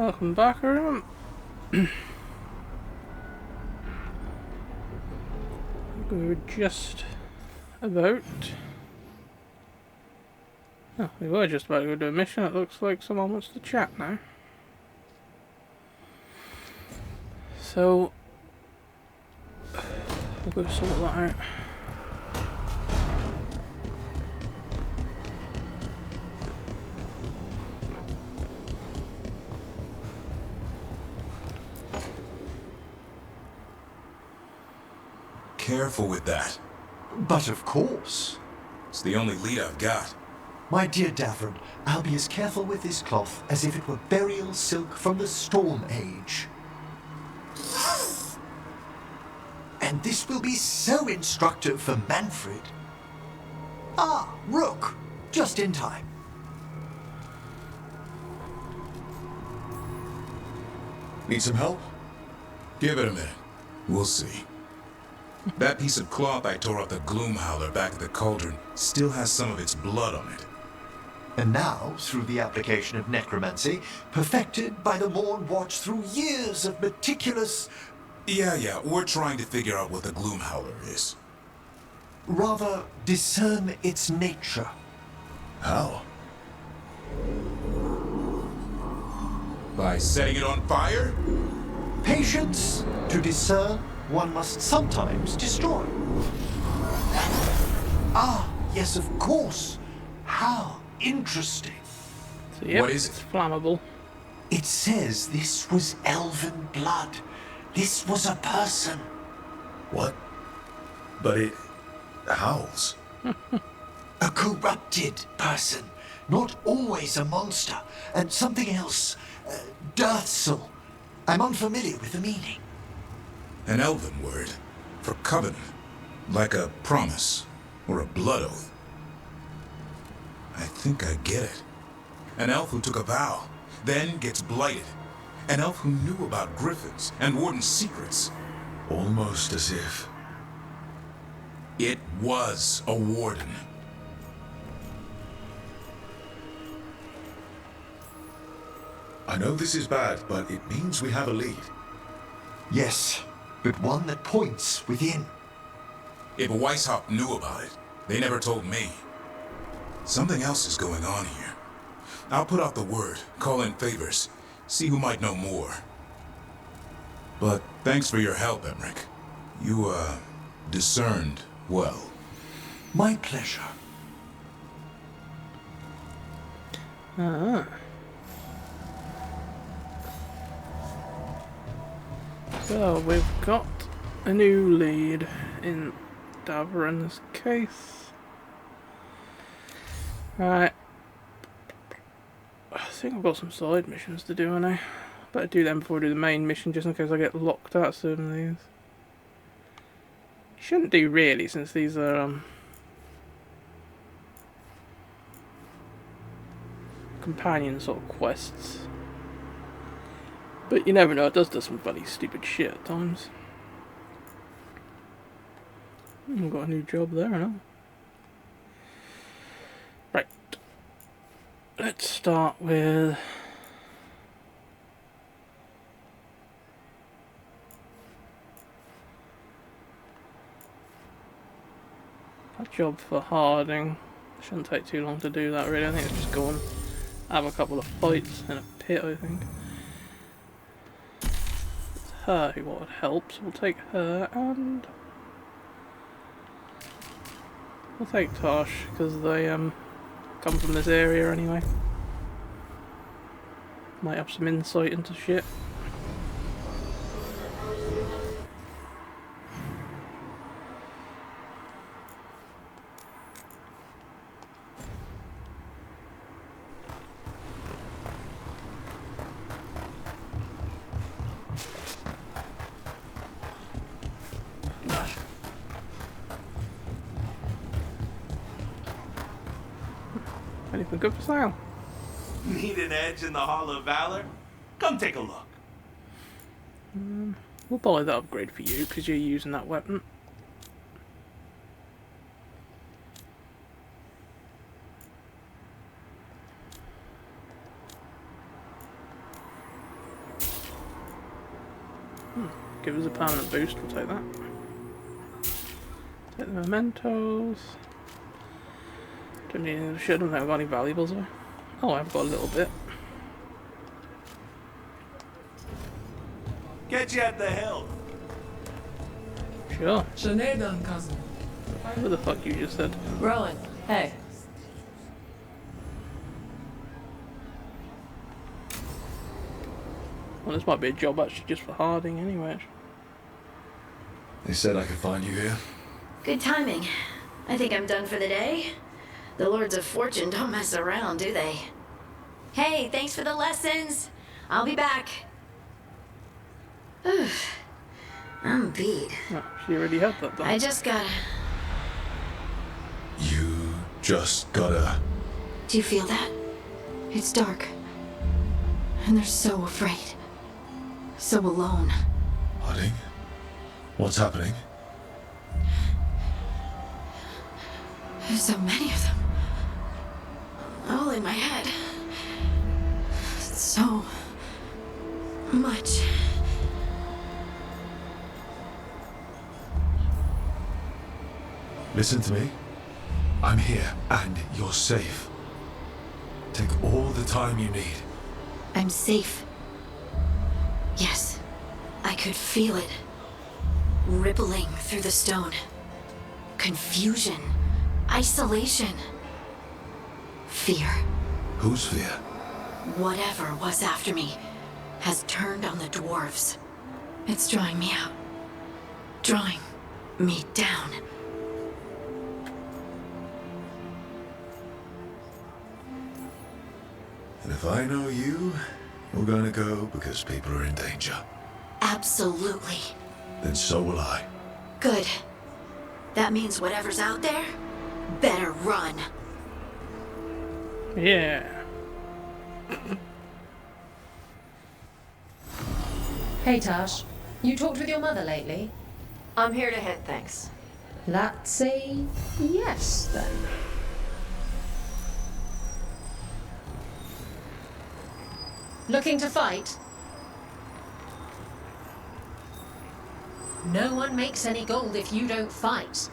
Welcome back, everyone. We were just about... Oh, we were just about to go do a mission. It looks like someone wants to chat now. So... we'll go sort that out. Careful with that. But of course. It's the only lead I've got. My dear Davron, I'll be as careful with this cloth as if it were burial silk from the Storm Age. And this will be so instructive for Manfred. Ah, Rook, just in time. Need some help? Give it a minute. We'll see. That piece of cloth I tore off the Gloom Howler back at the cauldron still has some of its blood on it. And now, through the application of necromancy, perfected by the Morn Watch through years of meticulous... Yeah, we're trying to figure out what the Gloom Howler is. rather discern its nature. How? By setting it on fire? Patience. To discern, one must sometimes destroy. Ah, yes, of course. How interesting. So, yep, What is it's it? flammable. It says this was elven blood. This was a person. What? But it howls. A corrupted person. Not always a monster. And something else. Dirthsel. I'm unfamiliar with the meaning. An elven word for covenant, like a promise or a blood oath. I think I get it. An elf who took a vow, then gets blighted. An elf who knew about griffins and warden's secrets. Almost as if... It was a warden. I know this is bad, but it means we have a lead. Yes, but one that points within. If Weishaupt knew about it, they never told me. Something else is going on here. I'll put out the word, call in favors, see who might know more. But thanks for your help, Emmerich. You, discerned well. My pleasure. So, we've got a new lead in Davron's case. Right. I think I've got some side missions to do now. Better do them before I do the main mission, just in case I get locked out of some of these. Shouldn't do really, since these are companion sort of quests. But you never know, it does some funny stupid shit at times. I've got a new job there, I know. Right. Let's start with... a job for Harding. Shouldn't take too long to do that really. I think it's just go and have a couple of fights in a pit, I think. It's her who would help, so we'll take her, and we'll take Tosh, because they come from this area anyway. Might have some insight into shit. Anything good for sale? Need an edge in the Hall of Valor? Come take a look. We'll buy that upgrade for you, because you're using that weapon. Give us a permanent boost, we'll take that. Take the mementos. Don't need any shit, I don't think I've got any valuables though. Oh, I've got a little bit. Get you at the hill. Sure. Sinead, cousin. What the fuck you just said? Rowan, hey. Well, this might be a job actually just for Harding anyway. They said I could find you here. Good timing. I think I'm done for the day. The Lords of Fortune don't mess around, do they? Hey, thanks for the lessons. I'll be back. I'm beat. Oh, she already had that done. I just gotta... You just gotta... Do you feel that? It's dark. And they're so afraid. So alone. Harding? What's happening? There's so many of them. All in my head. So much. Listen to me. I'm here, and you're safe. Take all the time you need. I'm safe. Yes, I could feel it. Rippling through the stone. Confusion. Isolation. Fear. Whose fear? Whatever was after me has turned on the dwarves. It's drawing me out. Drawing me down. And if I know you, you're gonna go because people are in danger. Absolutely. Then so will I. Good. That means whatever's out there better run. Yeah. Hey Tash, you talked with your mother lately? I'm here to hit things. Let's say yes then. Looking to fight? No one makes any gold if you don't fight.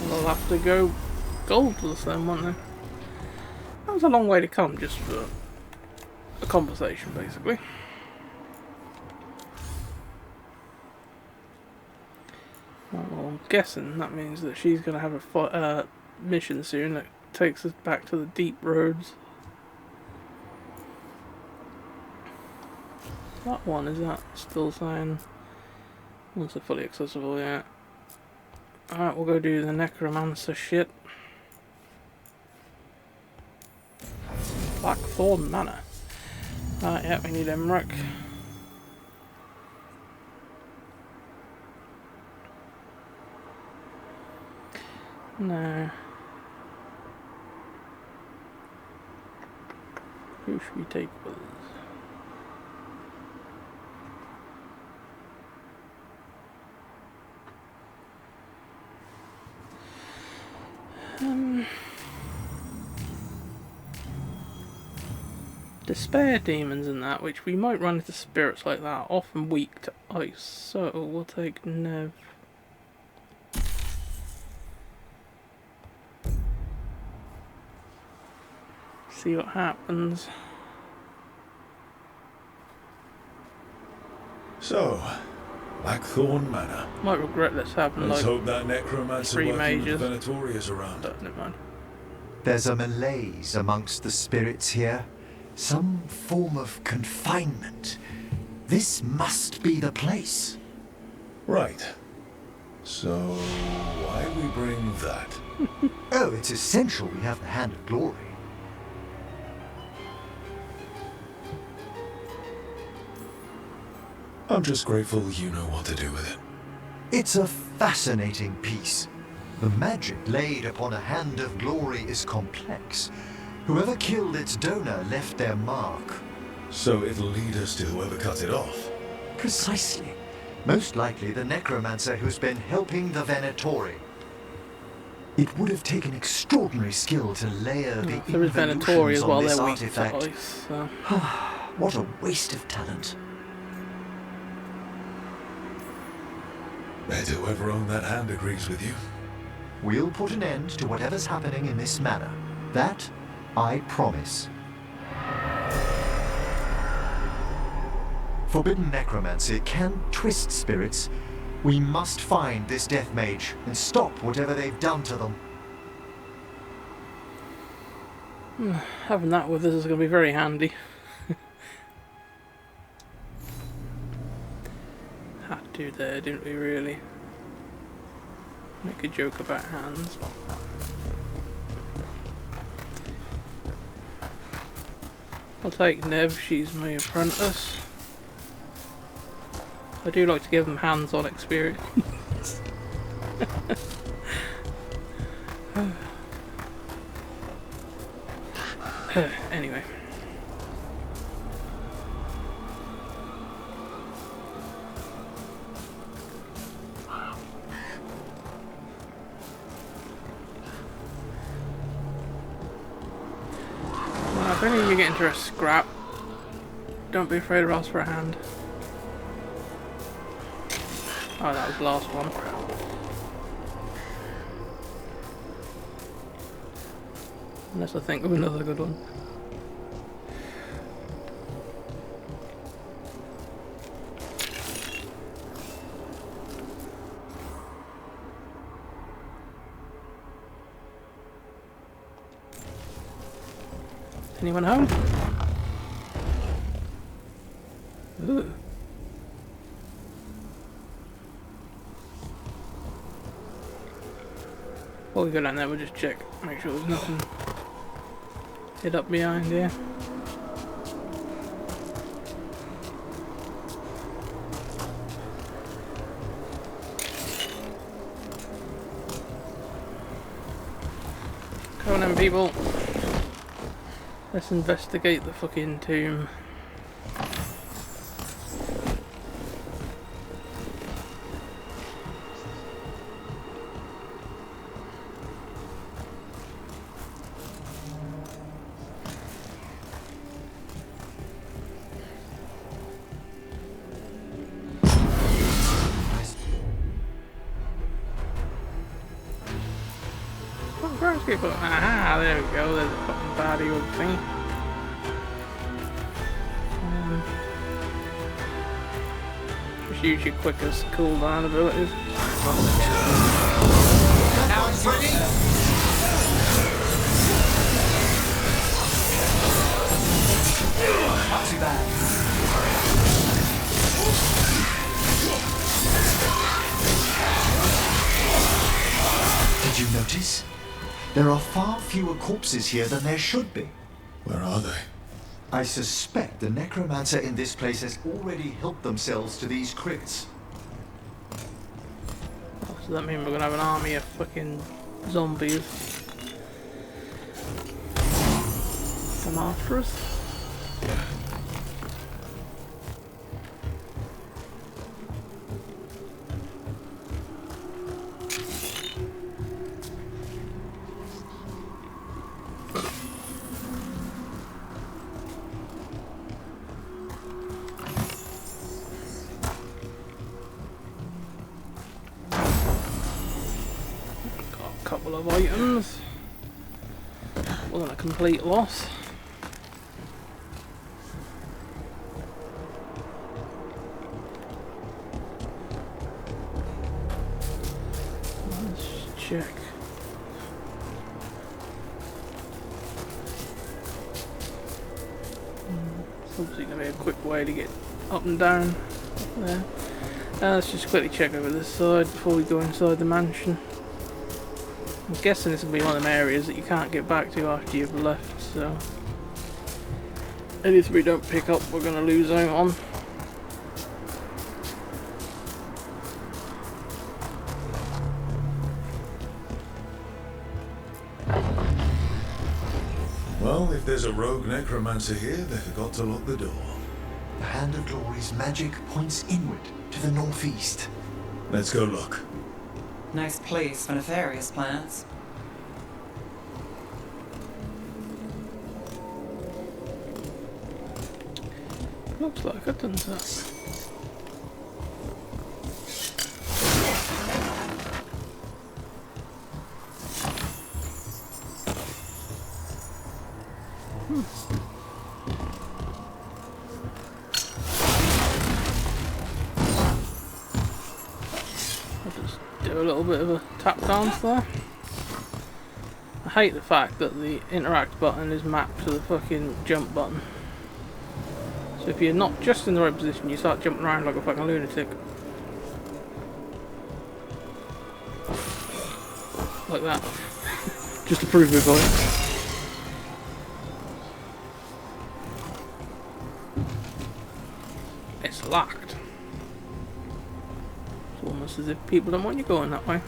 We'll have to go goldless then, won't they? That was a long way to come just for a conversation, basically. Well, I'm guessing that means that she's going to have a mission soon that takes us back to the deep roads. That one, is that still saying once they're fully accessible yet? Alright, we'll go do the necromancer shit. Blackthorn Manor. Alright, yeah, we need Emmerich. No. Who should we take with us? Despair demons and that, which we might run into spirits like that, often weak to ice, so we'll take Nev. See what happens. So, Blackthorn Manor. Might regret this happening. Let's Like hope that necromancer 3 working with mages. the Venatori is around. But never mind. There's a malaise amongst the spirits here. Some form of confinement. This must be the place. Right. So, why we bring that? Oh, it's essential we have the Hand of Glory. I'm just grateful you know what to do with it. It's a fascinating piece. The magic laid upon a Hand of Glory is complex. Whoever killed its donor left their mark. So it'll lead us to whoever cut it off. Precisely. Most likely the necromancer who's been helping the Venatori. It would have taken extraordinary skill to layer the There is Venatori involutions as on well, this they're weak to artifact. ice. So. What a waste of talent. Bet whoever owned that hand agrees with you. We'll put an end to whatever's happening in this manor. That, I promise. Forbidden necromancy can twist spirits. We must find this death mage and stop whatever they've done to them. Having that with us is going to be very handy. Had to there, didn't we really? Make a joke about hands. I'll take Nev, she's my apprentice. I do like to give them hands-on experience. Anyway. Well, if any of you get into a scrap, don't be afraid to ask for a hand. Oh, that was the last one. Unless I think of another good one. Anyone home? Ooh. Before we go down there, we'll just check, make sure there's nothing hid up behind here. Come on then, people. Let's investigate the fucking tomb. People. Aha, there we go, there's a fucking body old thing. Just use your quickest cooldown abilities. Now it's ready! Not too bad. Did you notice? There are far fewer corpses here than there should be. Where are they? I suspect the necromancer in this place has already helped themselves to these crypts. Oh, so that means we're gonna have an army of fucking zombies come after us? Couple of items. Wasn't a complete loss. Let's check. It's obviously going to be a quick way to get up and down there. Let's just quickly check over this side before we go inside the mansion. I'm guessing this will be one of them areas that you can't get back to after you've left, so anything we don't pick up we're going to lose out on. Well, if there's a rogue necromancer here, they forgot to lock the door. The Hand of Glory's magic points inward to the northeast. Let's go look. Nice place for nefarious plans. Looks like it, doesn't it? Just do a little bit of a tap dance there. I hate the fact that the interact button is mapped to the fucking jump button. So if you're not just in the right position, you start jumping around like a fucking lunatic. Like that. Just to prove we've got it. It's locked. It's almost as if people don't want you going that way.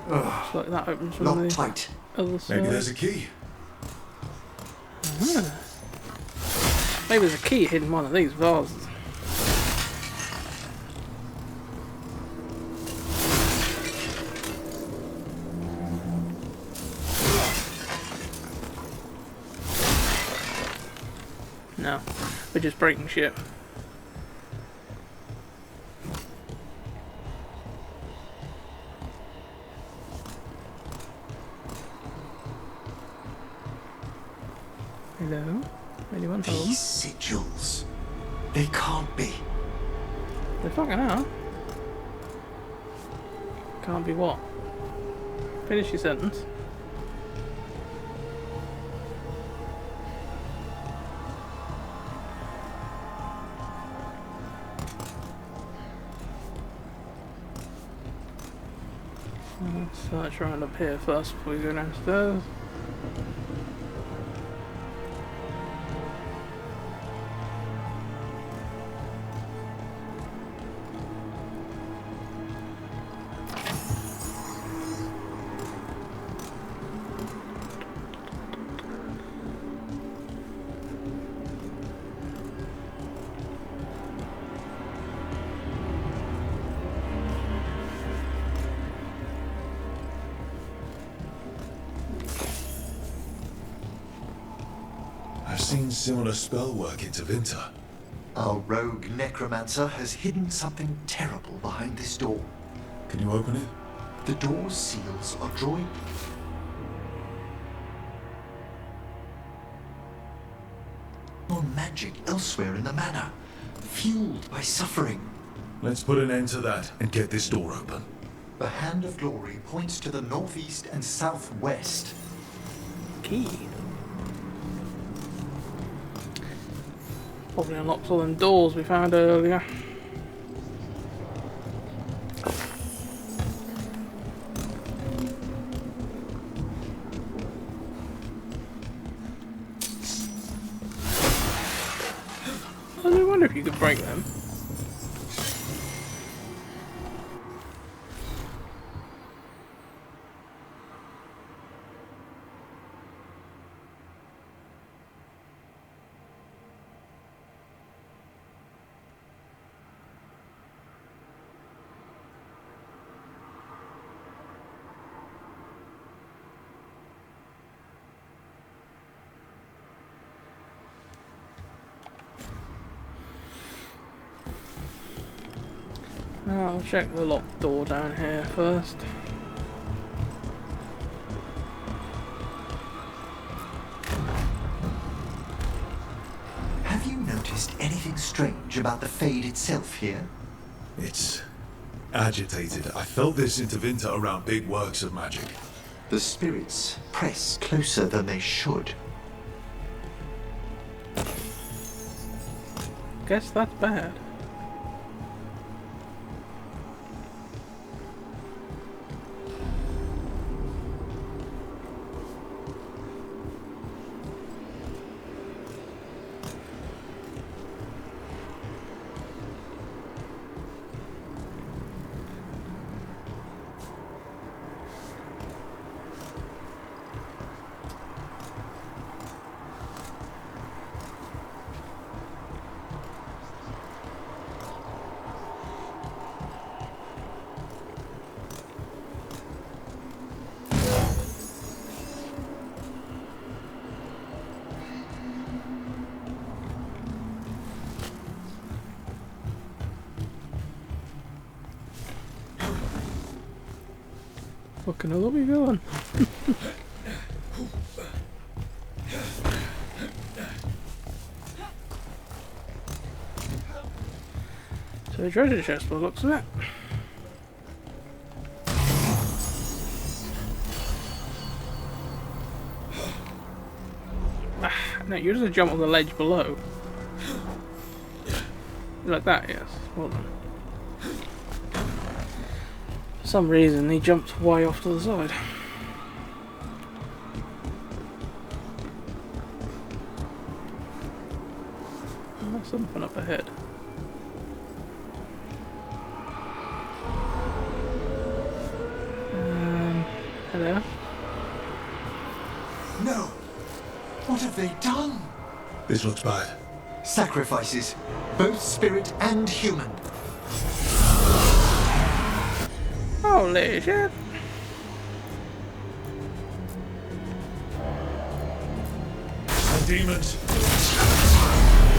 Looks like that opens from the tight. other side. Maybe there's a key. Maybe there's a key hidden in one of these vases. No, we're just breaking shit. Hello? Anyone home? These sigils. They can't be. They fucking are. Can't be what? Finish your sentence. Let's search around up here first before we go downstairs. I've seen similar spell work in Tevinter. Our rogue necromancer has hidden something terrible behind this door. Can you open it? The door's seals are drawing. More magic elsewhere in the manor, fueled by suffering. Let's put an end to that and get this door open. The hand of glory points to the northeast and southwest. Key. Probably unlocks all them doors we found earlier. I wonder if you could break them. I'll check the locked door down here first. Have you noticed anything strange about the Fade itself here? It's agitated. I felt this in Tevinter around big works of magic. The spirits press closer than they should. Guess that's bad. Fucking hell, where are we going? So a treasure chest by the looks of it. No, you just jump on the ledge below. Like that, yes. Well done. For some reason, he jumped way off to the side. Oh, there's something up ahead. Hello? No! What have they done? This looks bad. Sacrifices, both spirit and human. Holy shit! The demons.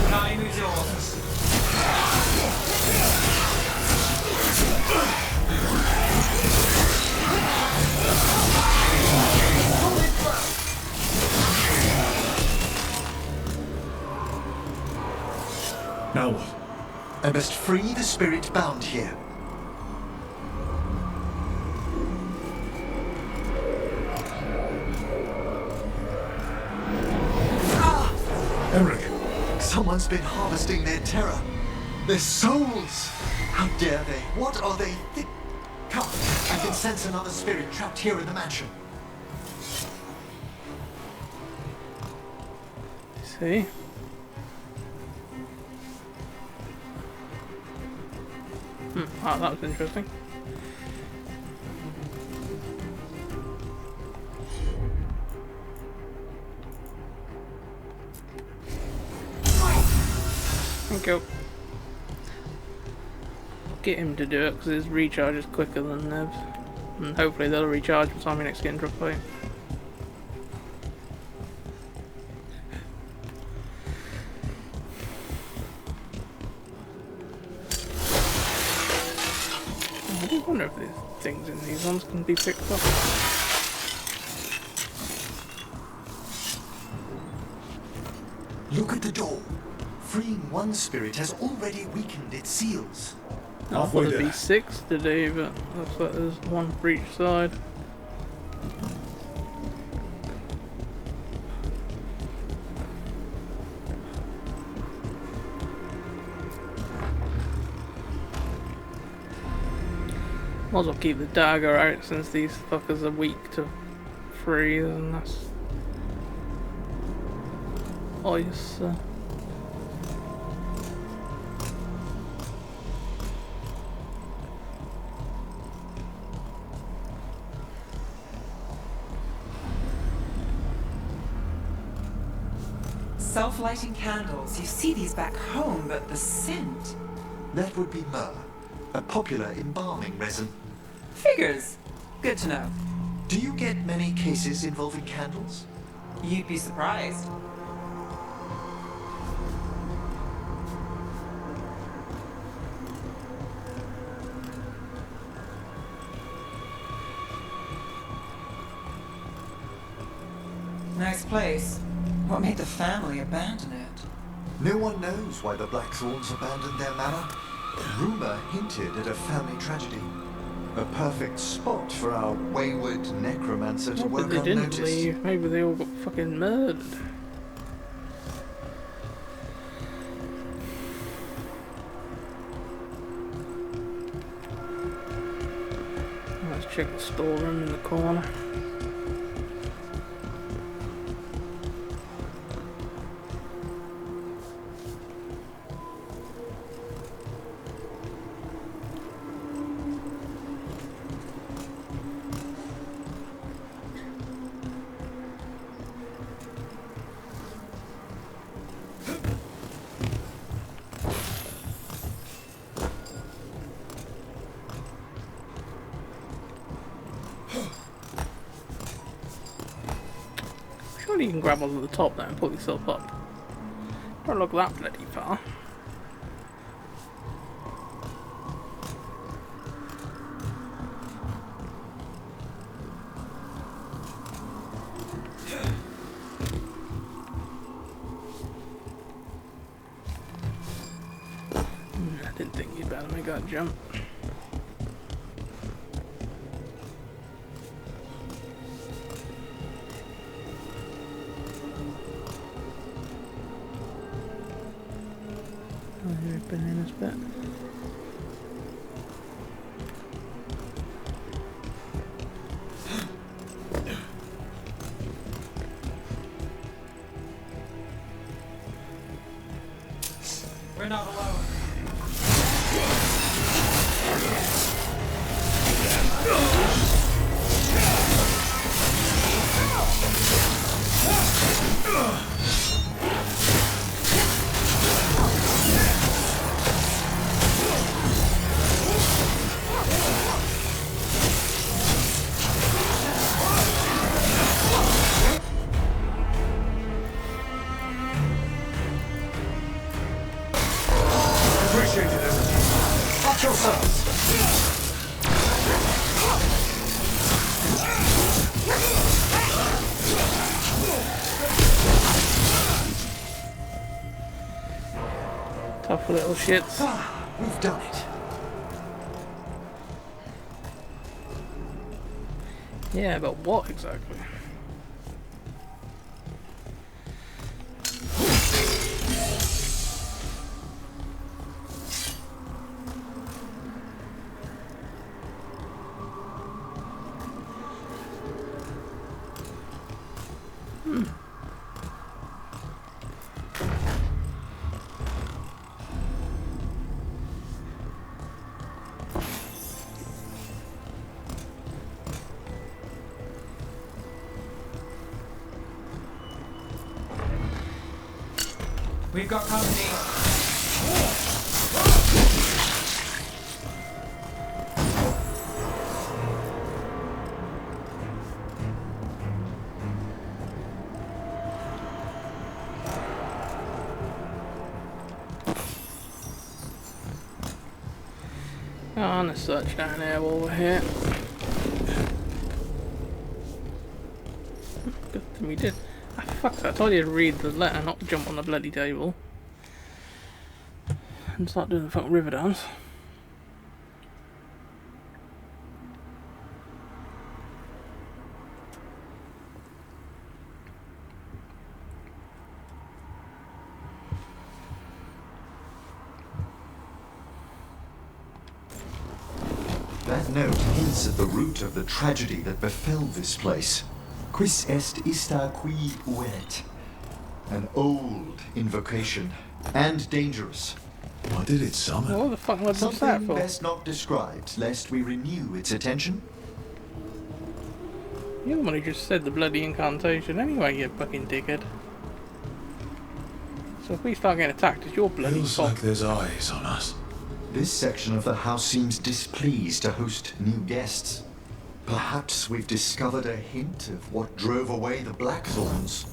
Time is yours. Now what? I must free the spirit bound here. Eric! Someone's been harvesting their terror. Their souls! How dare they? What are they Come, I can sense another spirit trapped here in the mansion. See? Ah, that was interesting. Thank you. Get him to do it because his recharge is quicker than Nev's. And hopefully they'll recharge by the time we next get into a fight. I do wonder if these things in these ones can be picked up. Look at the door. Freeing one spirit has already weakened its seals. I thought there'd be 6 today, but looks like there's one for each side. Might as well keep the dagger out since these fuckers are weak to freeze and that's ice. Self-lighting candles. You see these back home, but the scent. That would be myrrh, a popular embalming resin. Figures. Good to know. Do you get many cases involving candles? You'd be surprised. Nice place. What made the family abandon it? No one knows why the Blackthorns abandoned their manor. Rumor hinted at a family tragedy. A perfect spot for our wayward necromancer to work Maybe they didn't unnoticed. leave. Maybe they all got fucking murdered. Let's check the storeroom in the corner. Surely you can grab onto the top there and pull yourself up. Don't look that bloody far. can't jump. Oh, here, bananas bit. We're not alone. Appreciate it, everyone. Watch yourselves. Tough little shits. Ah, we've done it. Yeah, but what exactly? We've got company. Oh, and there's such down there while we're here. Good thing we did. Ah, fuck that. I told you to read the letter, not jump on the bloody table. And start doing the fucking river dance. That note hints at the root of the tragedy that befell this place. Quis est ista qui uet? An old invocation, and dangerous. What did it summon? What the fuck was that Something for? best not described, lest we renew its attention. You're the one who just said the bloody incantation anyway, you fucking dickhead. So if we start getting attacked, it's your bloody Feels fault. like there's eyes on us. This section of the house seems displeased to host new guests. Perhaps we've discovered a hint of what drove away the Blackthorns.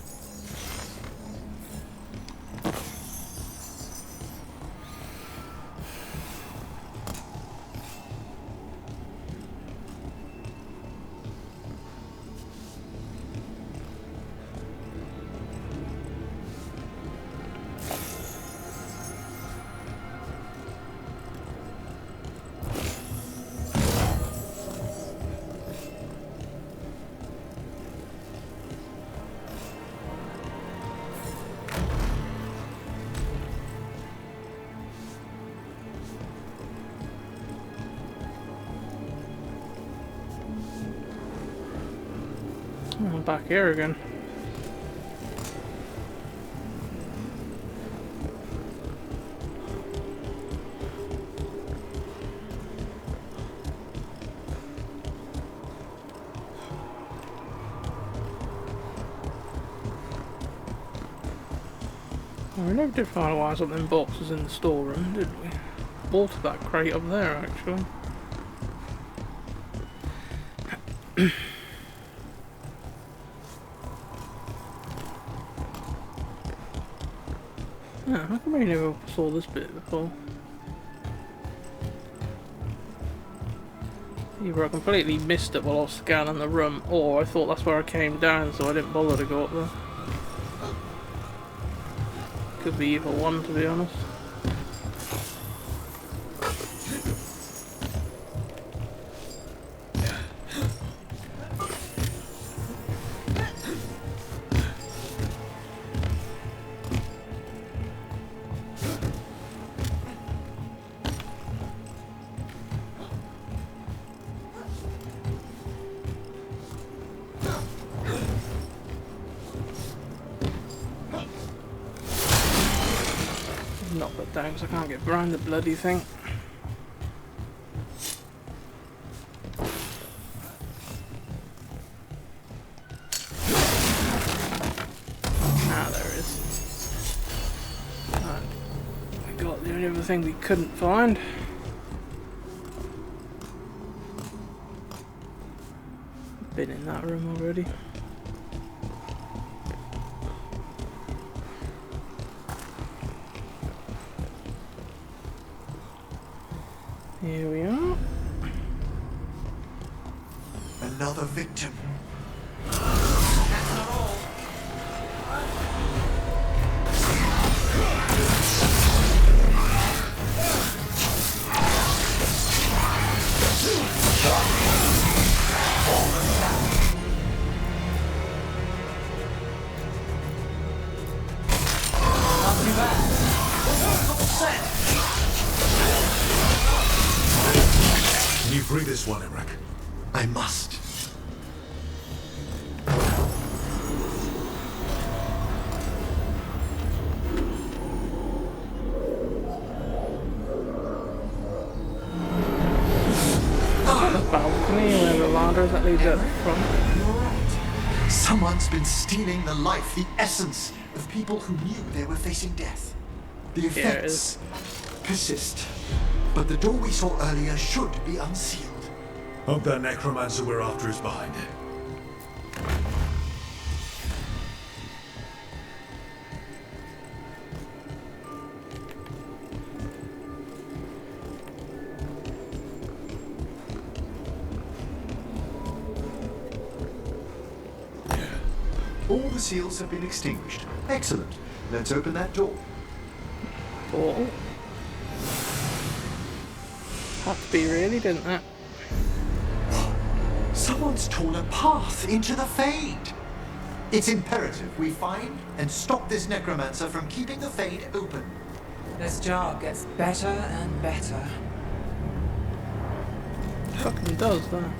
I'm back here again. We never did find why something boxes in the storeroom, did we? Bought that crate up there, actually. Yeah, how come I never saw this bit before? Either I completely missed it while I was scanning the room, or I thought that's where I came down, so I didn't bother to go up there. Could be either one, to be honest. down because I can't get behind the bloody thing. Ah, there it is. Right. We got the only other thing we couldn't find. Been in that room already. Here we are. Another victim. That's not all. Not too bad. Can you free this one, Emmerich? I must. Balcony where the ladder that leads up from. You're right. Someone's been stealing the life, the essence of people who knew they were facing death. The effects persist. But the door we saw earlier should be unsealed. Hope that necromancer we're after is behind it. All the seals have been extinguished. Excellent. Let's open that door. Portal. Had to be really, didn't it? Someone's torn a path into the Fade. It's imperative we find and stop this necromancer from keeping the Fade open. This job gets better and better. Fucking does that.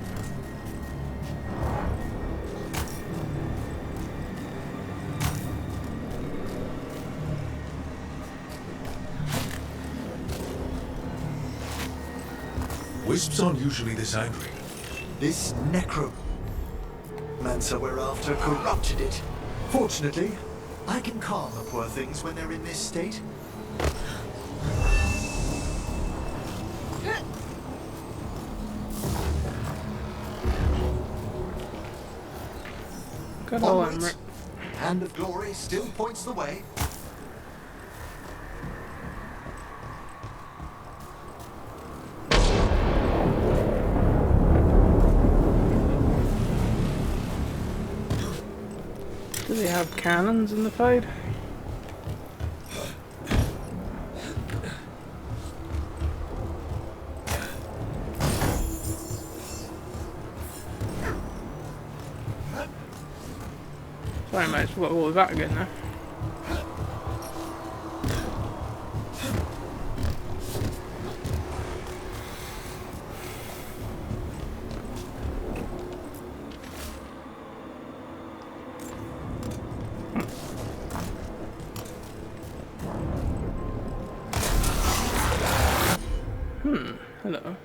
Wisps aren't usually this angry. This necromancer we're after corrupted it. Fortunately, I can calm the poor things when they're in this state. Good old Onwards. Emmerich. Hand of Glory still points the way. Do they have cannons in the Fade? Sorry mate, what all that again now? Hello.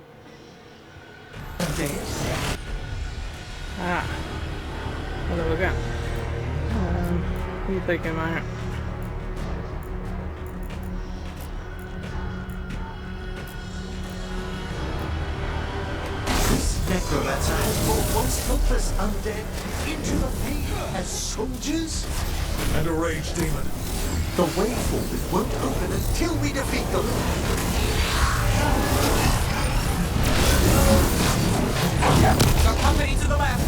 Ah. Hello again. You take him out. This necromancer has brought once helpless undead into the Fade as soldiers. And a rage demon. The way forward won't open until we defeat them. Got company to the left.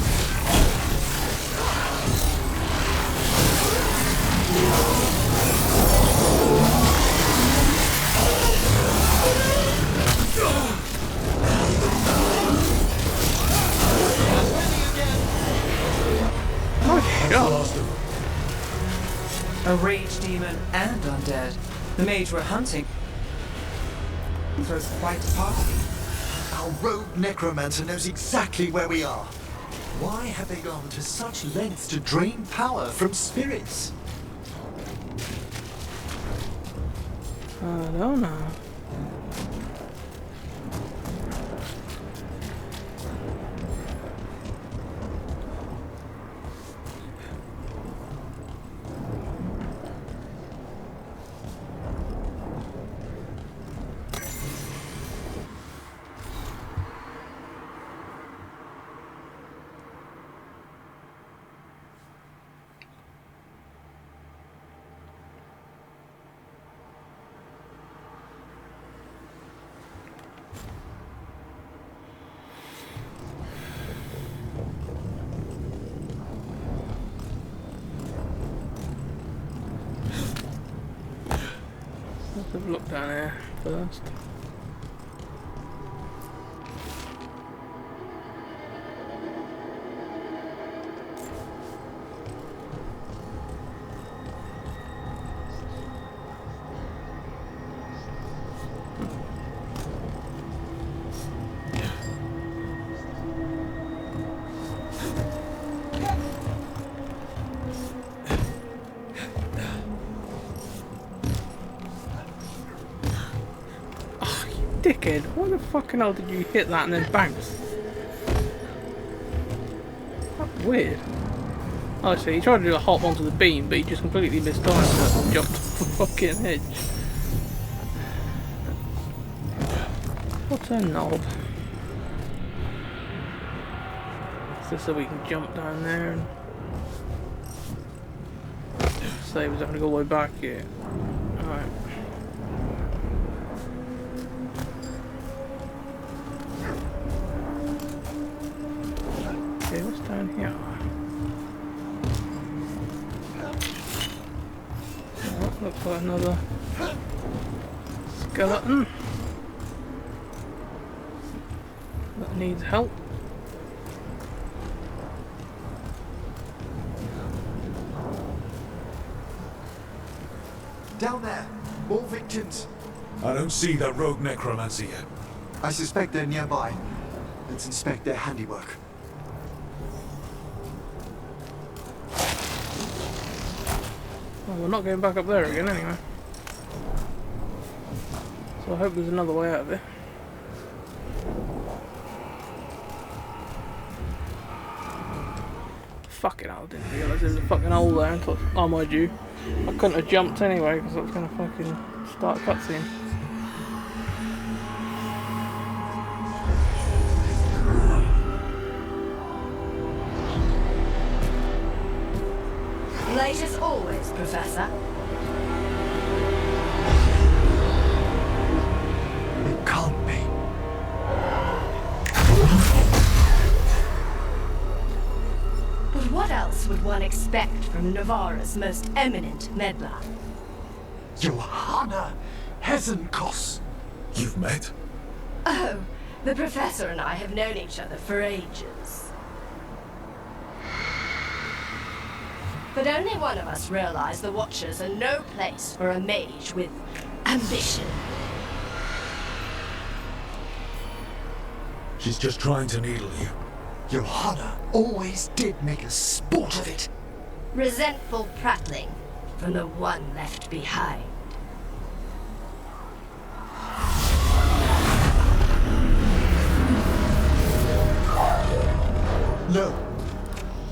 A rage demon and undead. The mage we're hunting throws quite a party. Our rogue necromancer knows exactly where we are. Why have they gone to such lengths to drain power from spirits? I don't know. Let's have a look down here first. Dickhead, why the fucking hell did you hit that and then bounce? That's weird. Oh, see, he tried to do a hop onto the beam, but he just completely missed time and jumped off the fucking edge. What's a knob? Is this so we can jump down there and save us having to go all the way back here? Alright. Okay, what's down here? Oh, looks like another skeleton that needs help. Down there! More victims! I don't see that rogue necromancer yet. I suspect they're nearby. Let's inspect their handiwork. Well, we're not going back up there again anyway. So I hope there's another way out of it. Fucking hell, I didn't realise there was a fucking hole there until, oh mind you, I couldn't have jumped anyway because I was going to fucking start a cutscene. Late as always, Professor. It can't be. But what else would one expect from Navarra's most eminent meddler? Johanna Hesenkos! You've met? Oh, the Professor and I have known each other for ages. But only one of us realized the Watchers are no place for a mage with ambition. She's just trying to needle you. Johanna always did make a sport of it. Resentful prattling from the one left behind. No.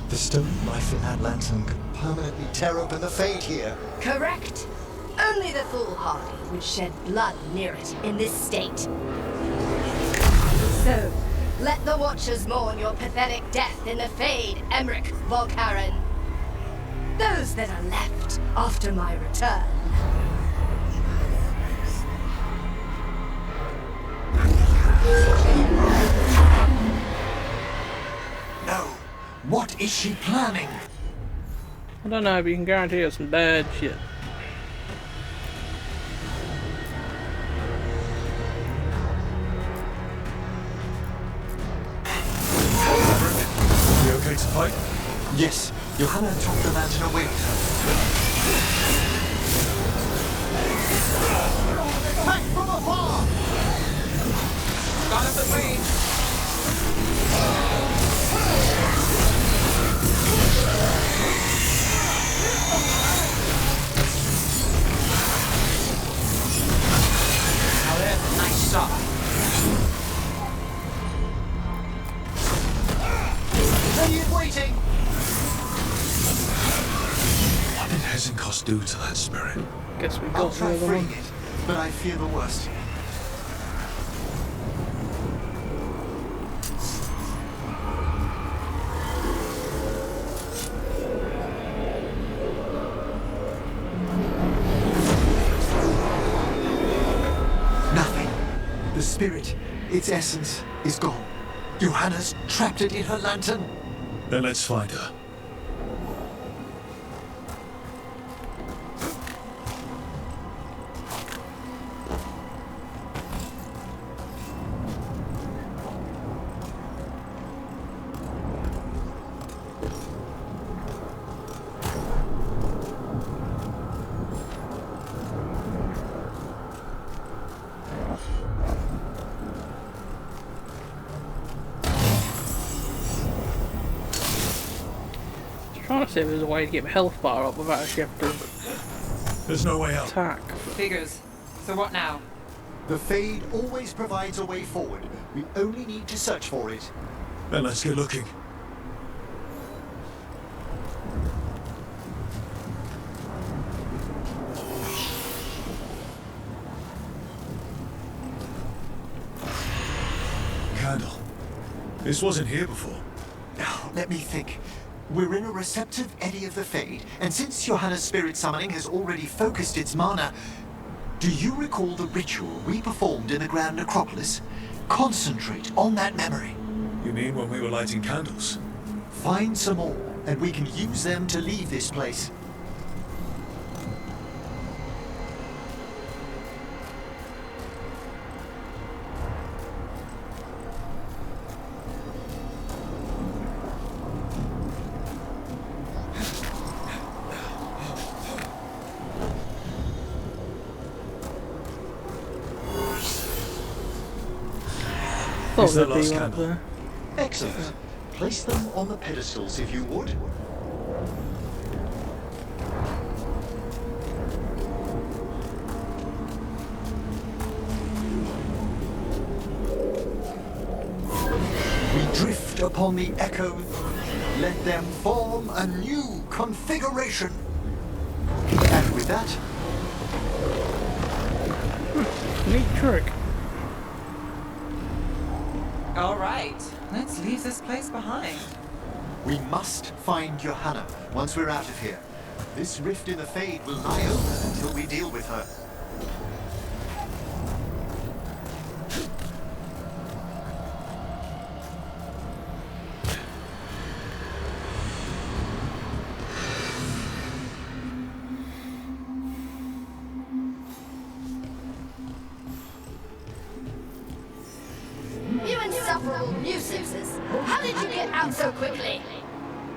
The stone knife in that lantern could permanently tear open the fade here. Correct. Only the foolhardy would shed blood near it in this state. So, let the Watchers mourn your pathetic death in the Fade, Emmerich Volkaren. Those that are left after my return. No. What is she planning? I don't know, but you can guarantee us some bad shit. You okay to fight? Yes, Johanna took the lantern away with her. Back from afar! Got up the range. fighting! What did Hezenkos do to that spirit? Guess we I'll got the try other freeing one. it, but I fear the worst. Nothing. The spirit, its essence, is gone. Johanna's trapped it in her lantern. Then let's find her. Trying to see if there's a way to get my health bar up without actually having to There's no way out. attack. Figures. So what now? The Fade always provides a way forward. We only need to search for it. Then let's get looking. Candle. This wasn't here before. Now, let me think. We're in a receptive eddy of the Fade, and since Johanna's spirit summoning has already focused its mana, do you recall the ritual we performed in the Grand Necropolis? Concentrate on that memory. You mean when we were lighting candles? Find some more, and we can use them to leave this place. Thought Is that there'd be last one up candle? there. Excellent. Place them on the pedestals if you would. We drift upon the echoes. Let them form a new configuration. And with that, Neat trick. All right. Let's leave this place behind. we must find Johanna once we're out of here. This rift in the Fade will lie open until we deal with her. You insufferable nuisances! How did you get out so quickly?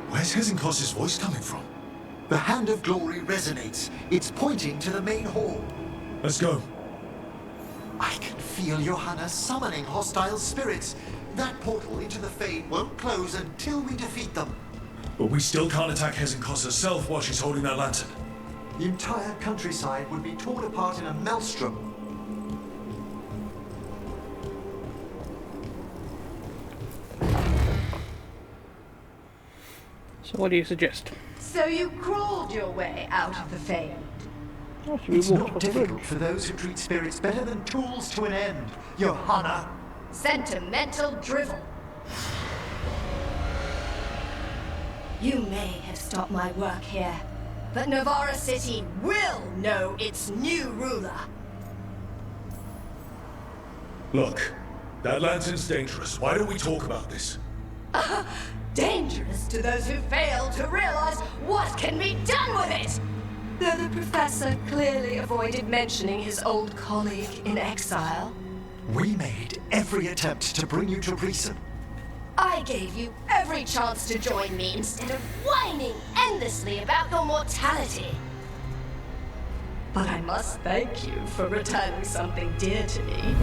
Where's Hezenkos' voice coming from? The Hand of Glory resonates. It's pointing to the main hall. Let's go. I can feel Johanna summoning hostile spirits. That portal into the Fade won't close until we defeat them. But we still can't attack Hezenkos herself while she's holding that lantern. The entire countryside would be torn apart in a maelstrom. So what do you suggest? So you crawled your way out of the Fade. Oh, should we It's walk not across the difficult bridge? for those who treat spirits better than tools to an end, Johanna. Sentimental drivel. You may have stopped my work here, but Novara City will know its new ruler. Look, that lantern's dangerous. Why don't we talk about this? Dangerous to those who fail to realize what can be done with it! Though the professor clearly avoided mentioning his old colleague in exile, We made every attempt to bring you to reason. I gave you every chance to join me instead of whining endlessly about your mortality. But I must thank you for returning something dear to me.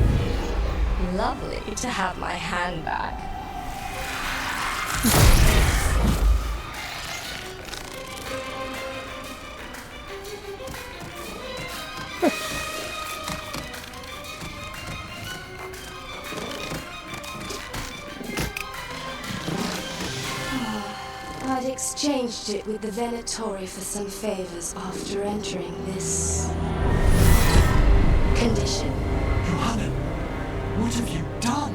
Lovely to have my hand back. I'd exchanged it with the Venatori for some favors after entering this condition. Johanna, what have you done?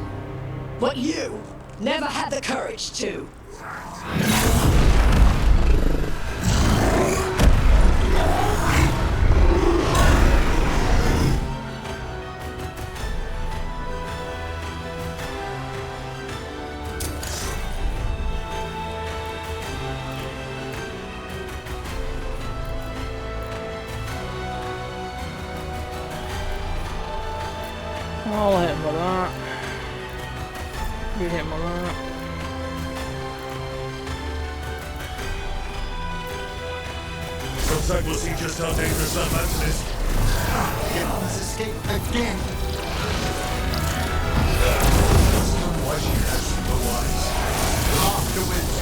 What you never had the courage to. I'll hit him with that. You hit him with that. Looks like we'll see just how dangerous that mountain is. Johanna's escaped again. Why she has no eyes? Afterwards,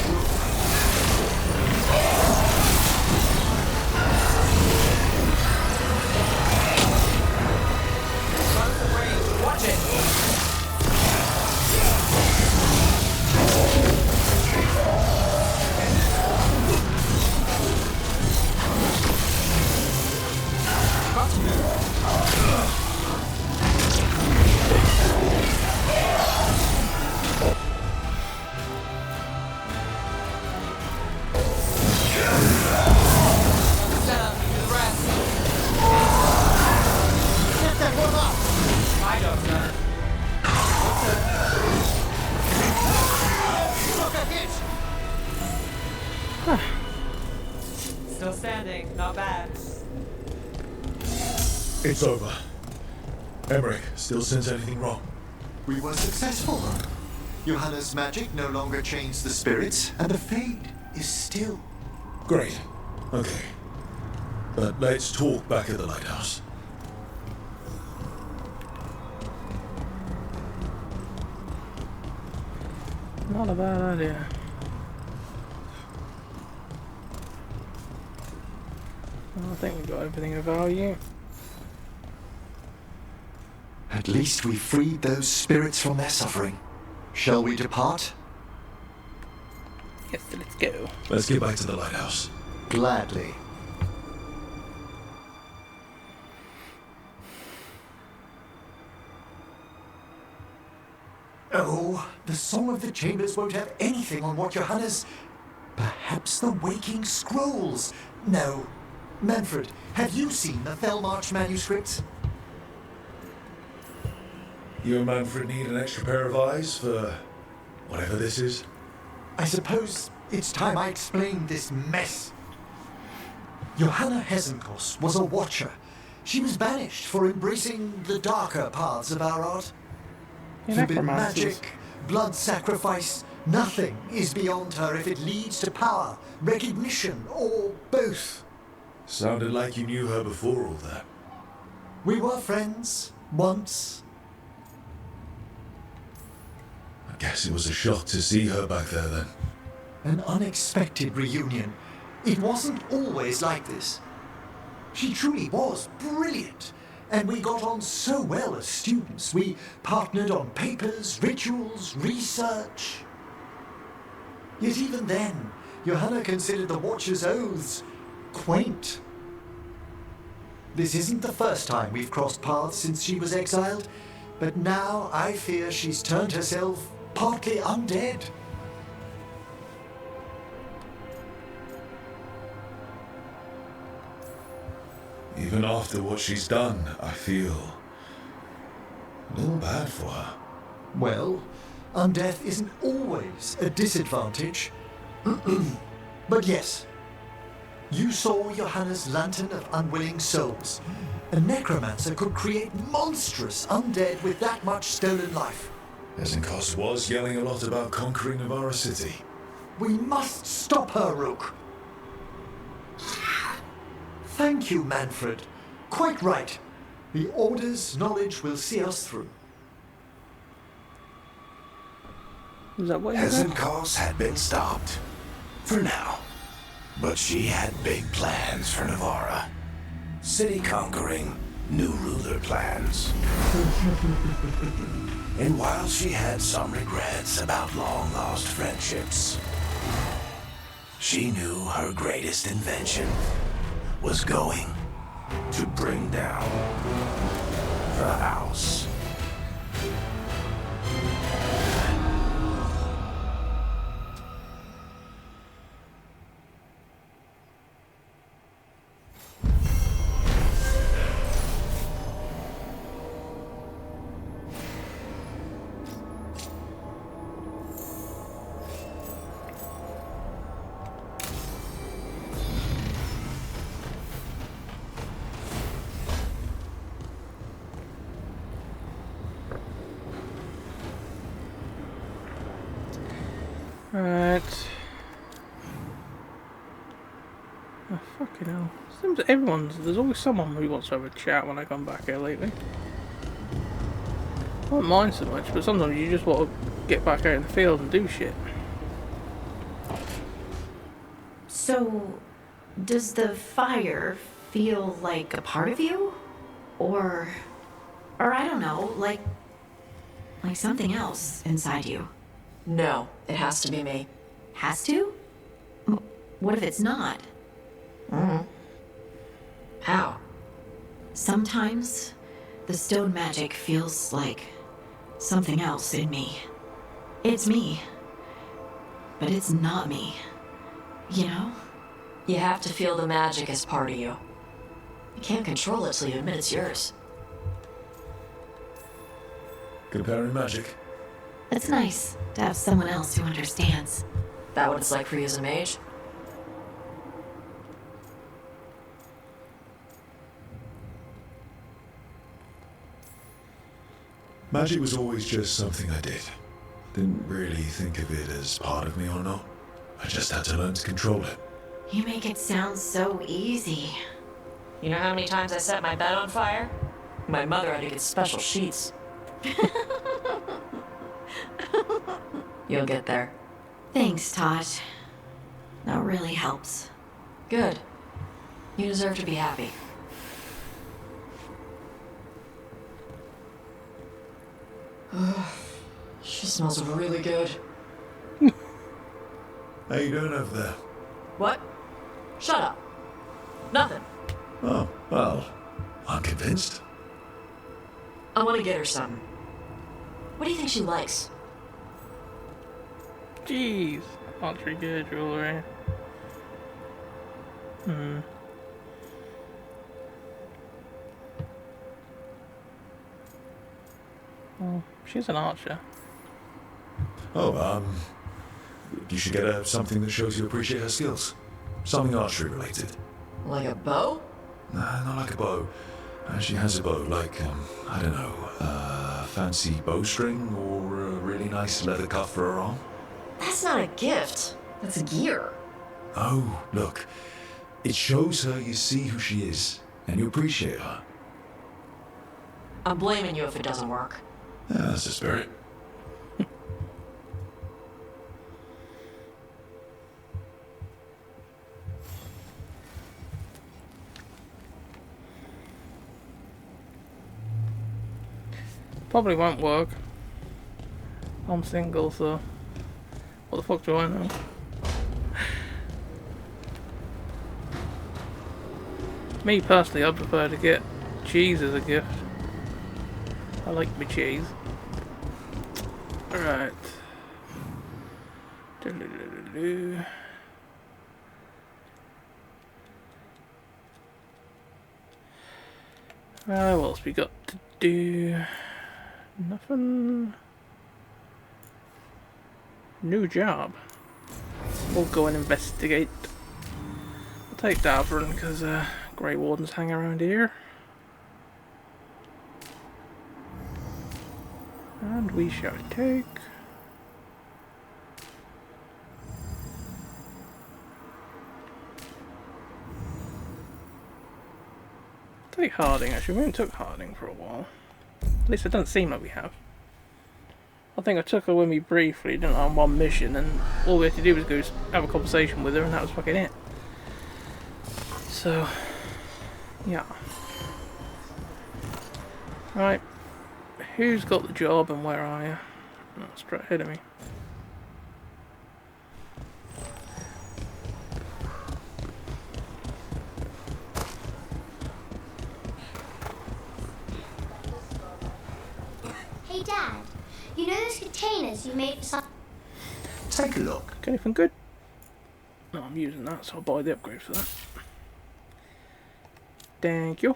Watch it! I don't know. Still standing, not bad. It's over. Emmerich still sense anything wrong? we were successful. Johanna's magic no longer chains the spirits, and the Fade is still. Great. Okay. But let's talk back at the lighthouse. Not a bad idea. Well, I think we've got everything of value. At least we freed those spirits from their suffering. Shall we depart? Yes, let's go. Let's get back to the lighthouse. Gladly. Oh, the Song of the Chambers won't have anything on what Johanna's... Perhaps the Waking Scrolls? No. Manfred, have you seen the Felmarch manuscripts? You and Manfred need an extra pair of eyes for whatever this is? I suppose it's time I explained this mess. Johanna Hesenkost was a watcher. She was banished for embracing the darker paths of our art. Forbidden magic, blood sacrifice, nothing is beyond her if it leads to power, recognition, or both. Sounded like you knew her before all that. We were friends, once. I guess it was a shock to see her back there then. An unexpected reunion. It wasn't always like this. She truly was brilliant, and we got on so well as students. We partnered on papers, rituals, research. Yet even then, Johanna considered the Watcher's oaths quaint. This isn't the first time we've crossed paths since she was exiled, but now I fear she's turned herself partly undead. Even after what she's done, I feel a little bad for her. Well, undeath isn't always a disadvantage. But yes, you saw Johanna's Lantern of Unwilling Souls. A necromancer could create monstrous undead with that much stolen life. Hesenkost was yelling a lot about conquering Navarra City. We must stop her, Rook. Thank you, Manfred. Quite right. The Order's knowledge will see us through. Is that what you said? Hesenkost had been stopped. For now. But she had big plans for Navarra. City conquering, new ruler plans. And while she had some regrets about long-lost friendships, She knew her greatest invention was going to bring down the house. Right. Oh, fucking hell. Seems that there's always someone who wants to have a chat when I come back here lately. I don't mind so much, but sometimes you just want to get back out in the field and do shit. So, does the fire feel like a part of you? Or I don't know, like something else inside you? No, it has to be me. Has to? What if it's not? How? Sometimes the stone magic feels like something else in me. It's me, but it's not me. You know? You have to feel the magic as part of you. You can't control it till you admit it's yours. Comparing magic. It's nice to have someone else who understands. That what it's like for you as a mage? Magic was always just something I did. Didn't really think of it as part of me or not. I just had to learn to control it. You make it sound so easy. You know how many times I set my bed on fire? My mother had to get special sheets. You'll get there. Thanks, Tosh. That really helps. Good. You deserve to be happy. She smells really good. How you doing over there? What? Shut up. Nothing. Oh, well, I'm convinced. I want to get her something. What do you think she likes? Jeez. Archery gear jewelry. Well, she's an archer. Oh, you should get her something that shows you appreciate her skills. Something archery related. Like a bow? Nah, not like a bow. She has a bow, like, I don't know, fancy bowstring or a really nice leather cuff for her arm. That's not a gift. That's gear. Oh, look. It shows her you see who she is, and you appreciate her. I'm blaming you if it doesn't work. Yeah, that's the spirit. Probably won't work. I'm single, so what the fuck do I know? Me personally, I prefer to get cheese as a gift. I like my cheese. Alright. What else we got to do? Nothing. New job. We'll go and investigate. I'll take Davron because Grey Wardens hang around here. And we shall take... Take Harding, actually. We haven't took Harding for a while. At least it doesn't seem like we have. I think I took her with me briefly, didn't I, on one mission, and all we had to do was go have a conversation with her, and that was fucking it. So, yeah. Right. Who's got the job and where are you? Oh, straight ahead of me. banners you made for some. Take a look. Got anything good? No, I'm using that, so I'll buy the upgrade for that. Thank you.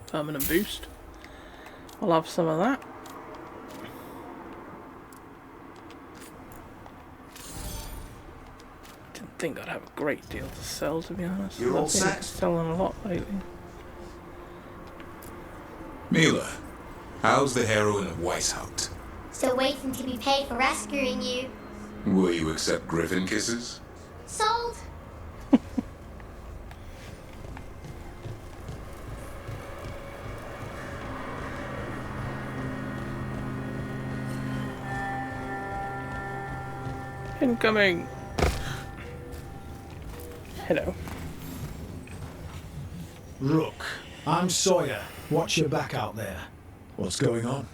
Permanent boost. I'll have some of that. Didn't think I'd have a great deal to sell, to be honest. You're all I've been set? selling a lot lately. Mila, how's the heroine of Weishaupt? Still waiting to be paid for rescuing you. Will you accept griffin kisses? Sold. Incoming! Hello. Rook, I'm Sawyer. Watch your back out there. What's going on?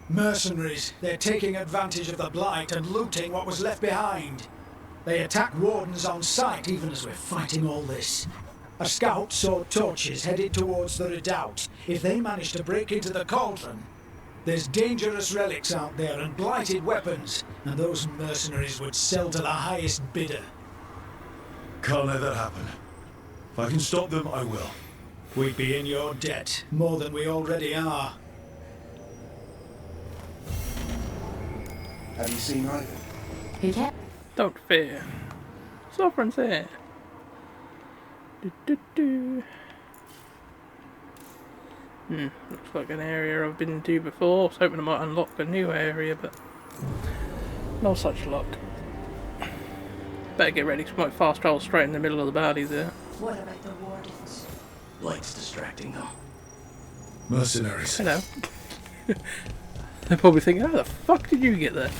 Mercenaries, they're taking advantage of the Blight and looting what was left behind. They attack wardens on sight even as we're fighting all this. A scout saw torches headed towards the redoubt. If they manage to break into the cauldron, there's dangerous relics out there and blighted weapons, and those mercenaries would sell to the highest bidder. Can't let that happen. If I can stop them, I will. We'd be in your debt, more than we already are. Have you seen Raven? Who cares? Don't fear. Sovereign's here. Looks like an area I've been to before. I was hoping I might unlock a new area, but no such luck. Better get ready, because I might fast travel straight in the middle of the baddies there. What about the wardens? Light's distracting though. Mercenaries. Hello. They're probably thinking, how the fuck did you get there?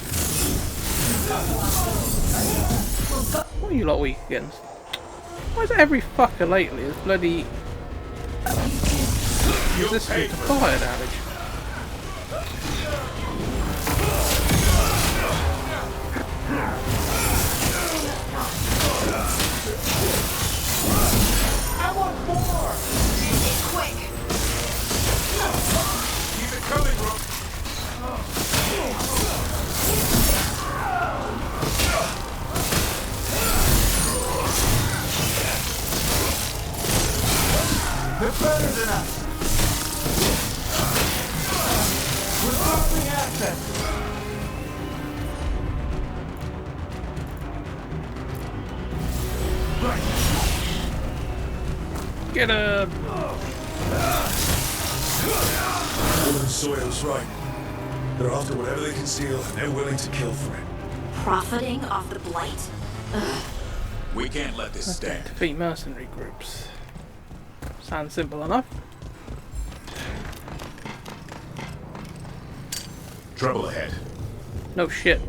What are you lot weak against? Why is every fucker lately is bloody resistant to fire damage? I want more! Quick! Keep it coming, Rook! They're better than us! We're losing assets! Get him! Woman Sawyer's right. They're after whatever they can steal, and they're willing to kill for it. Profiting off the Blight? Ugh. We can't let this stand. Defeat mercenary groups. Sounds simple enough. Trouble ahead. No shit.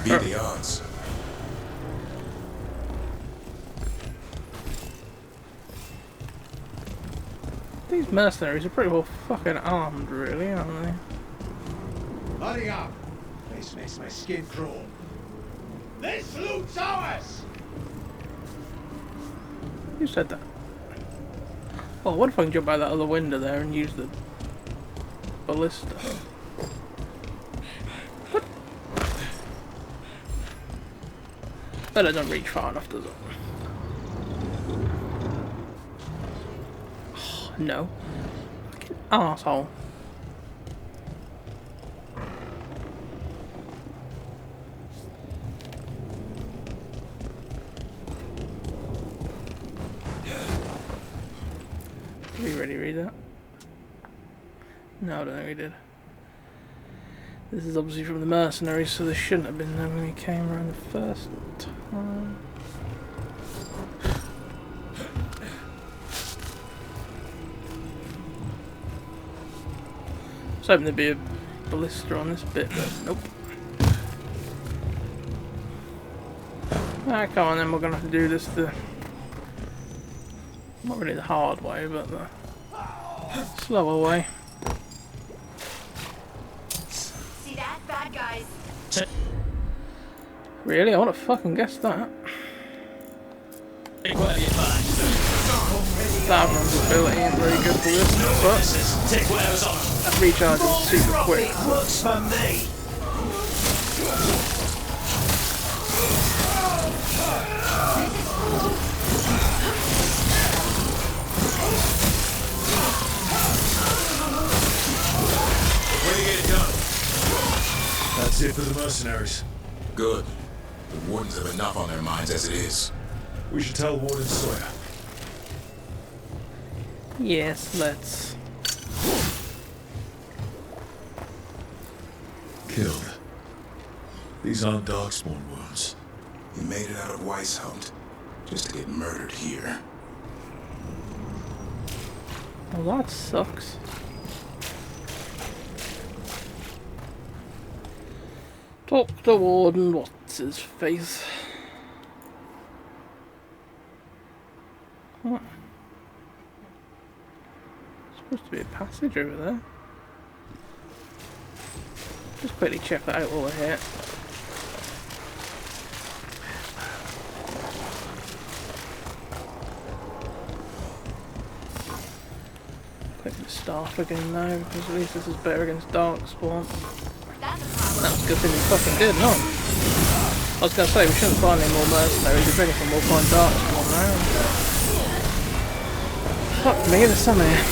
Beat the odds. These mercenaries are pretty well fucking armed, really, aren't they? Hurry up! This makes my skin crawl. This loot's ours! Who said that? Oh, what if I can jump out that other window there and use the ballista? What? But it don't reach far enough, does it? Oh, no. Fucking arsehole. Did we already read that? No, I don't think we did. This is obviously from the mercenaries, so this shouldn't have been there when he came around the first time. I was hoping there'd be a ballista on this bit, but nope. Ah, come on then, we're gonna have to do this the... not really the hard way, but the slower way. See that? Bad guys. Really? I would have fucking guessed that. That ability ain't very good for this, but that recharge is super quick. It works for me. Way to get it done. That's it for the mercenaries. Good. The wardens have enough on their minds as it is. We should tell Warden Sawyer. Yes, let's. Killed. These aren't darkspawn wounds. He made it out of Weishaupt just to get murdered here. Well, that sucks. Talk to Warden, what's his face? Huh. Supposed to be a passage over there. Just quickly check that out while we're here. Quick the staff again now, because at least this is better against darkspawn. That was a good thing we fucking did, no? I was gonna say we shouldn't find any more mercenaries, if anything we'll find darkspawn now. Fuck me, there's some here.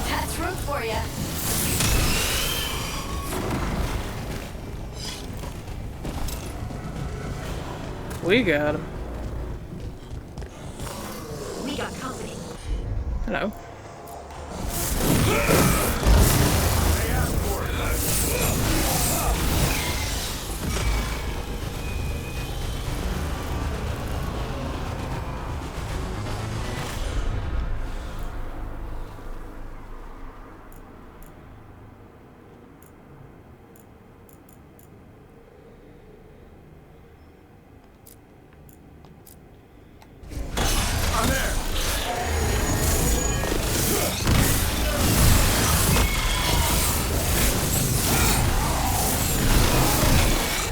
That's room for you. We got him. We got company. Hello.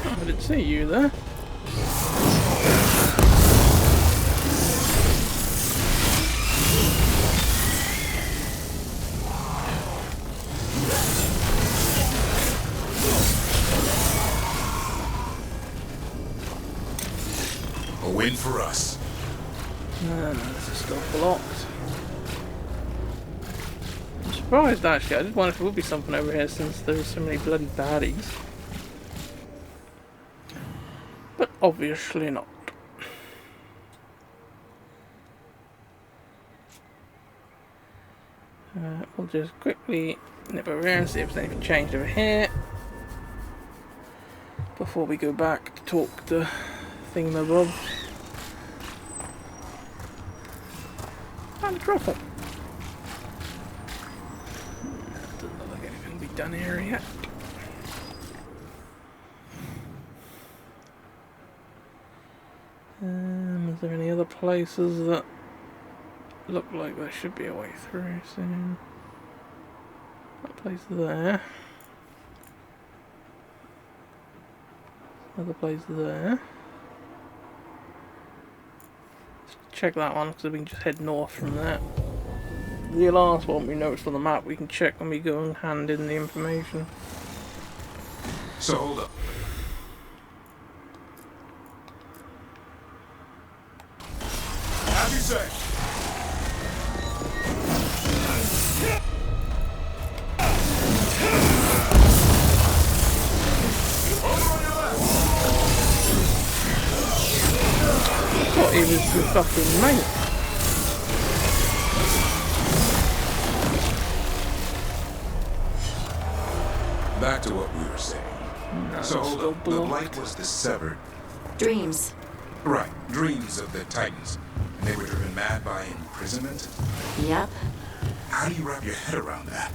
I didn't see you there. A win for us. No, this is still blocked. I'm surprised actually, I did wonder if there would be something over here since there's so many bloody baddies. But obviously not. We'll just quickly nip over here and see if there's anything changed over here before we go back to talk to Thingamabob. And a truffle. Doesn't look like anything will be done here yet. Is there any other places that look like there should be a way through soon? That place there. Another place there. Let's check that one because we can just head north from there. The last one we noticed on the map we can check when we go and hand in the information. So hold up. Have you say? Thought he was the fucking mate. Back to what we were saying. No, So hold still up. The blocked. blight was the severed. Dreams. Right. Dreams of the Titans. And they were driven mad by imprisonment? Yep. How do you wrap your head around that?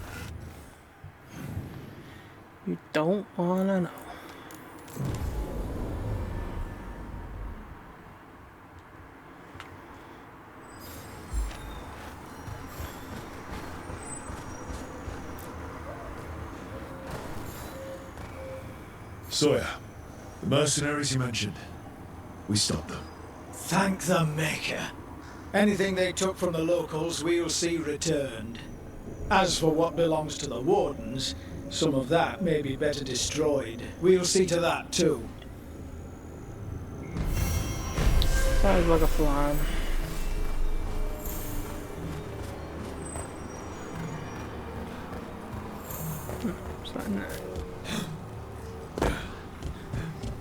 You don't wanna know. Sawyer, the mercenaries you mentioned, we stopped them. Thank the Maker. Anything they took from the locals, we'll see returned. As for what belongs to the Wardens, some of that may be better destroyed. We'll see to that too. Sounds like a plan. What's that in there?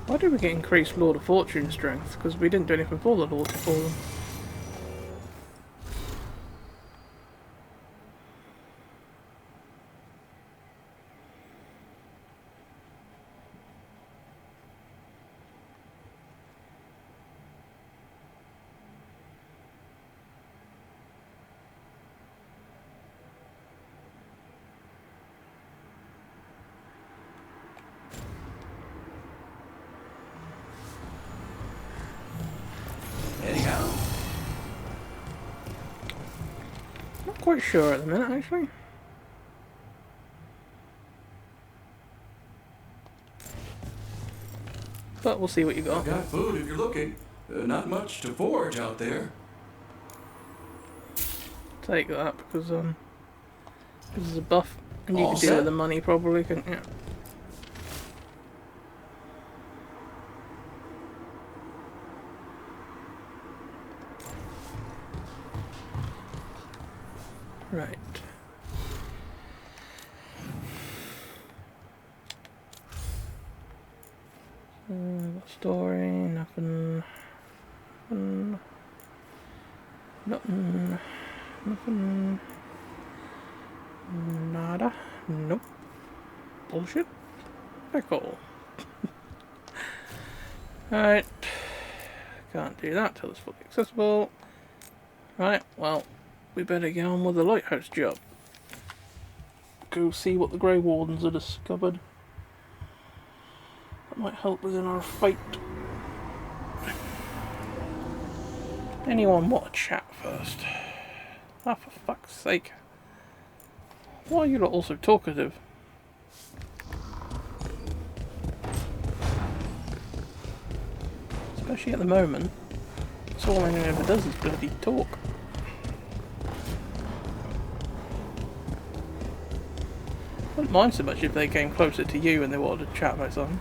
Why did we get increased Lord of Fortune strength? Because we didn't do anything for the Lord for them. Anyhow, Not quite sure at the minute, actually. But we'll see what you got. Got food if you're looking. Not much to forage out there. Take that because this is a buff, and you All can deal set? with the money probably, couldn't you? Right. Story, nothing. Nothing. Nada. Nope. Bullshit. Pickle. Alright. Can't do that till it's fully accessible. Right, well, we better get on with the lighthouse job. Go see what the Grey Wardens have discovered. That might help us in our fight. Anyone want to chat first? Ah, for fuck's sake. Why are you lot also talkative? Especially at the moment. That's all anyone ever does is bloody talk. I wouldn't mind so much if they came closer to you and they wanted to chat about something.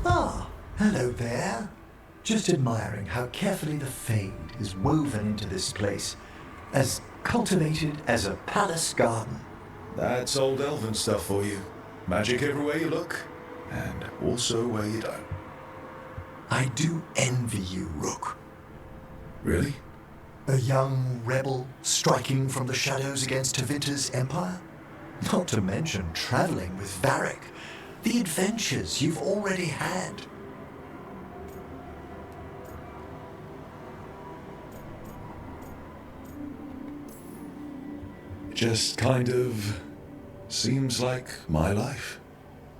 Ah, hello there. Just admiring how carefully the Fade is woven into this place. As cultivated as a palace garden. That's old elven stuff for you. Magic everywhere you look, and also where you don't. I do envy you, Rook. Really? A young rebel striking from the shadows against Tevinter's empire? Not to mention traveling with Varric. The adventures you've already had. Just kind of seems like my life.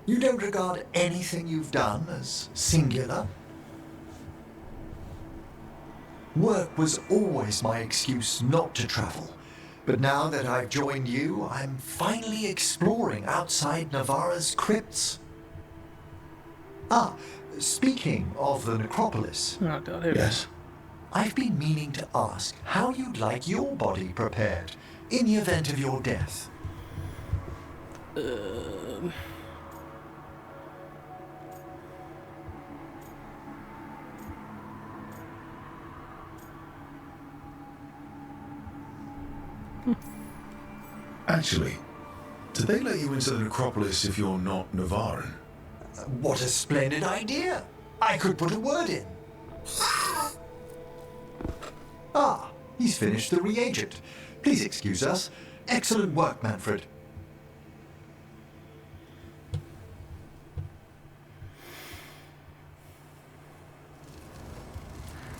You don't regard anything you've done as singular? Work was always my excuse not to travel. But now that I've joined you, I'm finally exploring outside Navarra's crypts. Ah, speaking of the necropolis. Oh God, here Yes. I've been meaning to ask how you'd like your body prepared. In the event of your death. Actually, do they let you into the necropolis if you're not Navaran? What a splendid idea! I could put a word in. Ah, he's finished the reagent. Please excuse us. Excellent work, Manfred.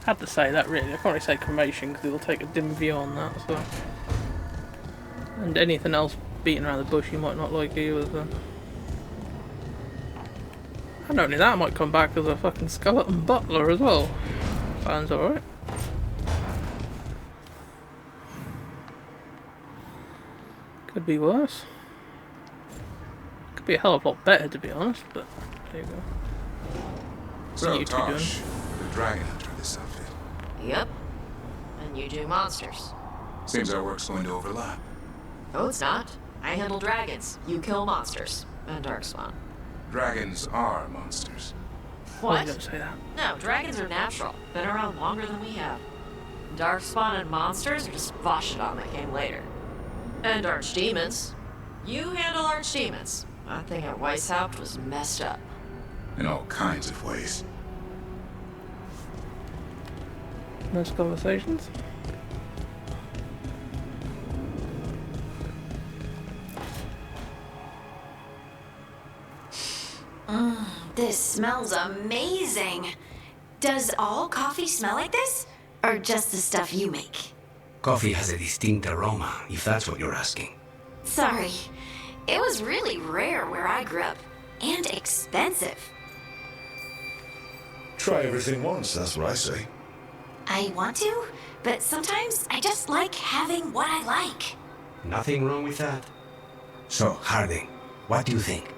Had to say that really. I can't really say cremation because it'll take a dim view on that. So, and anything else beating around the bush you might not like either. So. And not only that, I might come back as a fucking skeleton butler as well. Sounds alright. Could be worse. Could be a hell of a lot better, to be honest, but there you go. What So, are you two doing? Tosh, the dragon hunter of this outfit. Yep. And you do monsters. Seems our work's going to overlap. No, it's not. I handle dragons. You kill monsters. And darkspawn. Dragons are monsters. What? Don't say that. No, dragons are natural. Been around longer than we have. Darkspawn and monsters are just Vashidon that came later. And archdemons. You handle archdemons. That thing at Weishaupt was messed up. In all kinds of ways. Nice conversations. This smells amazing. Does all coffee smell like this? Or just the stuff you make? Coffee has a distinct aroma, if that's what you're asking. Sorry. It was really rare where I grew up. And expensive. Try everything once, that's what I say. I want to, but sometimes I just like having what I like. Nothing wrong with that. So, Harding, what do you think?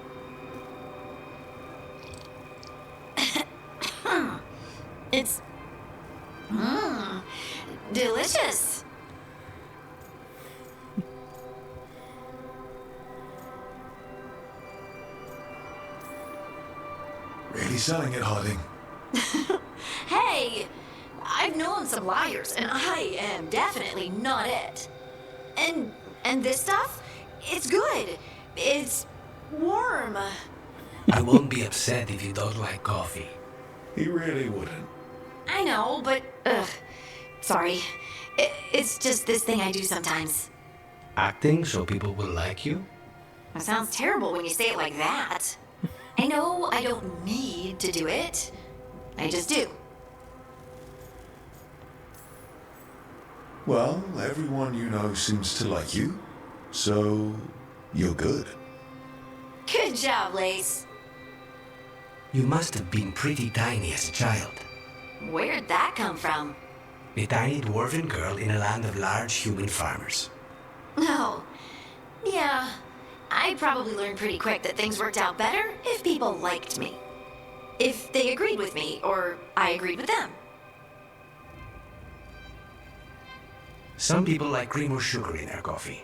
It's... delicious. Really selling it, Harding. Hey, I've known some liars, and I am definitely not it. And this stuff, it's good. It's warm. I won't be upset if you don't like coffee. He really wouldn't. I know, but sorry. It's just this thing I do sometimes. Acting so people will like you? It sounds terrible when you say it like that. I know I don't need to do it. I just do. Well, everyone you know seems to like you, so you're good. Good job, Lace. You must have been pretty tiny as a child. Where'd that come from? A tiny dwarven girl in a land of large human farmers. Oh, yeah. I probably learned pretty quick that things worked out better if people liked me. If they agreed with me, or I agreed with them. Some people like cream or sugar in their coffee.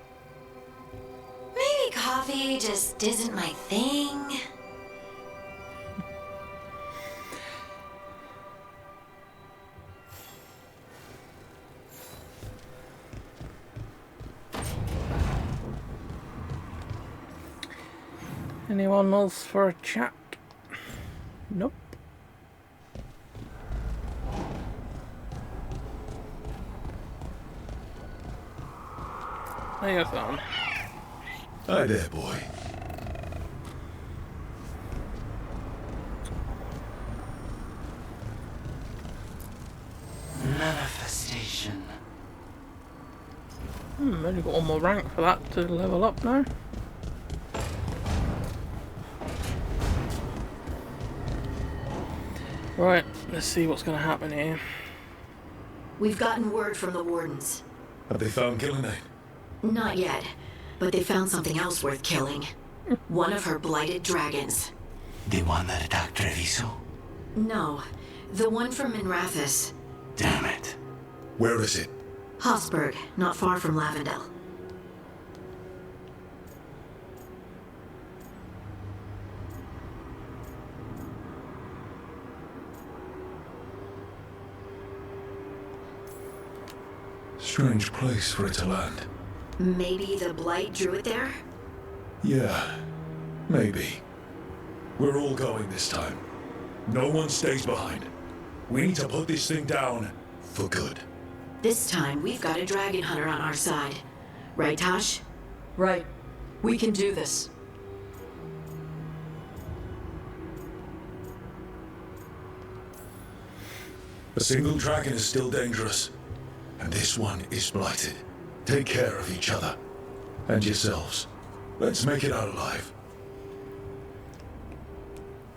Maybe coffee just isn't my thing. Anyone else for a chat? Nope. There you go, son. Hi there, boy. Manifestation. Only got one more rank for that to level up now. Right, let's see what's going to happen here. We've gotten word from the wardens. Have they found Killinane? Not yet, but they found something else worth killing. One of her blighted dragons. The one that attacked Treviso? No, the one from Damn it. Where is it? Hossberg, not far from Lavendel. Strange place for it to land. Maybe the blight drew it there? Yeah, maybe. We're all going this time. No one stays behind. We need to put this thing down for good. This time, we've got a dragon hunter on our side. Right, Tosh? Right. We can do this. A single dragon is still dangerous, and this one is blighted. Take care of each other. And yourselves. Let's make it out alive.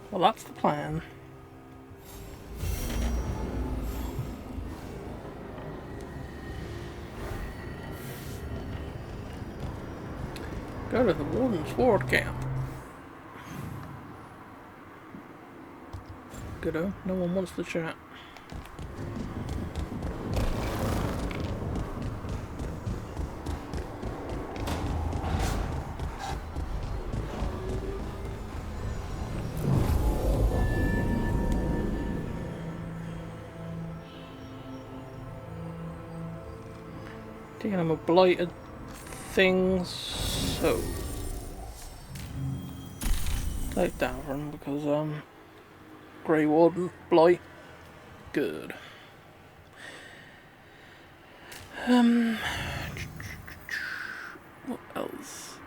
Well, that's the plan. Go to the Warden's Ward camp. Goodo, no one wants to chat. Taking them a blighted things, so take that one because Grey Warden blight, good. What else?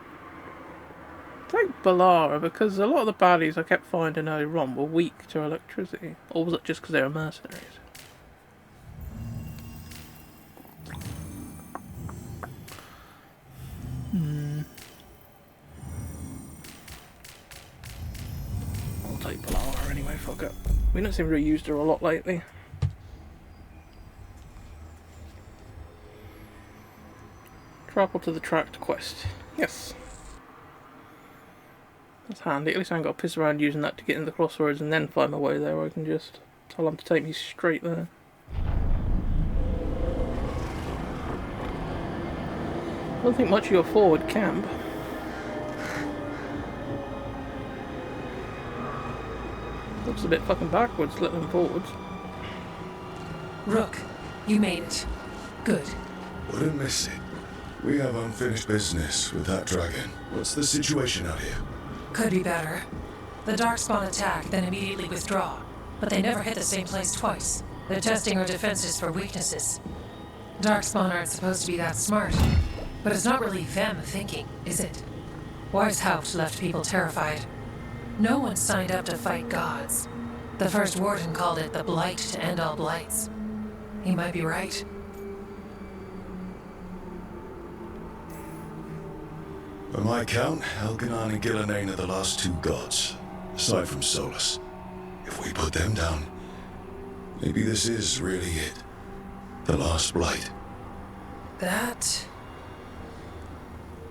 Take Balara because a lot of the baddies I kept finding earlier on were weak to electricity, or was it just because they were mercenaries? I'll take Balara anyway, fuck it. We don't seem to have used her a lot lately. Travel to the tracked quest. Yes. That's handy. At least I ain't got to piss around using that to get into the crossroads and then find my way there. I can just tell them to take me straight there. I don't think much of your forward camp. Looks a bit fucking backwards, let them forwards. Rook, you made it. Good. Wouldn't miss it. We have unfinished business with that dragon. What's the situation out here? Could be better. The Darkspawn attack, then immediately withdraw. But they never hit the same place twice. They're testing our defenses for weaknesses. Darkspawn aren't supposed to be that smart. But it's not really them thinking, is it? Weishaupt left people terrified. No one signed up to fight gods. The first warden called it the blight to end all blights. He might be right. By my count, Elganon and Gillenane are the last two gods, aside from Solus. If we put them down, maybe this is really it. The last blight. That...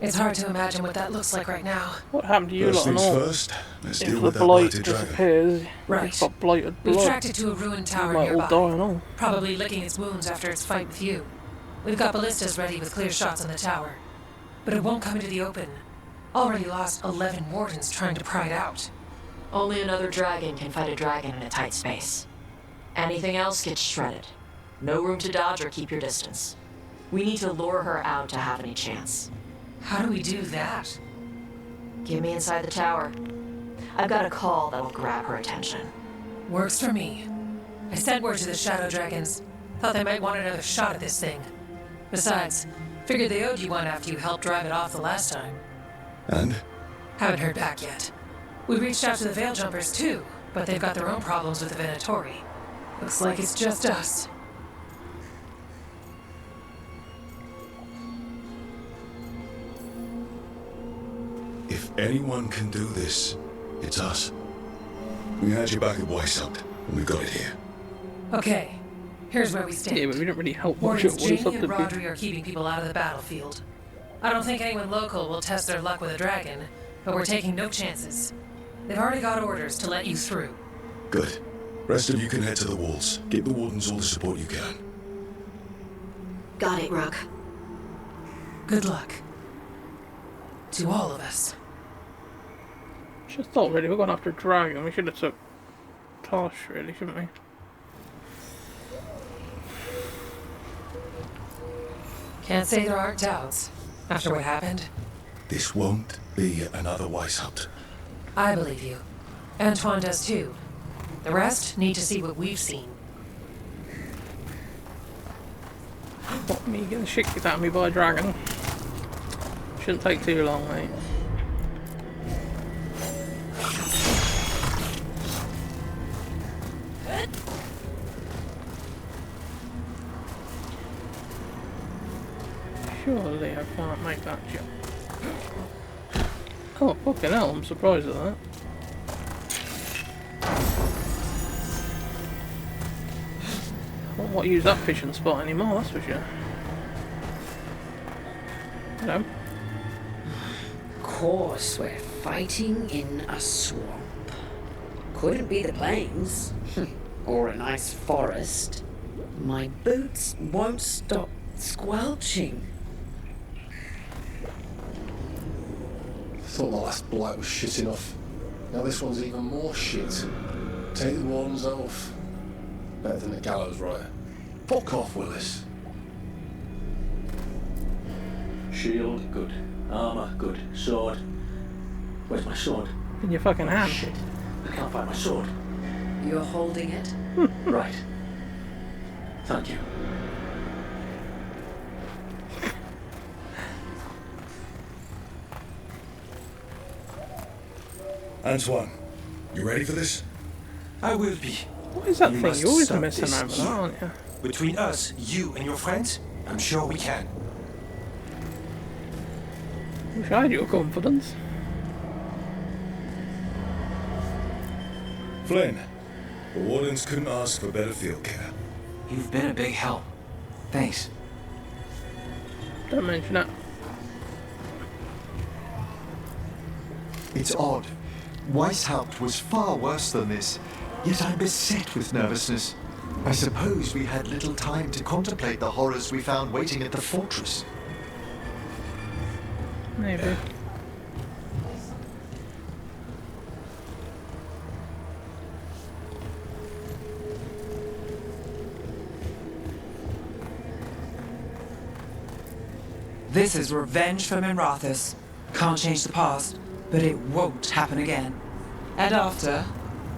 It's hard to imagine what that looks like right now. What happened to you First lot and things all? first, let's If deal the with that blight blighted dragon. disappears, Right. it's got blighted We've blood. tracked it to a ruined tower You might all nearby. die and all. Probably licking its wounds after its fight with you. We've got ballistas ready with clear shots on the tower. But it won't come into the open. Already lost 11 wardens trying to pry it out. Only another dragon can fight a dragon in a tight space. Anything else gets shredded. No room to dodge or keep your distance. We need to lure her out to have any chance. How do we do that? Get me inside the tower. I've got a call that'll grab her attention. Works for me. I sent word to the Shadow Dragons. Thought they might want another shot at this thing. Besides, figured they owed you one after you helped drive it off the last time. And? Haven't heard back yet. We reached out to the Veil Jumpers too, but they've got their own problems with the Venatori. Looks like it's just us. If anyone can do this, it's us. We had your back at Weishaupt, and we got it here. Okay, here's where we stand. Yeah, but we don't really help much Wardens at what it's up Jamie to and be. Rodri are keeping people out of the battlefield. I don't think anyone local will test their luck with a dragon, but we're taking no chances. They've already got orders to let you through. Good. Rest of you can head to the walls. Give the wardens all the support you can. Got it, Rook. Good luck. To all of us. Just thought really, we're going after a dragon. We should have took Tosh, really, shouldn't we? Can't say there aren't doubts. After what happened, This won't be another Weishaupt. I believe you. Antoine does too. The rest need to see what we've seen. What, me getting shit kicked out of me by a dragon? Shouldn't take too long, mate. Surely I can't make that jump. Oh, fucking hell, I'm surprised at that. I won't want to use that fishing spot anymore, that's for sure. Hello. Of course, we're fighting in a swamp. Couldn't be the plains. Or a nice forest. My boots won't stop squelching. Thought the last blight was shit enough. Now this one's even more shit. Take the wardens off. Better than the gallows, right? Fuck off, Willis. Shield, good. Armor, good. Sword. Where's my sword? In your fucking hand. Shit. I can't find my sword. You're holding it? Right. Thank you. Antoine, you ready for this? I will be. What is that We thing? must You're always stop messing this around with that, here. aren't you? Between us, you and your friends, I'm sure we can. Wish I had your confidence. Flynn, the wardens couldn't ask for better field care. You've been a big help. Thanks. Don't mention it. It's odd. Weishaupt was far worse than this, yet I'm beset with nervousness. I suppose we had little time to contemplate the horrors we found waiting at the fortress. Maybe. This is revenge for Minrathous. Can't change the past, but it won't happen again. And after,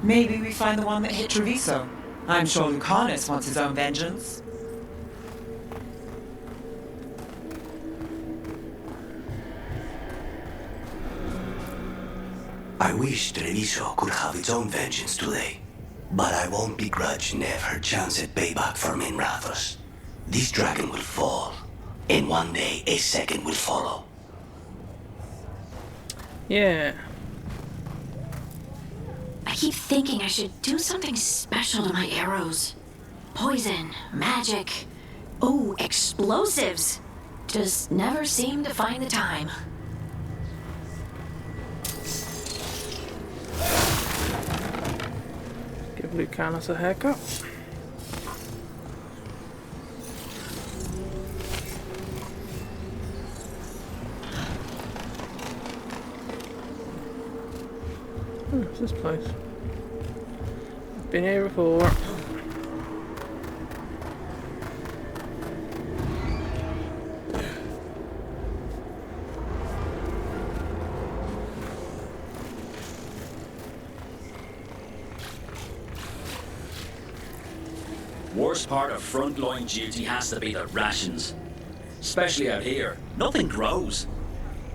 maybe we find the one that hit Treviso. I'm sure Lucanus wants his own vengeance. I wish Treviso could have its own vengeance today, but I won't begrudge Nev her chance at payback for Minrathous. This dragon will fall, and one day a second will follow. Yeah. I keep thinking I should do something special to my arrows. Poison, magic, oh, explosives. Just never seem to find the time. Give Lucanus a haircut. What's this place? Been here before. Worst part of frontline duty has to be the rations. Especially out here. Nothing grows.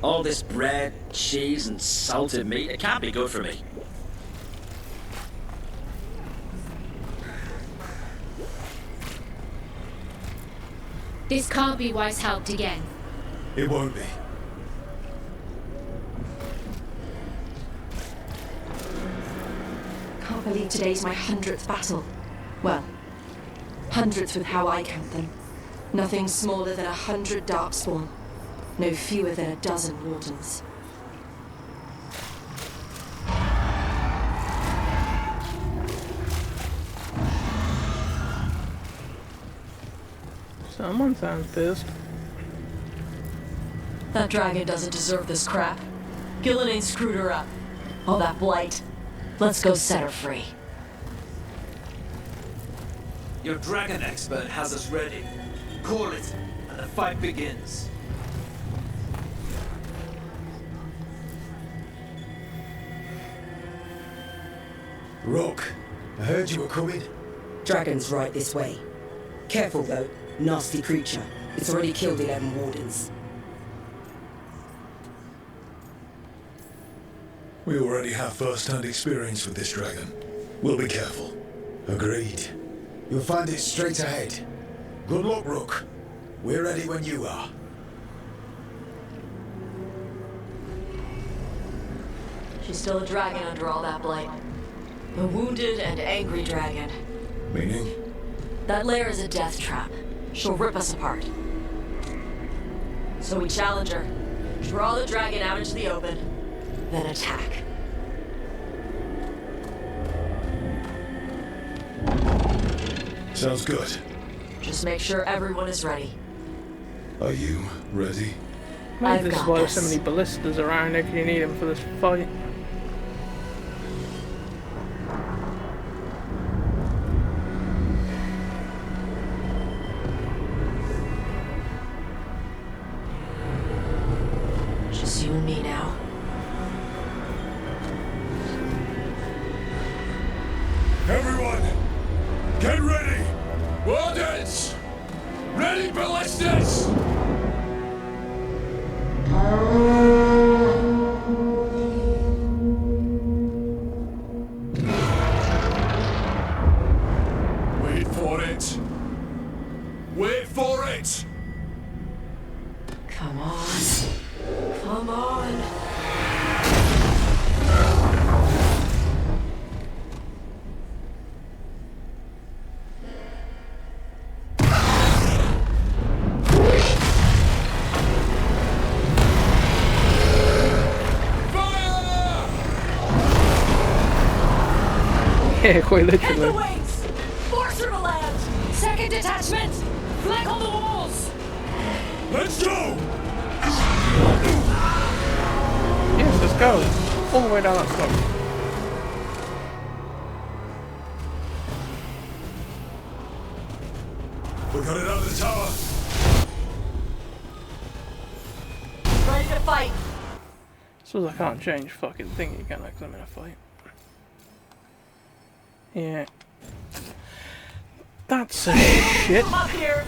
All this bread, cheese, and salted meat, it can't be good for me. This can't be Weishaupt again. It won't be. Can't believe today's my 100th battle. Well, 100th with how I count them. Nothing smaller than 100 darkspawn. No fewer than a dozen wardens. Someone sounds pissed. That dragon doesn't deserve this crap. Gillinan screwed her up. All that blight. Let's go set her free. Your dragon expert has us ready. Call it, and the fight begins. Rock, I heard you were coming. Dragon's right this way. Careful though, nasty creature. It's already killed 11 wardens. We already have first-hand experience with this dragon. We'll be careful. Agreed. You'll find it straight ahead. Good luck, Rook. We're ready when you are. She's still a dragon under all that blight. A wounded and angry dragon. Meaning? That lair is a death trap. She'll rip us apart. So we challenge her, draw the dragon out into the open, then attack. Sounds good. Just make sure everyone is ready. Are you ready? Maybe this is why there's so many ballistas around here, 'cause you need them for this fight. Just you and me now. Everyone, get ready! Wardens! Ready ballistas! Wait for it! Wait for it! Come on. Come on. Yeah, quite Hit the literally. wings! Force her to land! Second detachment! Flank on the walls! Let's go! Yes, let's go. All the way down that slope. We got it out of the tower. Ready to fight! Suppose I can't change fucking thingy, can I? 'Cause I'm in a fight. Yeah. That's a shit. Come up here!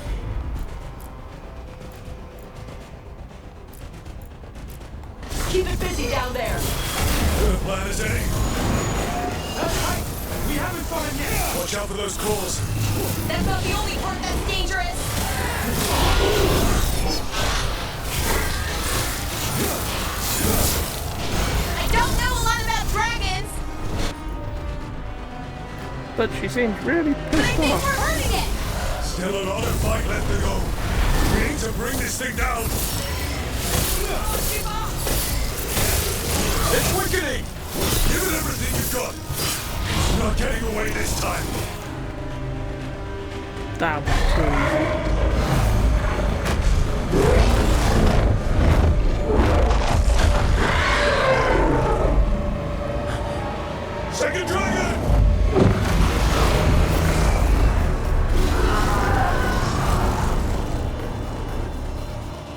Keep it busy down there! Good plan as any. That's right! We haven't fought him yet! Watch out for those claws. That's not the only part that's dangerous. I don't know a lot about dragons, But she seems really but I pissed think off. we're hurting it. Still a lot of fight left to go. We need to bring this thing down. It's weakening! Give it everything you've got. It's not getting away this time. That was too easy. Second dragon!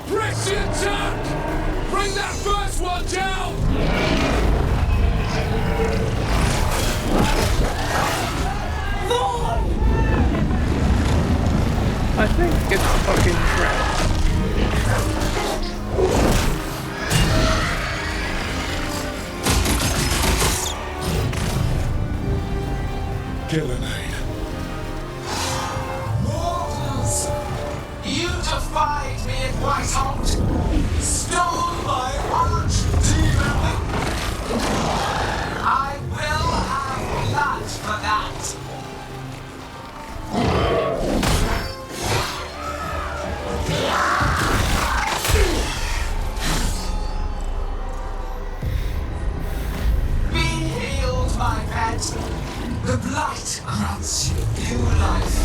Press the attack! Bring that first one down! I think it's fucking crap. Gillenade. Mortals! You defied me at Whitehold! Stole my arch-demon! I will have blood for that! Be healed, my pet! The blight grants you new life.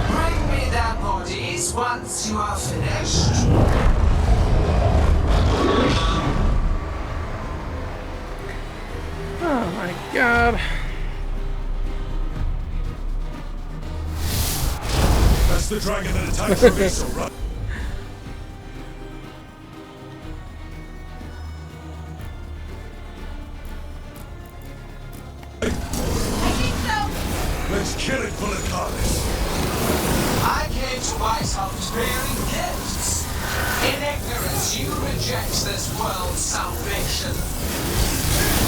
Bring me their bodies once you are finished. Oh my god. That's the dragon that attacked Treviso, right? Let's kill it, Veilguard. I came to Weishaupt bearing gifts. In ignorance, you reject this world's salvation.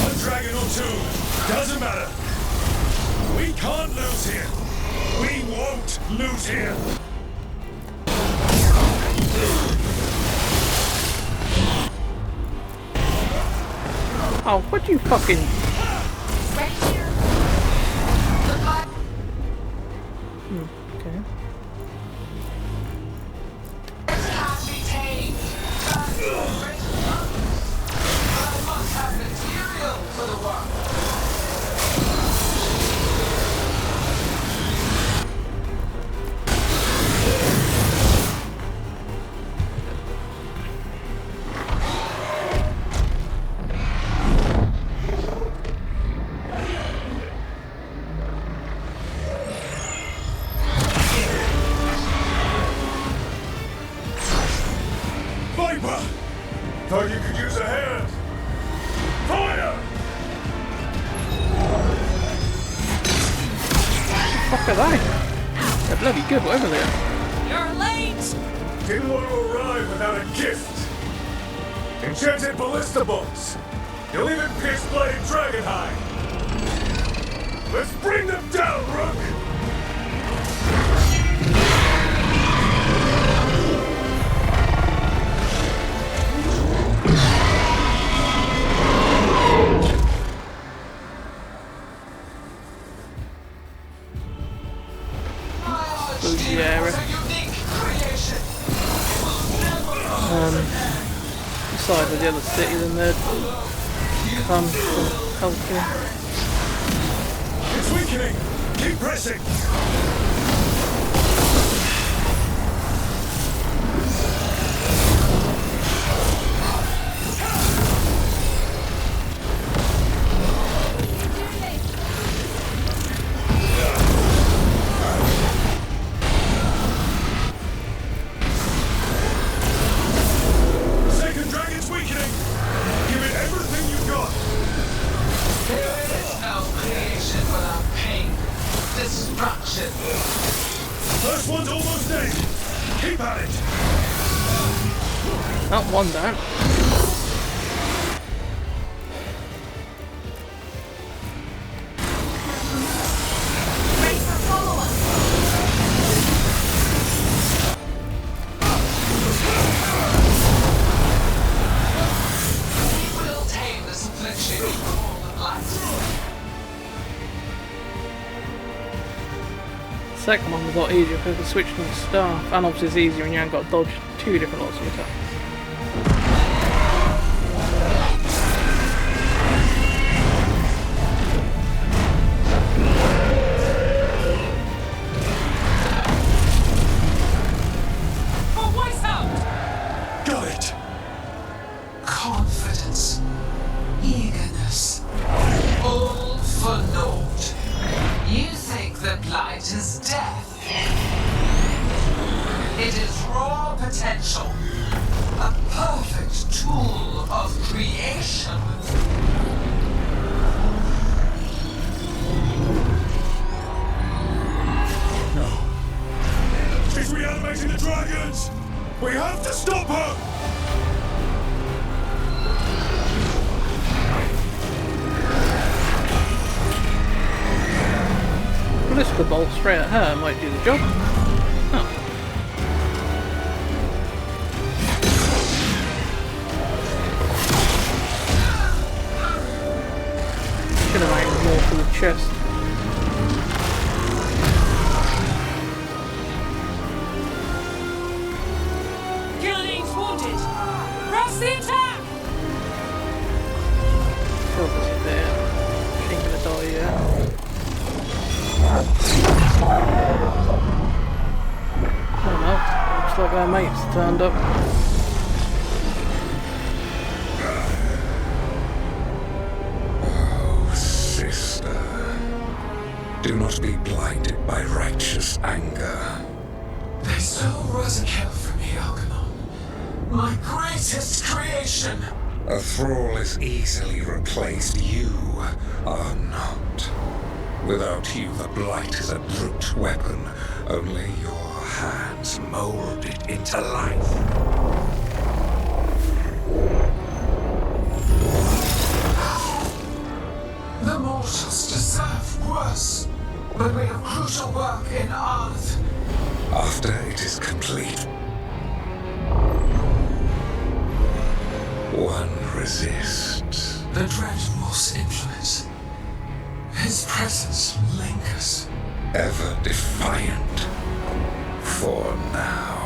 One dragon or two, doesn't matter. We can't lose here. We won't lose here. Oh, what you fucking... Right here. Okay. It can't be tamed. But I must have material for the work. Thought you could use a hand. Fire! Fuck are they? They're bloody good, whatever they are. You're late! Didn't want to arrive without a gift. Enchanted ballista bolts. You'll even pierce blooded dragon hide. Let's bring them down, Rook! Side of the other city, then they'd come to help you. It's weakening! Keep pressing! First one's almost dead. Keep at it. Not one down. We will tame this affliction with all the light. Second one was a lot easier because the switch to the staff, and obviously it's easier when you haven't got to dodge two different lots of attacks. Got it! Confidence, eagerness, all for naught. You think that light is death. It is raw potential, a perfect tool of creation. No. She's reanimating the dragons! We have to stop her! Ballista bolt straight at her might do the job. Oh. Should have aimed more for the chest. Killing's wounded! Press the attack! Obviously there. She ain't gonna die yet. Oh no, looks like our mates turned up. Oh, sister. Do not be blinded by righteous anger. They still rise account for me, Algernon. My greatest creation! A thrall is easily replaced. You are not. Without you, the blight is a brute weapon. Only your hands mold it into life. The mortals deserve worse, but we have crucial work in Arth. After it is complete, one resists. The Dreadwolf's influence. His presence lingers. Ever defiant. For now.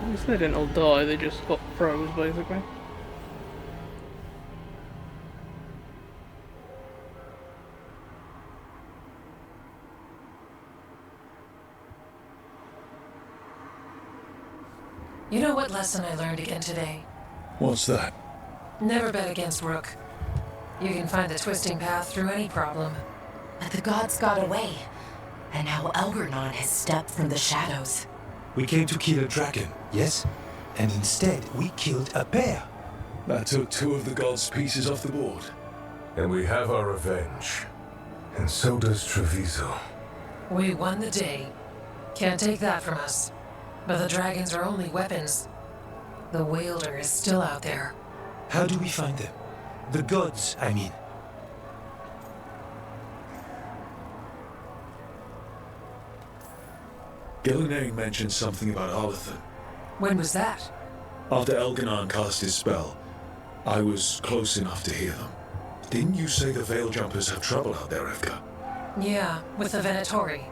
At least they didn't all die, they just got froze basically. You know what lesson I learned again today? What's that? Never bet against Rook. You can find the twisting path through any problem. But the gods got away, and now Algernon has stepped from the shadows. We came to kill a dragon, yes? And instead, we killed a bear. That took 2 of the gods' pieces off the board. And we have our revenge. And so does Treviso. We won the day. Can't take that from us. But the dragons are only weapons. The Wielder is still out there. How do we find them? The gods, I mean. Gillenane mentioned something about Arlathan. When was that? After Elganon cast his spell, I was close enough to hear them. Didn't you say the Veil Jumpers have trouble out there, Evka? Yeah, with the Venatori.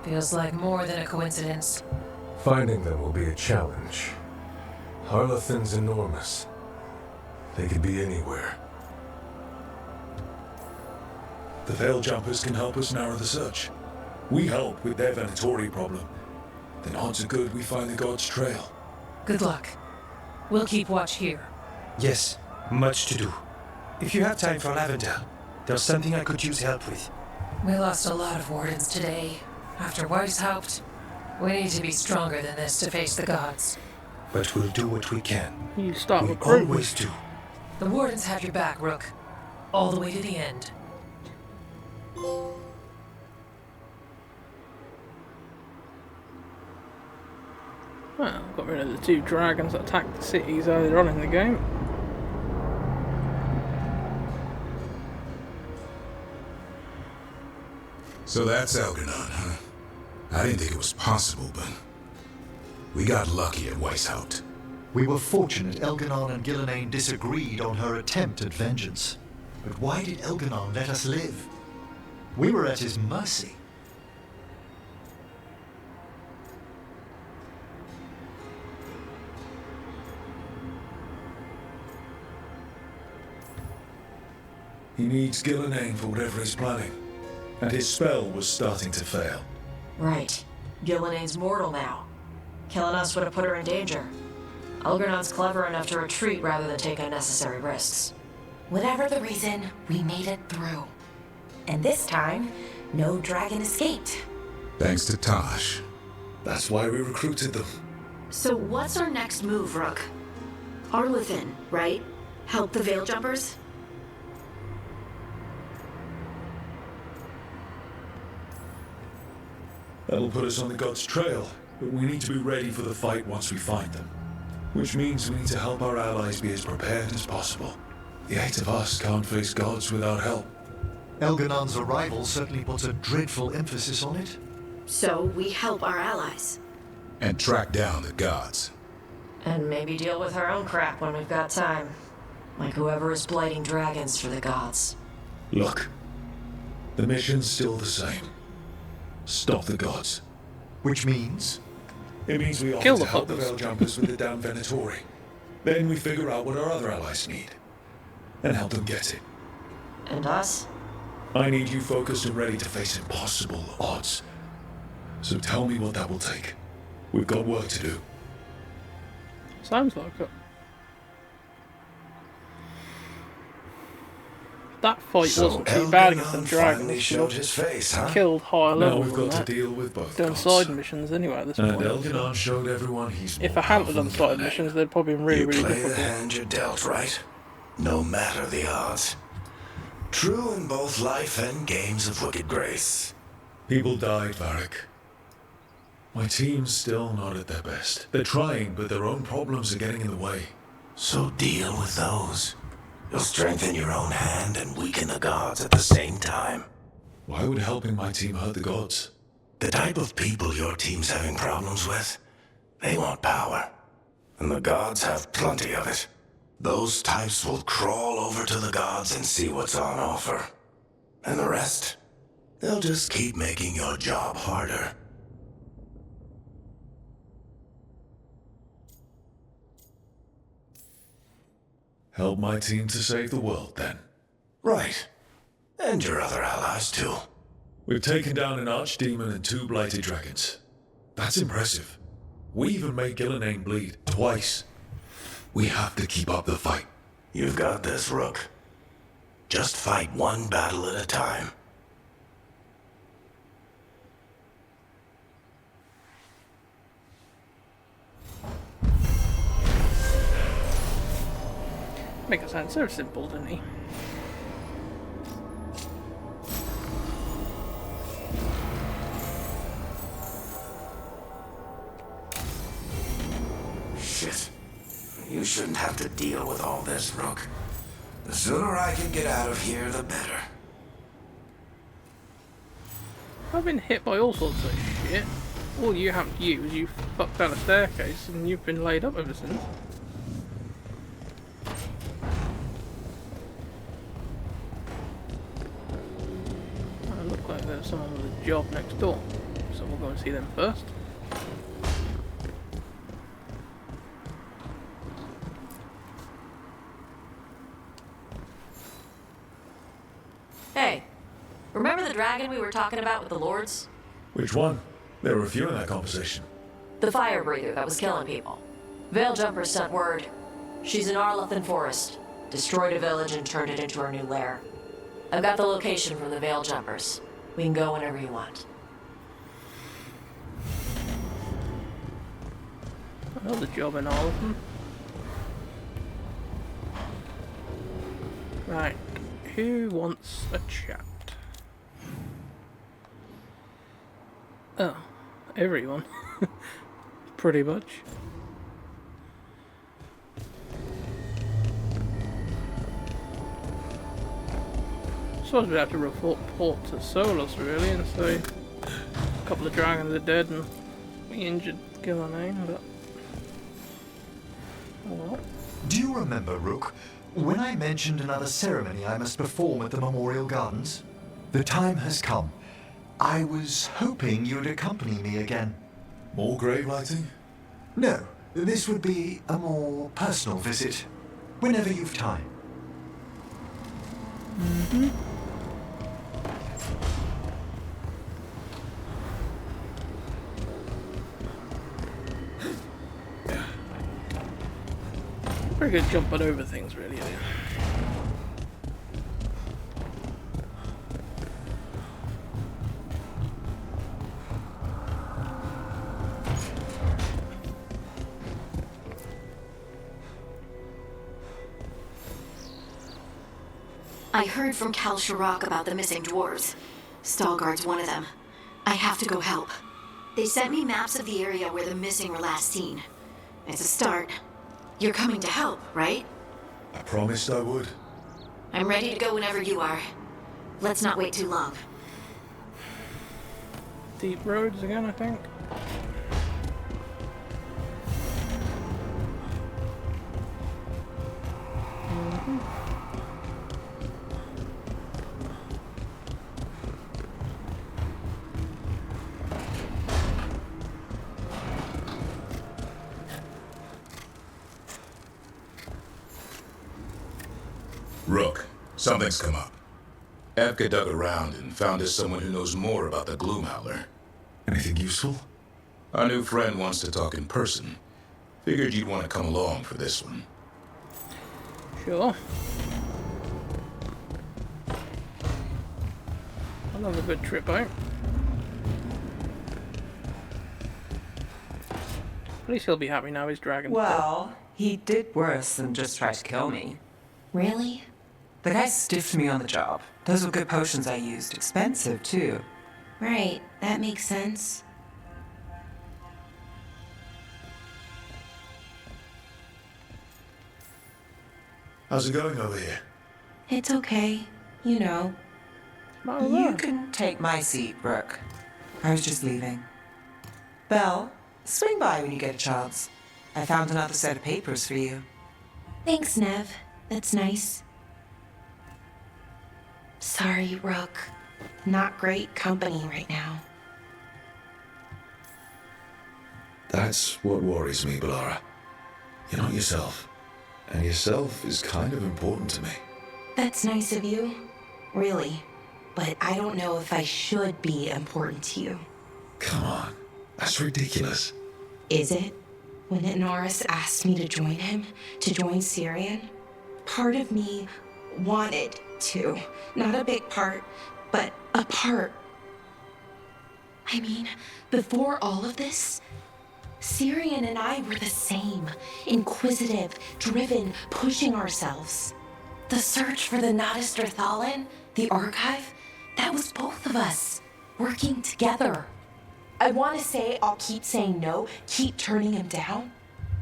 Feels like more than a coincidence. Finding them will be a challenge. Arlathan's enormous. They could be anywhere. The Veil Jumpers can help us narrow the search. We help with their Venatori problem. Then odds are good we find the God's trail. Good luck. We'll keep watch here. Yes, much to do. If you have time for Lavender, there's something I could use help with. We lost a lot of wardens today. After Weishaupt, we need to be stronger than this to face the gods. But we'll do what we can. You start we recruiting. Always do. The wardens have your back, Rook. All the way to the end. Well, got rid of the 2 dragons that attacked the cities earlier on in the game. So that's Algernon, huh? I didn't think it was possible, but we got lucky at Weishaupt. We were fortunate Elganon and Gillenane disagreed on her attempt at vengeance. But why did Elganon let us live? We were at his mercy. He needs Gillenane for whatever he's planning. And his spell was starting to fail. Right. Gillenane's mortal now. Killing us would have put her in danger. Algernon's clever enough to retreat rather than take unnecessary risks. Whatever the reason, we made it through. And this time, no dragon escaped. Thanks to Tosh. That's why we recruited them. So what's our next move, Rook? Arlathan, right? Help the Veil Jumpers? That'll put us on the God's trail, but we need to be ready for the fight once we find them. Which means we need to help our allies be as prepared as possible. The 8 of us can't face gods without help. Elganon's arrival certainly puts a dreadful emphasis on it. So we help our allies. And track down the gods. And maybe deal with our own crap when we've got time. Like whoever is blighting dragons for the gods. Look, the mission's still the same. Stop the gods. Which means? It means we offer to help the Veil Jumpers with the damn Venatori. Then we figure out what our other allies need. And help them get it. And us? I need you focused and ready to face impossible odds. So tell me what that will take. We've got work to do. Sounds like it. that fight So wasn't too bad against them Elganon dragons. finally showed his face, huh? Killed higher Now levels we've than got to that. deal with both Doing gods. side missions anyway at this And point. Elganon showed everyone he's If more I hadn't done powerful side than missions, they'd probably been really, you really play difficult. the hand you're dealt, right? No matter the odds. True in both life and games of wicked grace. People died, Varric. My team's still not at their best. They're trying, but their own problems are getting in the way. So deal with those. You'll strengthen your own hand and weaken the gods at the same time. Why would helping my team hurt the gods? The type of people your team's having problems with, they want power. And the gods have plenty of it. Those types will crawl over to the gods and see what's on offer. And the rest, they'll just keep making your job harder. Help my team to save the world, then. Right. And your other allies, too. We've taken down an archdemon and 2 blighted dragons. That's impressive. We even made Gillenane bleed twice. We have to keep up the fight. You've got this, Rook. Just fight one battle at a time. Make it sound so simple, didn't he? Shit. You shouldn't have to deal with all this, Rook. The sooner I can get out of here, the better. I've been hit by all sorts of shit. All you happened to you was you fucked down a staircase and you've been laid up ever since. It looked like there's someone with a job next door, so we'll go and see them first. Hey, remember the dragon we were talking about with the lords? Which one? There were a few in that conversation. The fire breather that was killing people. Veiljumpers sent word. She's in Arlothan Forest. Destroyed a village and turned it into her new lair. I've got the location from the Veiljumpers. We can go whenever you want. Another job in Arlothan. Right. Who wants a chat? Oh, everyone. Pretty much. Suppose we'd have to report to Solus really and say a couple of dragons are dead and we injured Gillenane, but oh well. Do you remember, Rook, when I mentioned another ceremony I must perform at the Memorial Gardens? The time has come. I was hoping you'd accompany me again. More grave lighting? No, this would be a more personal visit. Whenever you've time. Mm-hmm. Pretty good jumping over things, really. Yeah. I heard from Cal Shirak about the missing dwarves. Stalguard's one of them. I have to go help. They sent me maps of the area where the missing were last seen. It's a start. You're coming to help, right? I promised I would. I'm ready to go whenever you are. Let's not wait too long. Deep roads again, I think. Mm-hmm. Rook, something's come up. Evka dug around and found us someone who knows more about the Gloomhowler. Anything useful? Our new friend wants to talk in person. Figured you'd want to come along for this one. Sure. I'll have a good trip out. At least he'll be happy now his dragon's dead. Well, he did worse than just try to kill me. Really? The guy stiffed me on the job. Those were good potions I used. Expensive, too. Right, that makes sense. How's it going over here? It's okay. You know. You can take my seat, Brooke. I was just leaving. Belle, swing by when you get a chance. I found another set of papers for you. Thanks, Nev. That's nice. Sorry, Rook. Not great company right now. That's what worries me, Bellara. You're not yourself. And yourself is kind of important to me. That's nice of you. Really. But I don't know if I should be important to you. Come on. That's ridiculous. Is it? When Norris asked me to join him, to join Syrian, part of me wanted to. Not a big part, but a part. I mean, before all of this, Syrian and I were the same. Inquisitive, driven, pushing ourselves. The search for the Nadister Thalin, the archive, that was both of us, working together. I want to say I'll keep saying no, keep turning him down,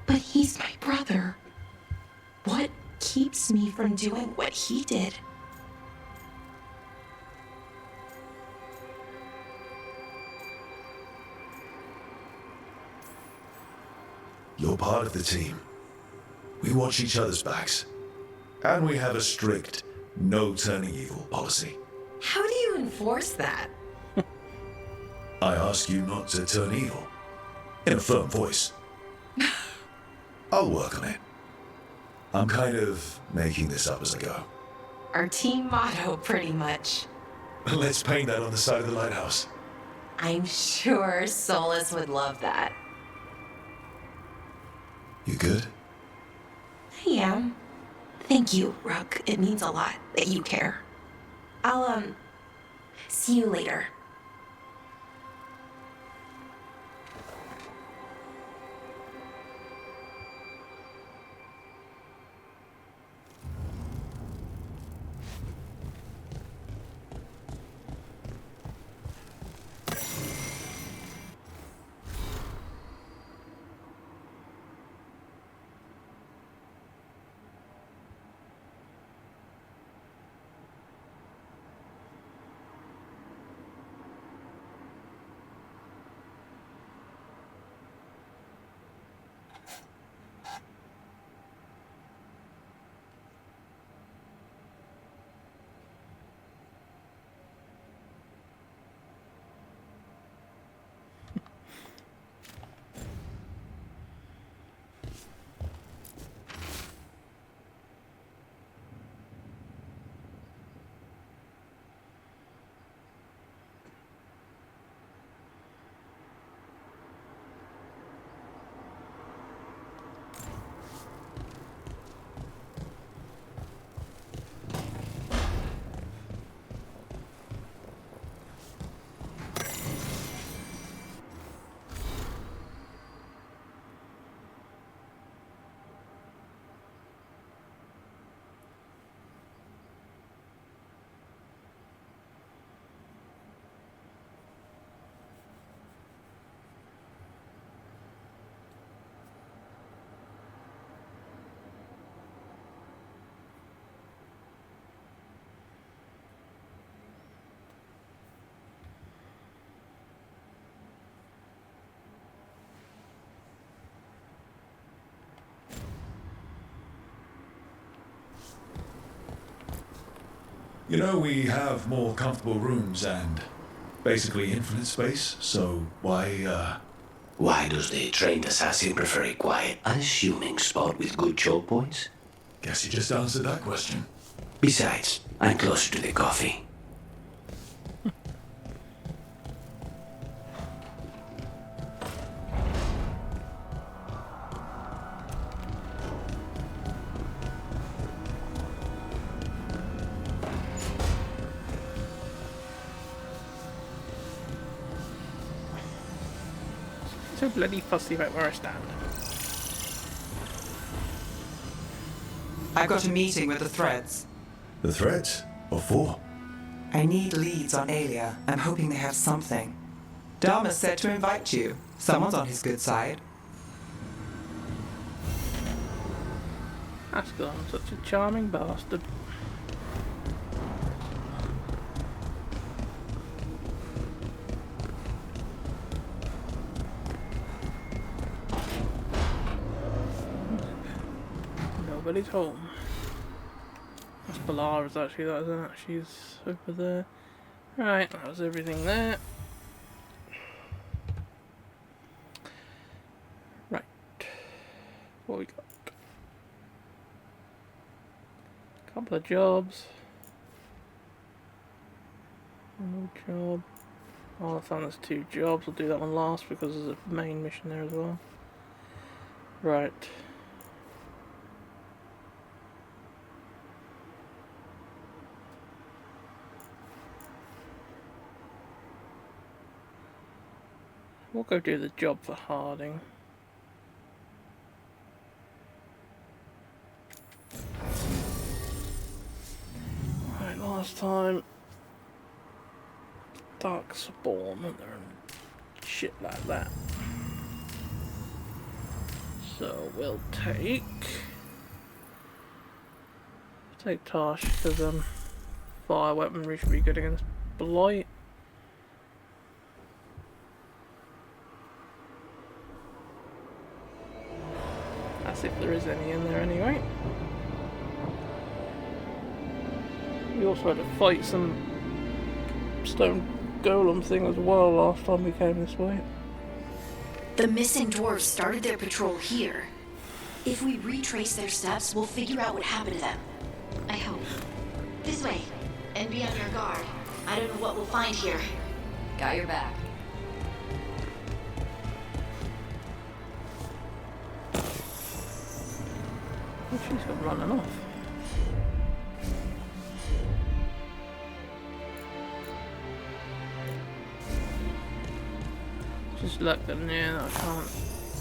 but he's my brother. What keeps me from doing what he did? You're part of the team. We watch each other's backs. And we have a strict no turning evil policy. How do you enforce that? I ask you not to turn evil. In a firm voice. I'll work on it. I'm kind of making this up as I go. Our team motto, pretty much. Let's paint that on the side of the lighthouse. I'm sure Solus would love that. You good? I am. Thank you, Rook. It means a lot that you care. I'll, see you later. You know, we have more comfortable rooms and basically infinite space, so why Why does the trained assassin prefer a quiet, unassuming spot with good choke points? Guess you just answered that question. Besides, I'm closer to the coffee. so bloody fussy about where I stand. I've got a meeting with the Threads. The Threads? What for? I need leads on Aelia. I'm hoping they have something. Dharma said to invite you. Someone's on his good side. Asgard, I'm such a charming bastard. Nobody's home. That's Balara's actually, that isn't it? She's over there. Right, that was everything there. Right. What we got? Couple of jobs. No job. Oh, I found there's 2 jobs. We'll do that one last because there's a main mission there as well. Right. We'll go do the job for Harding. Right, last time Darkspawn and shit like that. So we'll take Tosh because fire weaponry should be good against Blight. If there is any in there anyway. We also had to fight some stone golem thing as well last time we came this way. The missing dwarves started their patrol here. If we retrace their steps, we'll figure out what happened to them. I hope. This way, and be on your guard. I don't know what we'll find here. Got your back. She's got running off. Just luck that I can't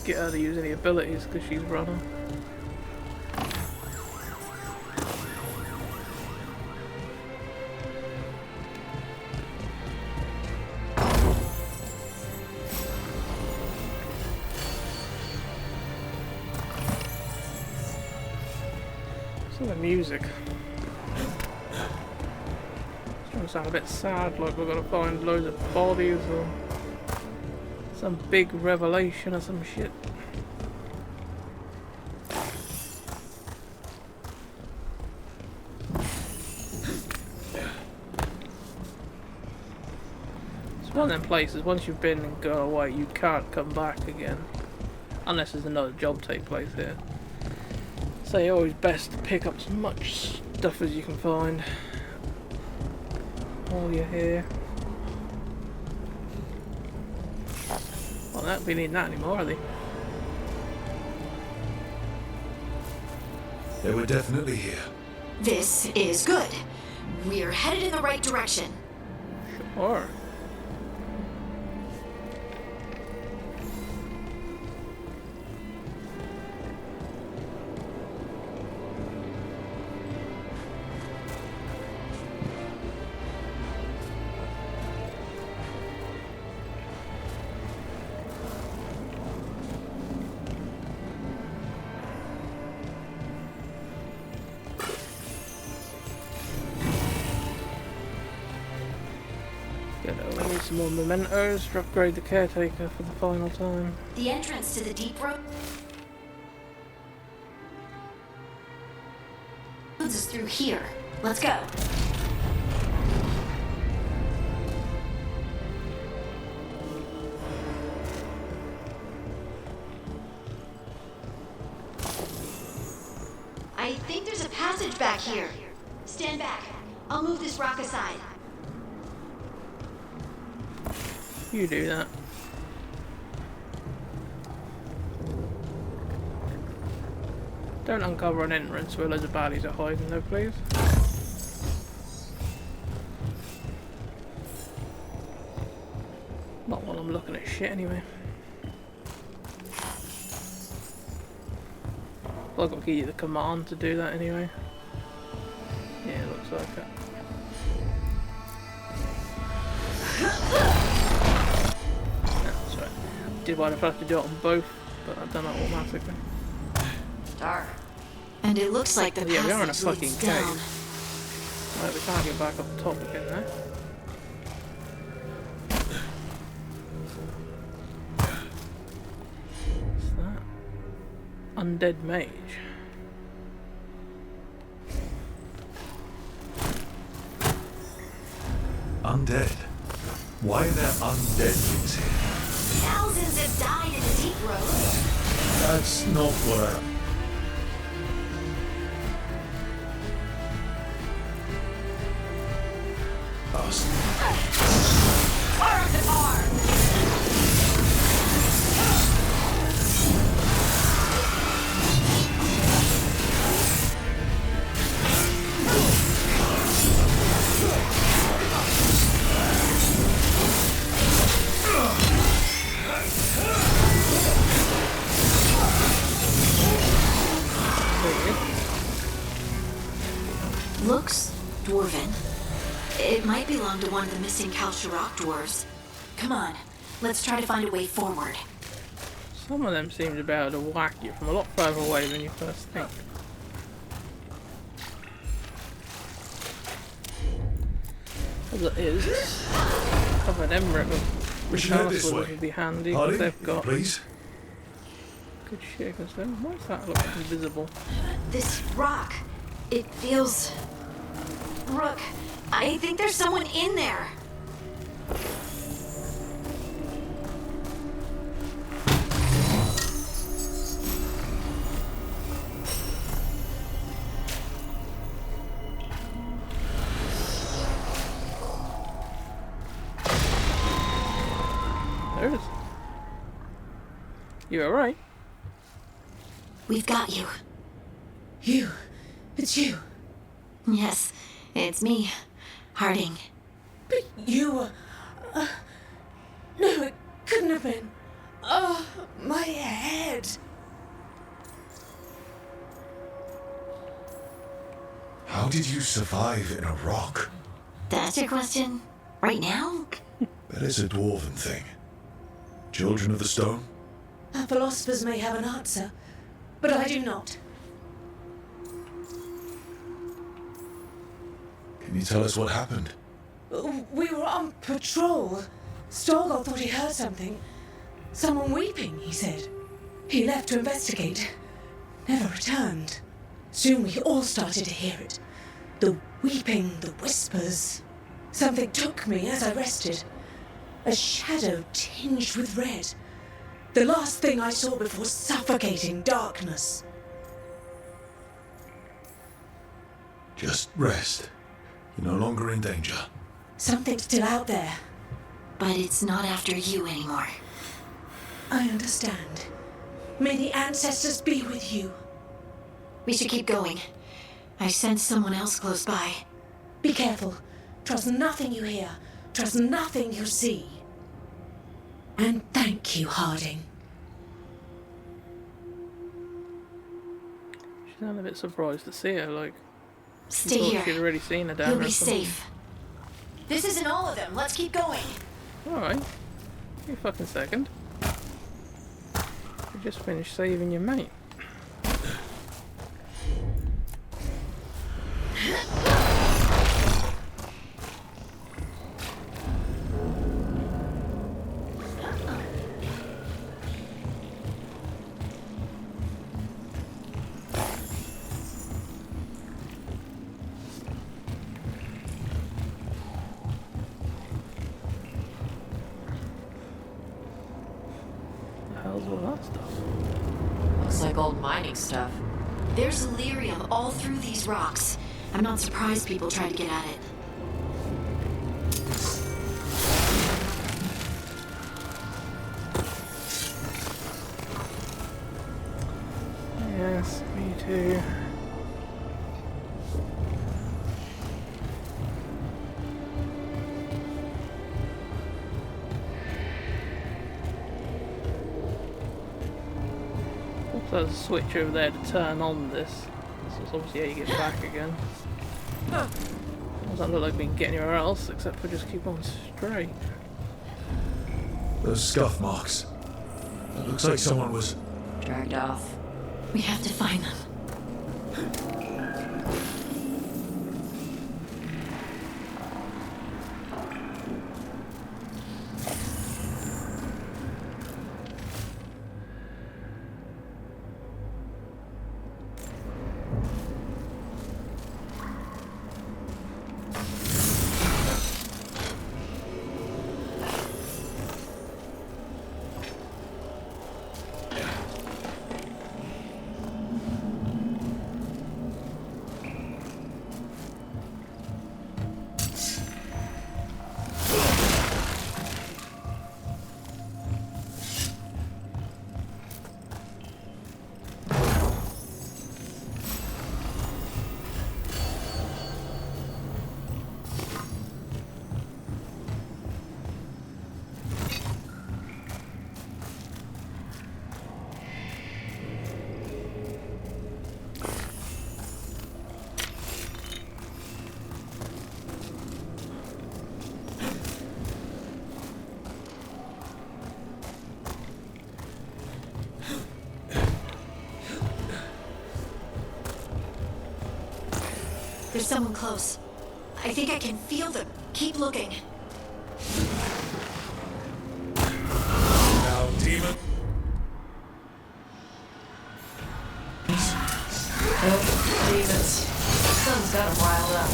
get her to use any abilities because she's running. The music. It's trying to sound a bit sad, like we're gonna find loads of bodies or some big revelation or some shit. It's one of them places, once you've been and go away, you can't come back again. Unless there's another job take place here. So it's always best to pick up as much stuff as you can find while you're here. Well, they won't be needing that anymore, are they? They were definitely here. This is good. We're headed in the right direction. Sure. Need some more mementos to upgrade the caretaker for the final time. The entrance to the deep road is through here. Let's go. I think there's a passage back here. Stand back. I'll move this rock aside. You do that. Don't uncover an entrance where loads of baddies are hiding though, please. Not while I'm looking at shit anyway. Well, I've got to give you the command to do that anyway. Yeah, it looks like it. That's right. Did I have to do it on both, but I've done it automatically. Dark. And it looks like the yeah, we are in a passage fucking leads cave. down. Right, we can't get back up the top again now. What's that? Undead mage. Undead? Why are there undead things here? Thousands have died in the deep road. That's not what I... Fire up the car! Looks dwarven. It might belong to one of the missing Kalsharok dwarves. Come on, let's try to find a way forward. Some of them seem to be able to whack you from a lot further away than you first think. As it is, covered emerald. We should head this way. Would be handy. Hardy, They've got please. good shit as well. Why does that look invisible? This rock, it feels... Rook, I think there's someone in there. There it is. You alright? We've got you. You. It's you. Yes, it's me, Harding. But you were... no, it couldn't have been. Oh, my head. How did you survive in a rock? That's your question? Right now? That is a dwarven thing. Children of the Stone? Our philosophers may have an answer, but I do not. Can you tell us what happened? We were on patrol. Storgol thought he heard something. Someone weeping, he said. He left to investigate. Never returned. Soon we all started to hear it. The weeping, the whispers. Something took me as I rested. A shadow tinged with red. The last thing I saw before suffocating darkness. Just rest. You're no longer in danger. Something's still out there. But it's not after you anymore. I understand. May the ancestors be with you. We should keep going. I sense someone else close by. Be careful. Trust nothing you hear. Trust nothing you see. And thank you, Harding. She sounded a bit surprised to see her, like... Stay thought here. She'd already seen her down You'll there be or something. safe. This isn't all of them. Let's keep going. Alright. Give me a fucking second. You just finished saving your mate. All that stuff. Looks like old mining stuff. There's lyrium all through these rocks. I'm not surprised people tried to get at it. Yes, me too. So there's a switch over there to turn on this. This is obviously how you get back again. Doesn't look like we can get anywhere else except for just keep on straight. Those scuff marks. It looks like someone was Dragged off. We have to find them. There's someone close. I think I can feel them. Keep looking. now, demon. Oh, demons. Sun's got them riled up.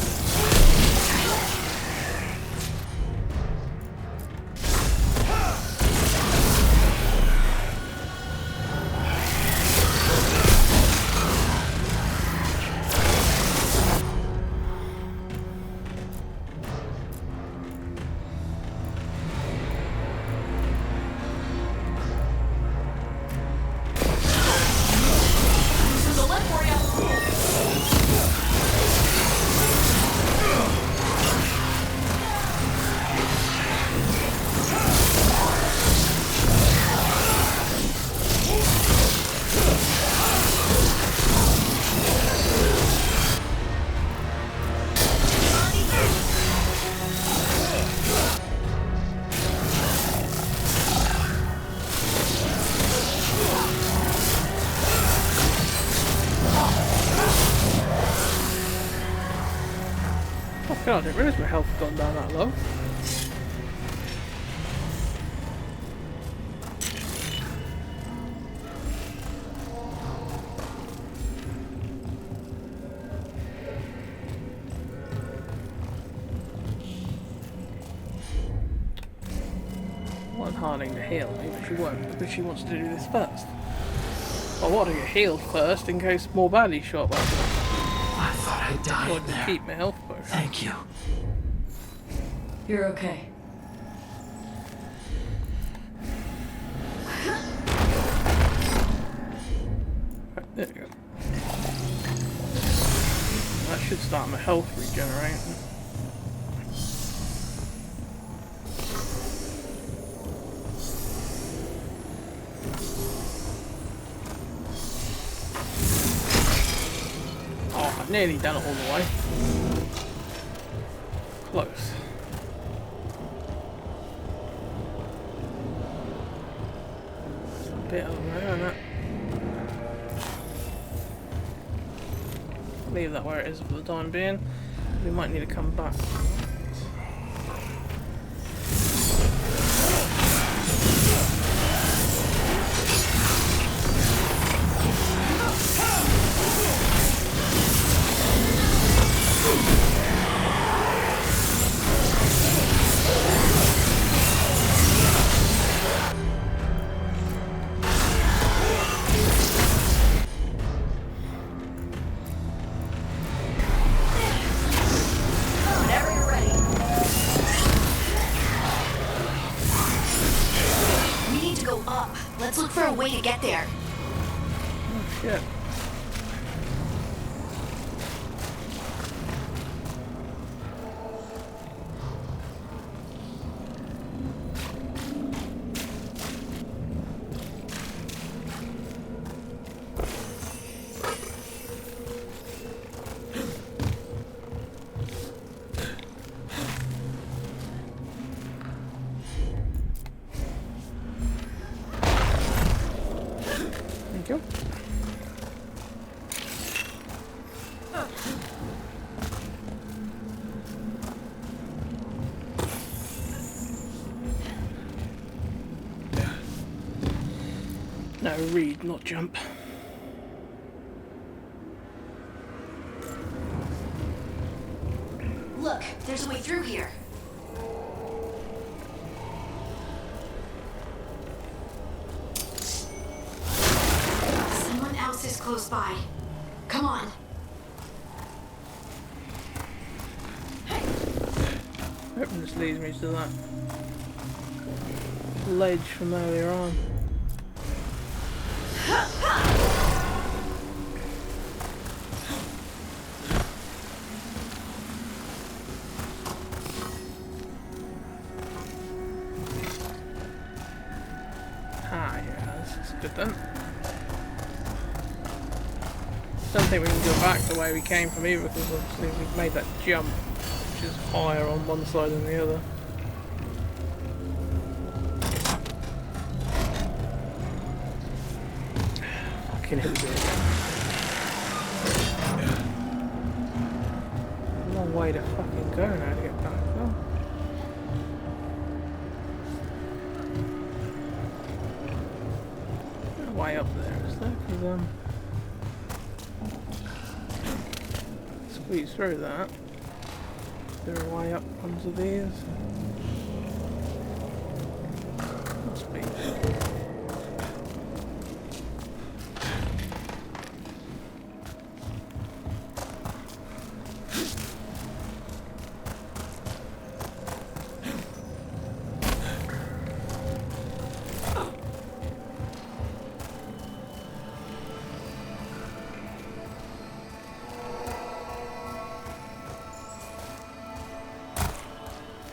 God, I didn't realise my health had gone down that low. I want Harding to heal me, but she won't because she wants to do this first. I want to get healed first in case more baddies show up after. I thought I died I want to there. keep my health potion. Thank you. You're okay. Right, there we go. That should start my health regenerating. Oh, I've nearly done it all the way. Close. Bit over there, isn't it? Leave that where it is for the time being. We might need to come back. Whenever you're ready. We need to go up. Let's look for a way to get there. Oh shit. jump. No, read, not jump. Look, there's a way through here. Someone else is close by. Come on. Hoping this leads me to that ledge from earlier on. Ah, yeah, this is good then. Don't think we can go back the way we came from either, because obviously we've made that jump, which is higher on one side than the other. Fucking idiot. Long way to fucking go now to get back. Oh. Way up there, is there? Because squeeze through that. Is there a way up onto these? Must be.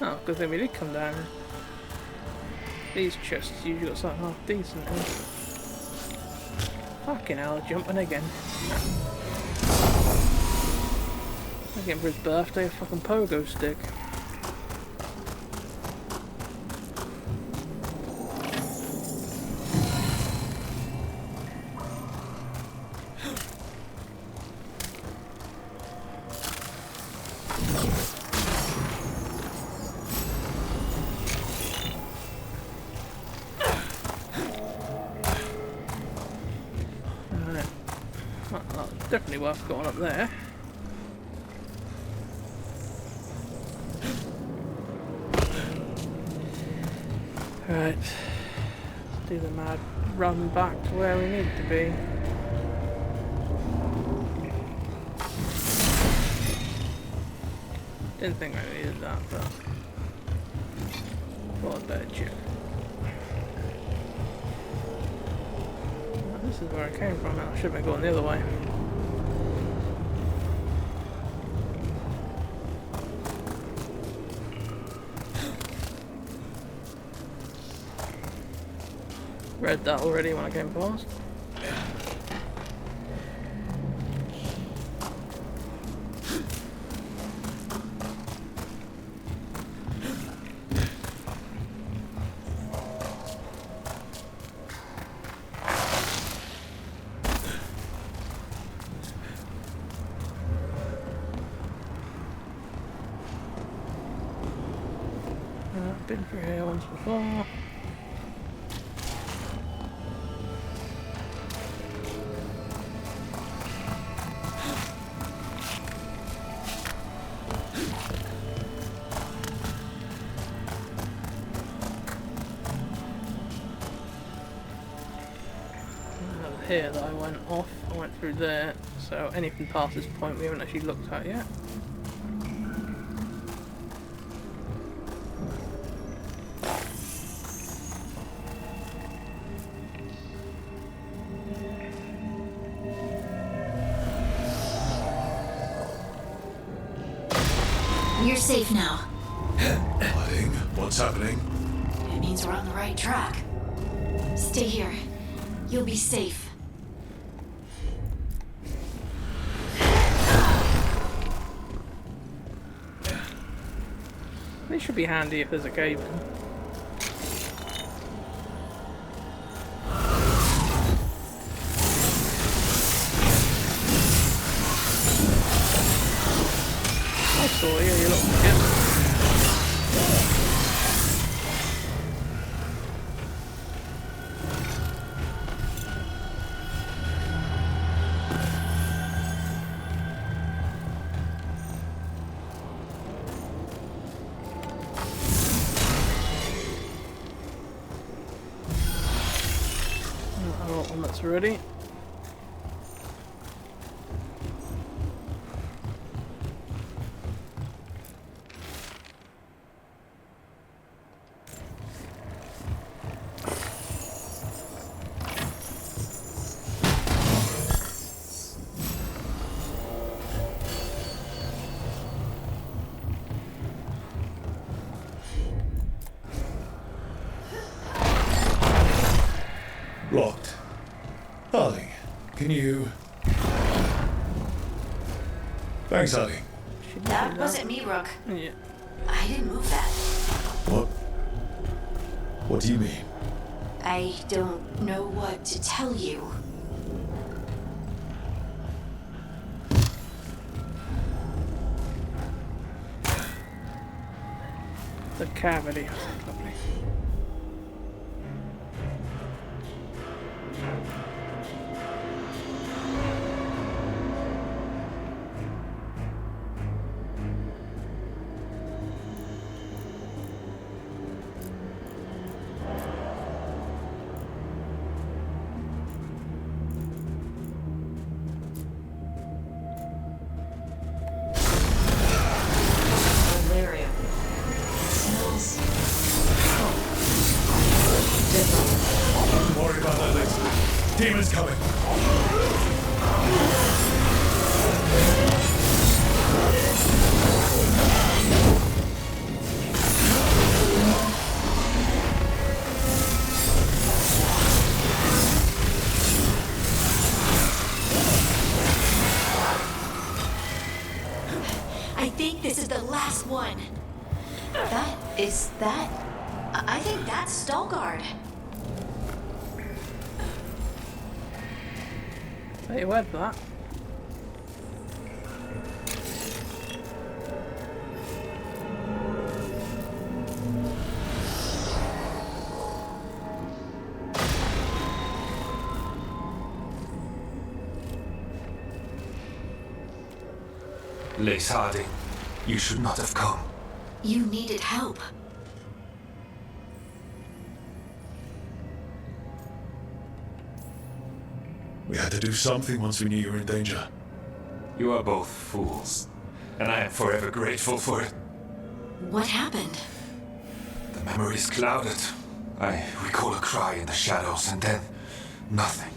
Oh, good thing we did come down. These chests usually got something half decent in. Fucking hell, jumping again. I'm getting for his birthday a fucking pogo stick. Definitely worth going up there. Right, let's do the mad run back to where we need to be. Didn't think I needed that, but thought I'd better check. This is where I came from, and I should have been going the other way. Read that already when I came past. Been through here once before. Here that I went off, I went through there, so anything past this point we haven't actually looked at yet. You're safe now. Hiding? What's happening? It means we're on the right track. Stay here. You'll be safe. This should be handy if there's a cable. Helmet's ready. Locked. Darling, can you... Thanks, honey. That wasn't me, Rook. Yeah. I didn't move that. What? What do you mean? I don't know what to tell you. The cavity. Lovely. Delirium. Smells. Different. Don't worry about that later. Demons coming. I think this is the last one. I think that's Veilguard. Take your word for that. Lace Harding, you should not have come. You needed help. We had to do something once we knew you were in danger. You are both fools, and I am forever grateful for it. What happened? The memory is clouded. I recall a cry in the shadows, and then nothing.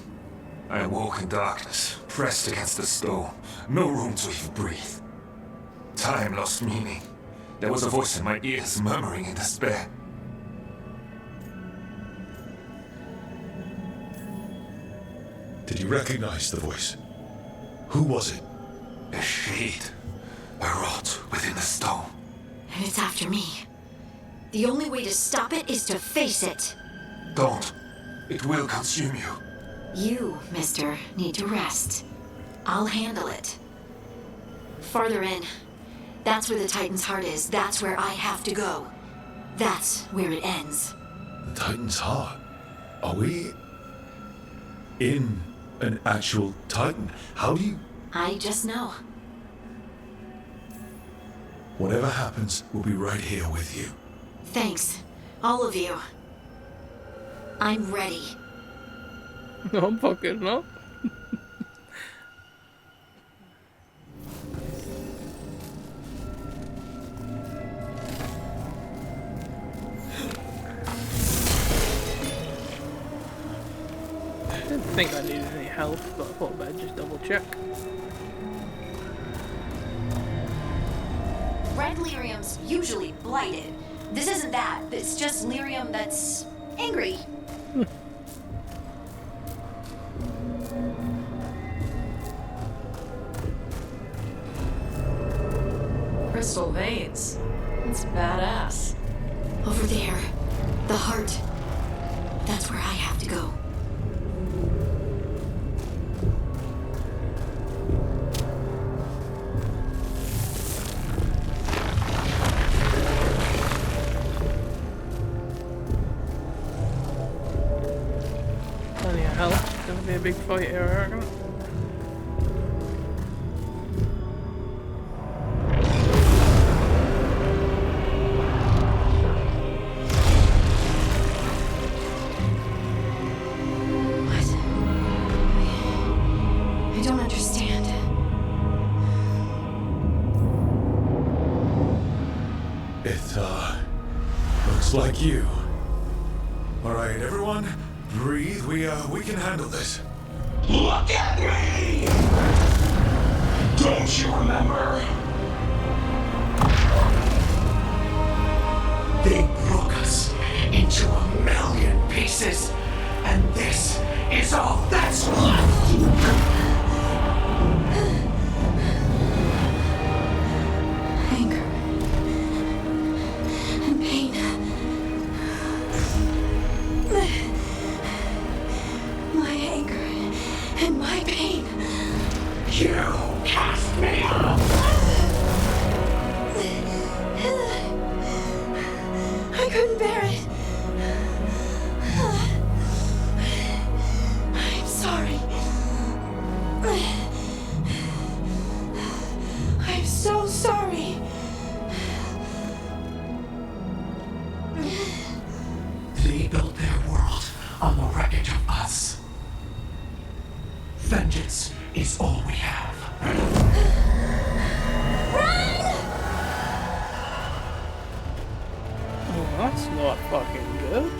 I awoke in darkness, pressed against the stone, no room to even breathe. Time lost meaning. There was a voice in my ears murmuring in despair. Did you recognize the voice? Who was it? A shade, a rot within the stone. And it's after me. The only way to stop it is to face it. Don't. It will consume you. You, mister, need to rest. I'll handle it. Farther in. That's where the Titan's heart is. That's where I have to go. That's where it ends. The Titan's heart? Are we... in an actual Titan? How do you... I just know. Whatever happens, we'll be right here with you. Thanks. All of you. I'm ready. I'm fucking up. I didn't think I needed any help, but I thought I'd just double check. Red lyrium's usually blighted. This isn't that. It's just lyrium that's angry. Crystal veins. It's badass. Over there. The heart. That's where I have to go. Plenty of health. It's gonna be a big fight here, I reckon. Looks like you. All right, everyone, breathe. We can handle this. Look at me! Don't you remember? They broke us into 1,000,000 pieces, and this is all that's left! Anger and pain. My anger and my pain. You cast me up! I couldn't bear it. I'm sorry. I'm so sorry. They built their world on the wreckage of us. Vengeance is all we have. Oh, that's not fucking good.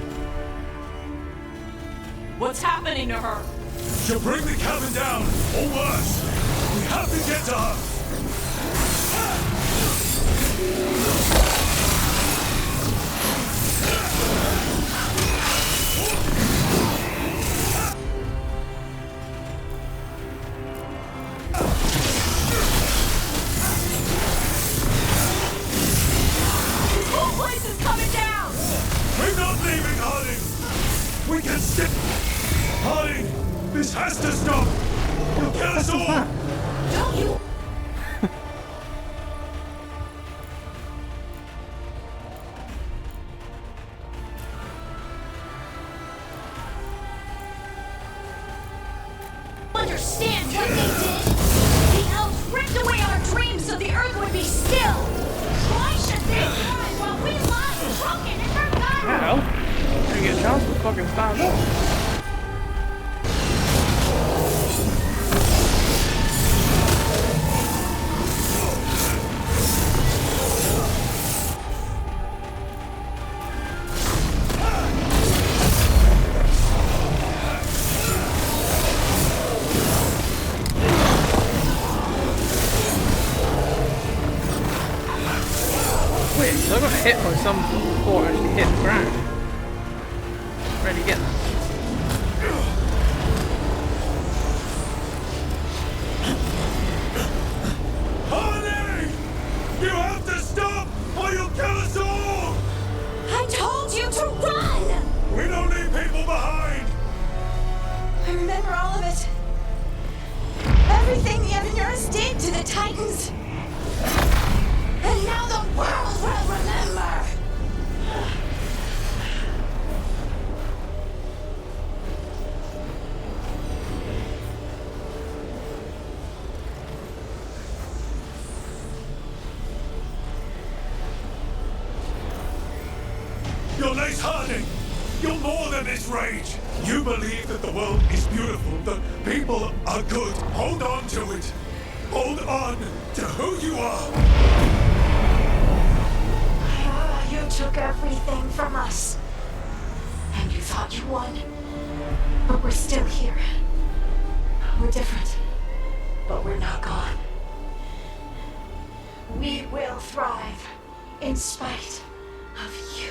What's happening to her? She'll bring the cabin down, or worse. We have to get to her. This whole place is coming down! We're not leaving, Harding. We can stick. Harding, this has to stop. You'll kill us all. Don't you? Understand what they did? The elves ripped away our dreams so the earth would be still. Why should they thrive while we lie broken and forgotten? Hell, didn't get a chance to fucking stand up. Wait, so I got hit by something before I actually hit the ground. Ready to get that. Harding! You have to stop, or you'll kill us all! I told you to run! We don't leave people behind! I remember all of it. Everything the Avenurus did to the Titans. And now the world will remember! You're Lace Harding! You're more than this rage! You believe that the world is beautiful, that people are good. Hold on to it! Hold on to who you are! You took everything from us. And you thought you won. But we're still here. We're different. But we're not gone. We will thrive in spite of you.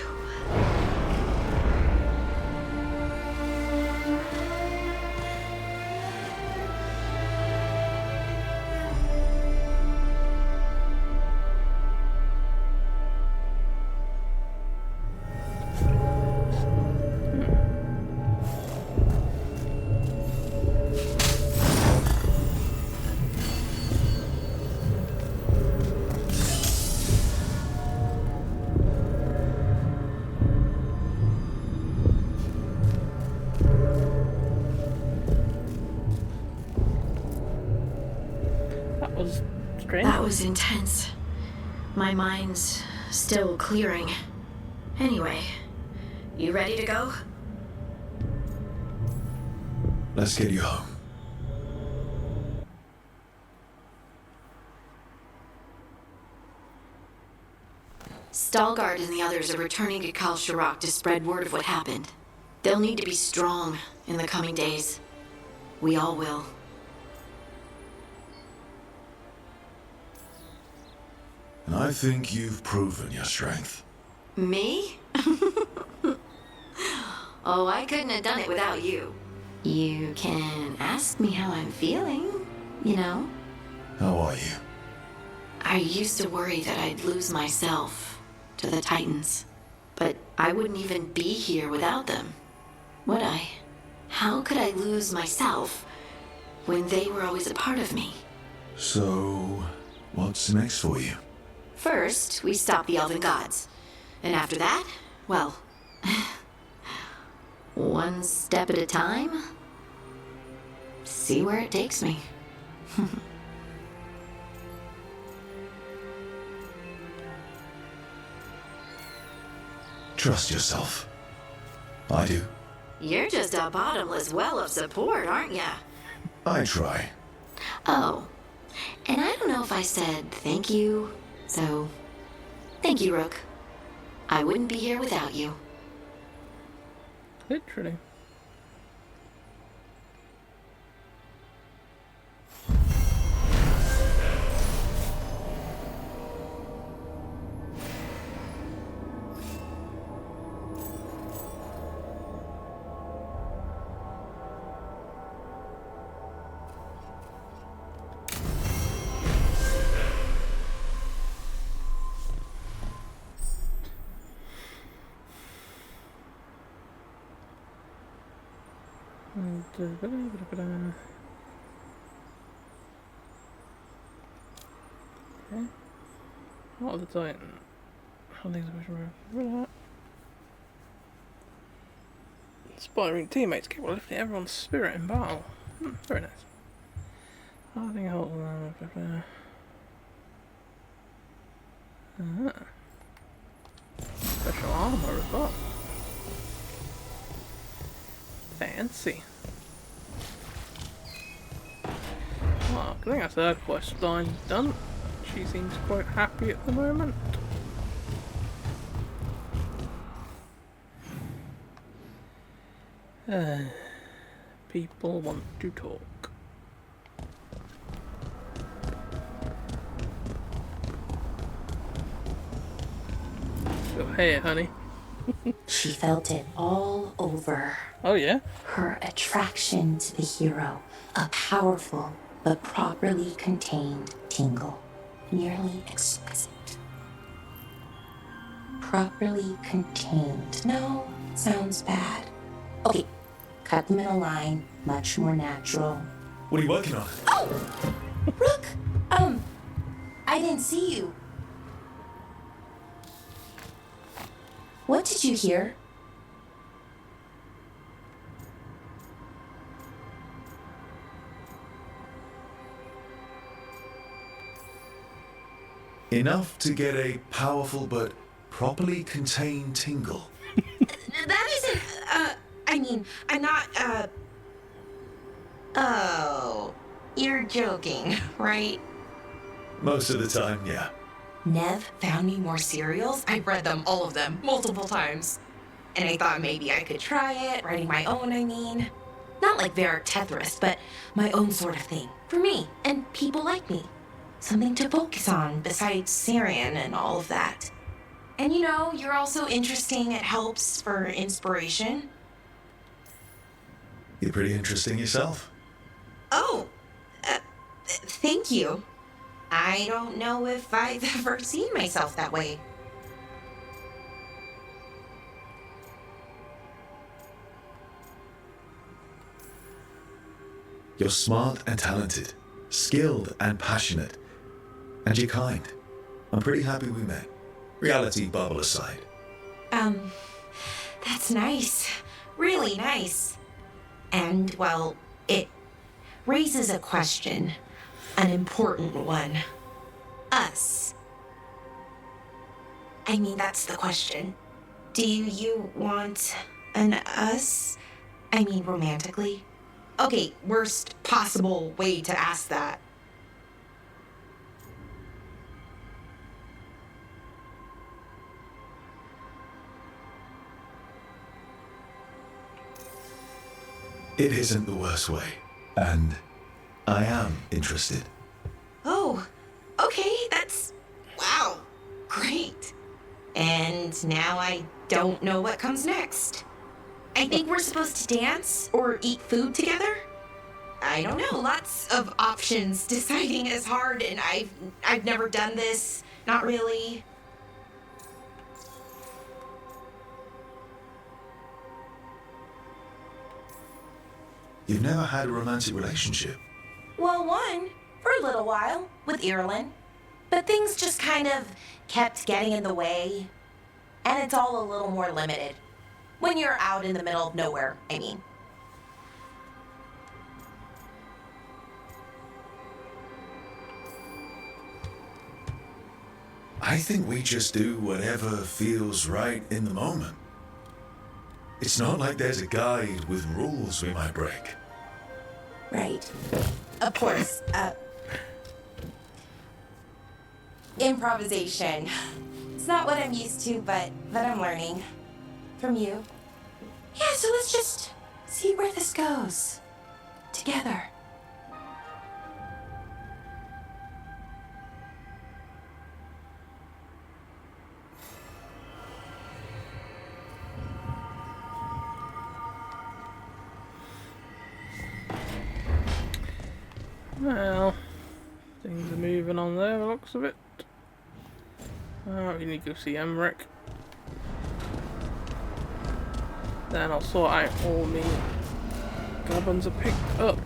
That was intense. My mind's still clearing. Anyway, you ready to go? Let's get you home. Stalguard and the others are returning to Kal Shirak to spread word of what happened. They'll need to be strong in the coming days. We all will. And I think you've proven your strength. Me? Oh, I couldn't have done it without you. You can ask me how I'm feeling, you know? How are you? I used to worry that I'd lose myself to the Titans. But I wouldn't even be here without them, would I? How could I lose myself when they were always a part of me? So, what's next for you? First, we stop the Elven Gods. And after that, well, one step at a time. See where it takes me. Trust yourself. I do. You're just a bottomless well of support, aren't ya? I try. Oh, and I don't know if I said thank you, so thank you, Rook. I wouldn't be here without you. Literally. Okay. What are the Titan? I think that. Inspiring teammates capable of lifting everyone's spirit in battle. Very nice. I think I'll special armor as well. Fancy. Well, I think that's her quest line done. She seems quite happy at the moment. People want to talk. Go here, honey. She felt it all over. Oh yeah? Her attraction to the hero. A powerful but properly contained tingle. Nearly exquisite. Properly contained. No, sounds bad. Okay, cut them in a line. Much more natural. What are you working on? Oh! Rook! I didn't see you. What did you hear? Enough to get a powerful but properly contained tingle. That isn't, I mean, I'm not, Oh, you're joking, right? Most of the time, yeah. Nev found me more cereals. I've read them, all of them, multiple times. And I thought maybe I could try it, writing my own, I mean. Not like Varric Tethrist, but my own sort of thing. For me, and people like me. Something to focus on besides Syrian and all of that. And you know, you're also interesting. It helps for inspiration. You're pretty interesting yourself. Oh, thank you. I don't know if I've ever seen myself that way. You're smart and talented, skilled and passionate, and you're kind. I'm pretty happy we met. Reality bubble aside. That's nice. Really nice. And, well, it raises a question. An important one. Us. I mean, that's the question. Do you want an us? I mean, romantically? Okay, worst possible way to ask that. It isn't the worst way. And I am interested. Oh, okay, that's... wow, great. And now I don't know what comes next. I think we're supposed to dance or eat food together? I don't know, lots of options. Deciding is hard, and I've never done this. Not really. You've never had a romantic relationship? Well, one, for a little while, with Ireland. But things just kind of kept getting in the way. And it's all a little more limited. When you're out in the middle of nowhere, I mean. I think we just do whatever feels right in the moment. It's not like there's a guide with rules we might break. Right. Of course. Improvisation. It's not what I'm used to, but I'm learning. From you. Yeah, so let's just see where this goes. Together. Well, things are moving on there, the looks of it. We need to go see Emmerich. Then I'll sort out all the goblins are picked up.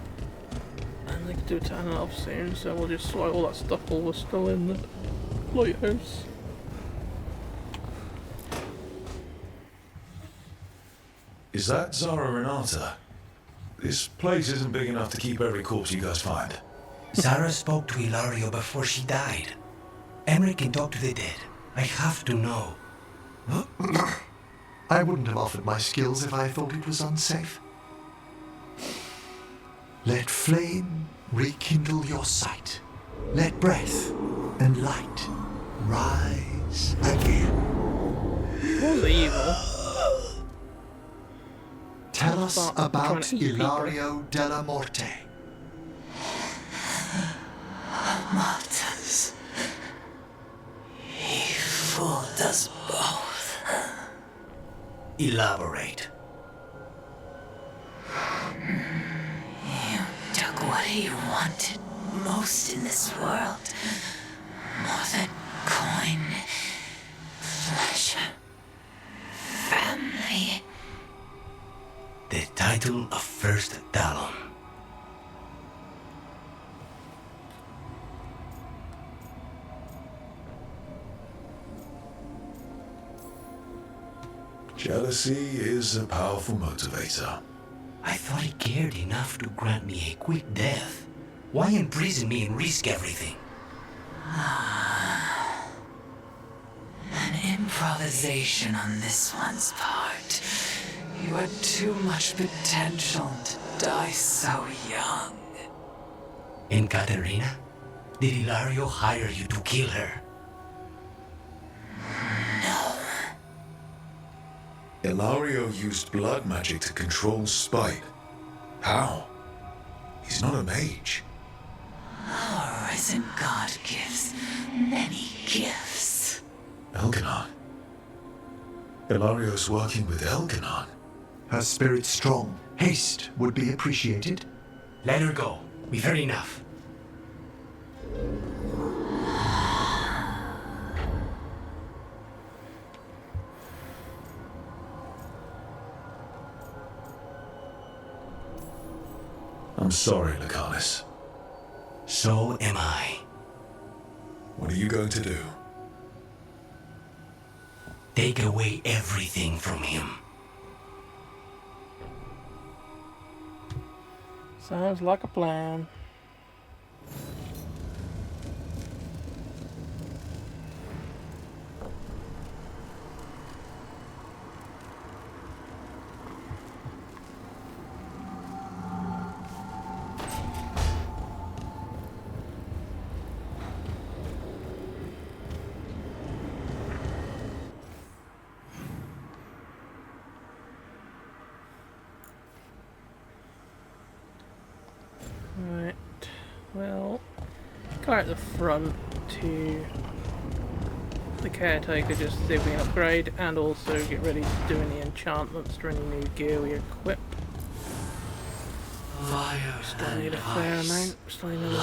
And they can do turning off soon, so we'll just sort out all that stuff while we're still in the lighthouse. Is that Zara Renata? This place isn't big enough to keep every corpse you guys find. Zara spoke to Ilario before she died. Emmerich can talk to the dead. I have to know. I wouldn't have offered my skills if I thought it was unsafe. Let flame rekindle your sight. Let breath and light rise again. Who's evil? Tell us about Ilario della Morte. Martyrs. He fooled us both. Elaborate. You took what he wanted most in this world. More than coin, pleasure, family. The title of First Talon. Jealousy is a powerful motivator. I thought he cared enough to grant me a quick death. Why imprison me and risk everything? An improvisation on this one's part. You had too much potential to die so young. And Katerina? Did Ilario hire you to kill her? Ilario used blood magic to control spite. How? He's not a mage. Our risen god gives many gifts. Elganon. Ilario's working with Elganon. Her spirit strong. Haste would be appreciated. Let her go. We've heard enough. I'm sorry, Lucanus. So am I. What are you going to do? Take away everything from him. Sounds like a plan. Go at the front to the caretaker just to see if we can upgrade, and also get ready to do any enchantments for any new gear we equip. Still need a fair amount, still need another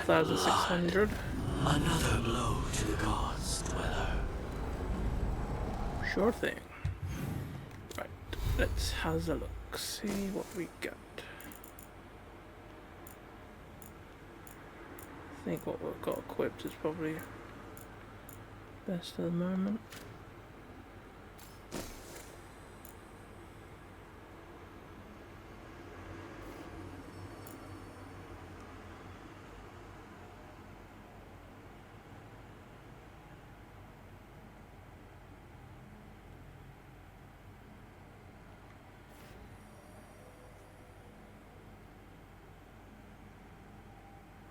1,600. Another blow to the gods, Dweller. Sure thing. Right, let's have a look, see what we got. I think what we've got equipped is probably best at the moment.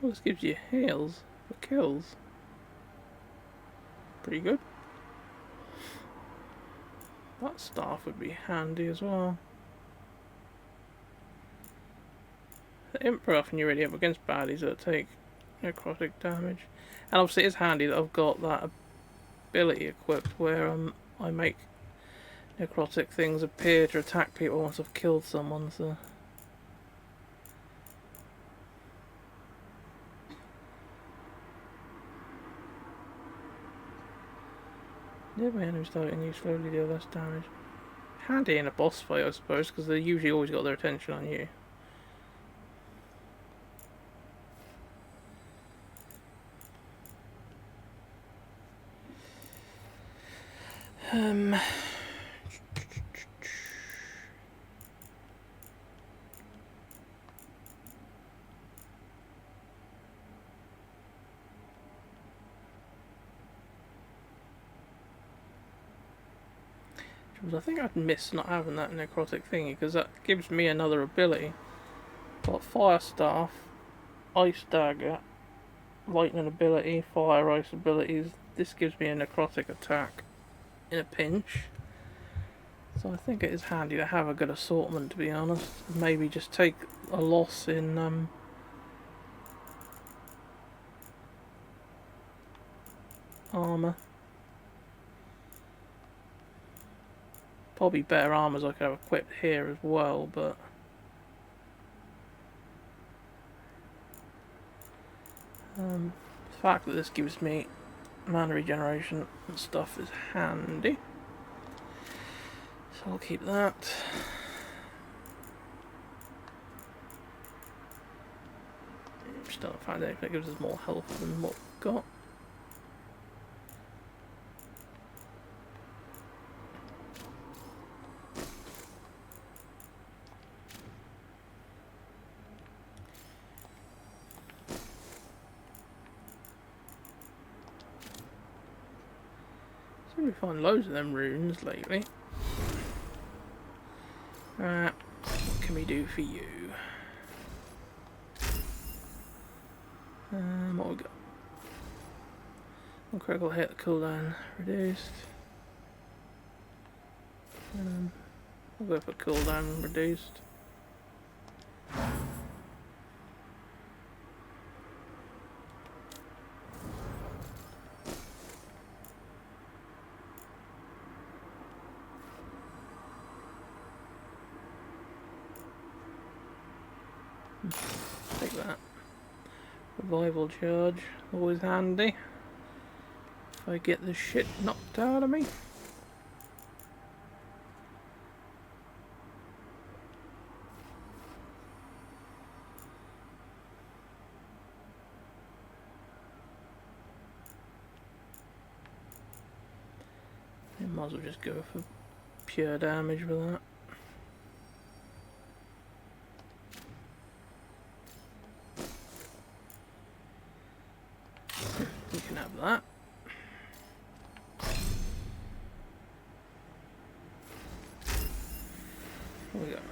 Well, this gives you heals for kills. Pretty good. That staff would be handy as well. The Emperor, often you're really up against baddies that take necrotic damage. And obviously it's handy that I've got that ability equipped where I make necrotic things appear to attack people once I've killed someone, so... Yeah, my enemies targeting you slowly deal less damage. Handy in a boss fight, I suppose, because they usually always got their attention on you. I think I'd miss not having that necrotic thingy, because that gives me another ability. Got Fire Staff, Ice Dagger, Lightning ability, Fire Ice abilities. This gives me a necrotic attack in a pinch. So I think it is handy to have a good assortment, to be honest. Maybe just take a loss in armour. Probably better armors I could have equipped here as well, but the fact that this gives me mana regeneration and stuff is handy, so I'll keep that. Still haven't found anything that gives us more health than what we've got. We find loads of them runes lately. What can we do for you? What we got? One critical hit, cooldown reduced. I'll go for cooldown reduced. Take that. Revival charge, always handy. If I get the shit knocked out of me. I might as well just go for pure damage with that. You can have that. What we got?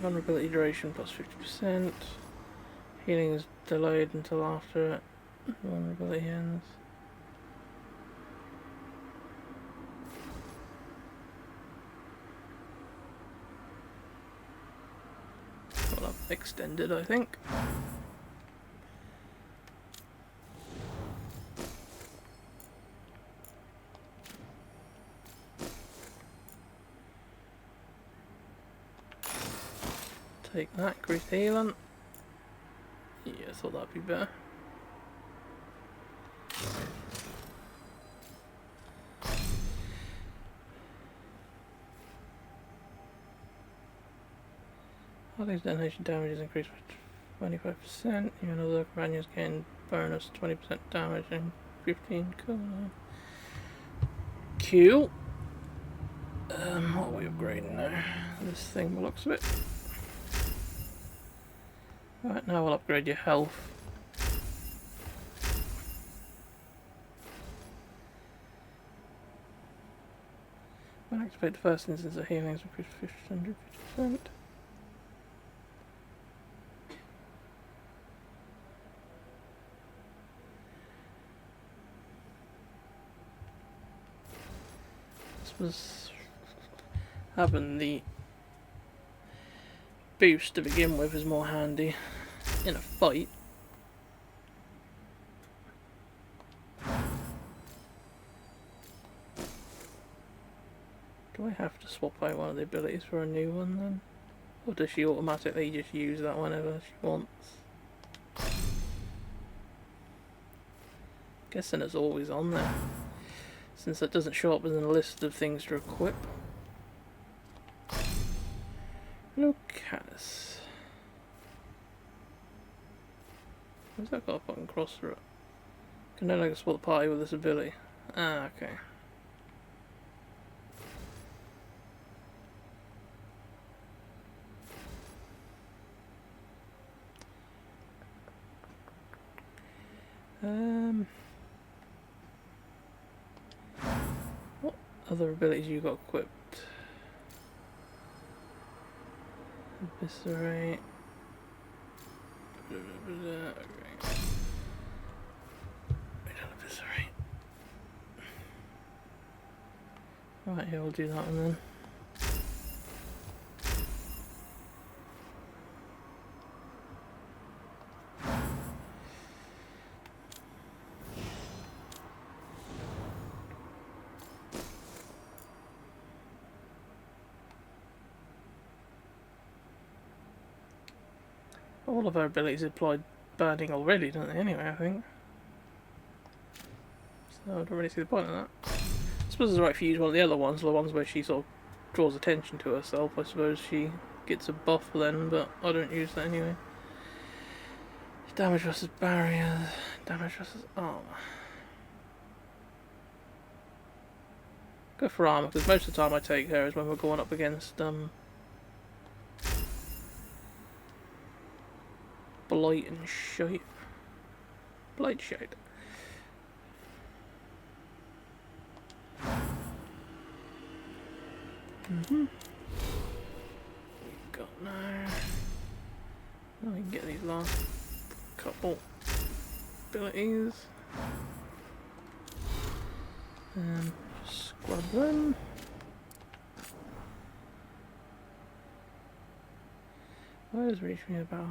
Vulnerability duration plus 50%. Healing is delayed until after vulnerability ends. Well, I've extended, I think. Take that, increased healing. Yeah, I thought that'd be better. All these detonation damage is increased by 25%. Even other companions gain bonus 20% damage and 15 cooldown. Cool. What are we upgrading now? This thing by the looks of it. Right, now we'll upgrade your health. When activate the first instance of healing is increased 50%. This was having the boost to begin with is more handy in a fight. Do I have to swap out one of the abilities for a new one then? Or does she automatically just use that whenever she wants? Guessing it's always on there, since it doesn't show up in the list of things to equip. Lucanus. Where's that got a fucking cross through it? Can no longer support the party with this ability. Ah, okay. What other abilities you got equipped? Eviscerate. Okay. We don't eviscerate. Right, yeah, we'll do that one then. All of our abilities applied burning already, don't they, anyway, I think. So I don't really see the point of that. I suppose it's right if you use one of the other ones, the ones where she sort of draws attention to herself. I suppose she gets a buff then, but I don't use that anyway. Damage versus barriers, damage versus armor. Go for armor, because most of the time I take her is when we're going up against blight and shite. Blight shite. We've got now. Now we can get these last couple abilities. Scrub them. Where is reach me about?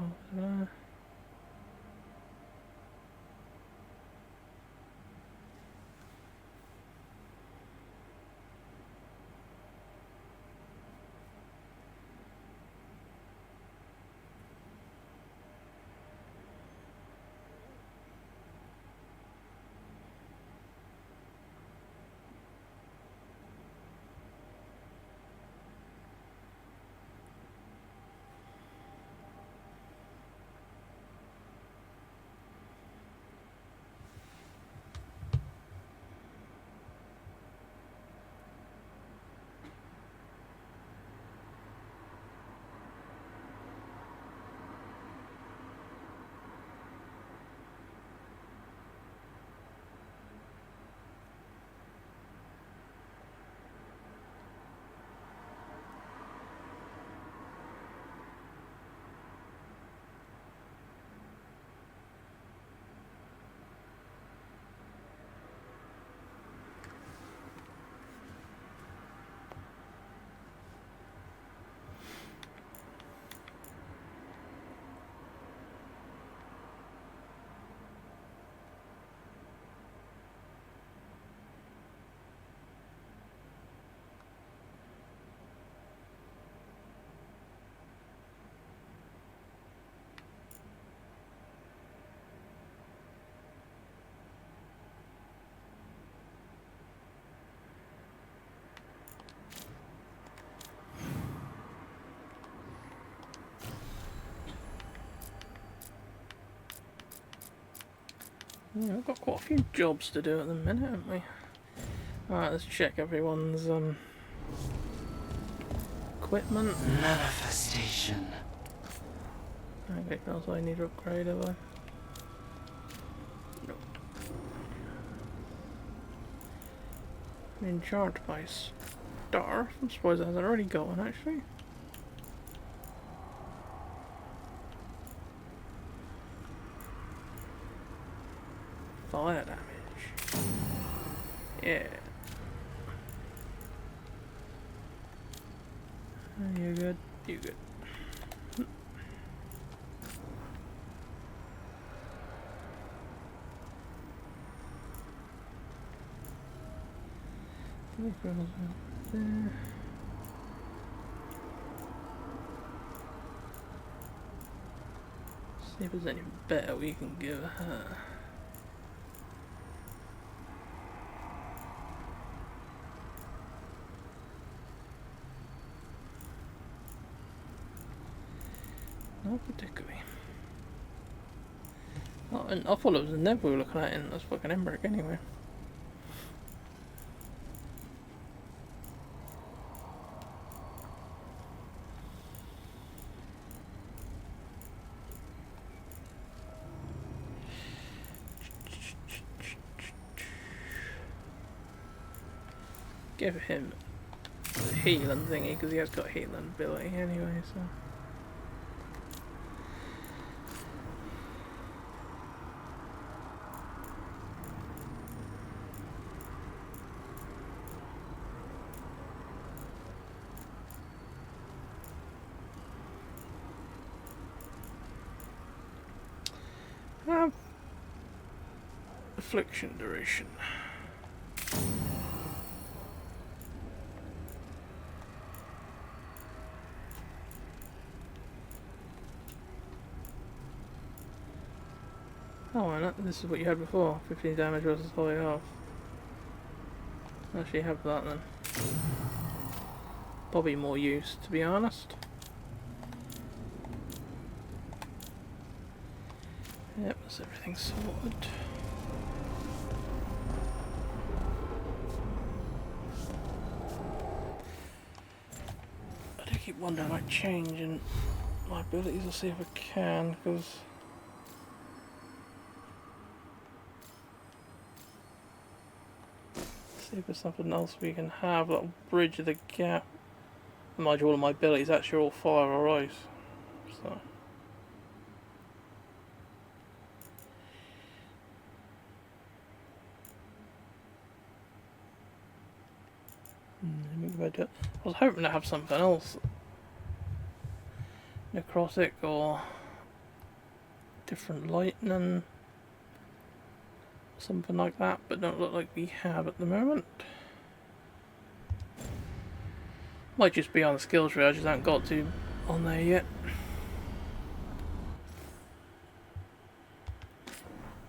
Yeah, we've got quite a few jobs to do at the minute, haven't we? Alright, let's check everyone's equipment. Manifestation. Okay, else I need to upgrade, have I? Nope. In charge by Star. I'm surprised it hasn't already got one, actually. Fire damage. Yeah. You good? You good. There. See if there's any better we can give her. Not particularly. Oh, and I thought it was the Nev we were looking at in this fucking Emmerich anyway. Give him the healing thingy because he has got healing ability anyway, so. Affliction duration. Oh, and this is what you had before. 15 damage versus high health. Actually have that then. Probably more use, to be honest. Yep, that's everything sorted. I do keep wondering about changing my abilities. I'll see if I can, because see if there's something else we can have that'll bridge the gap. Mind you, all of my abilities actually are all fire or ice, so. I was hoping to have something else. Necrotic or different lightning. Something like that, but don't look like we have at the moment. Might just be on the skill tree, I just haven't got to on there yet.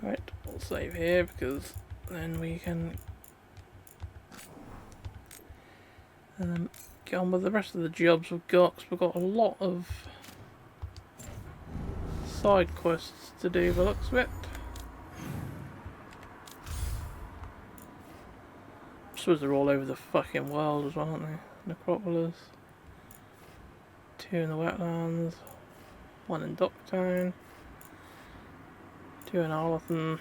Right, we'll save here because then we can get on with the rest of the jobs we've got, because we've got a lot of side quests to do by the looks of it. I suppose they're all over the fucking world as well, aren't they? Necropolis, 2 in the wetlands, 1 in Docktown, 2 in Arlington.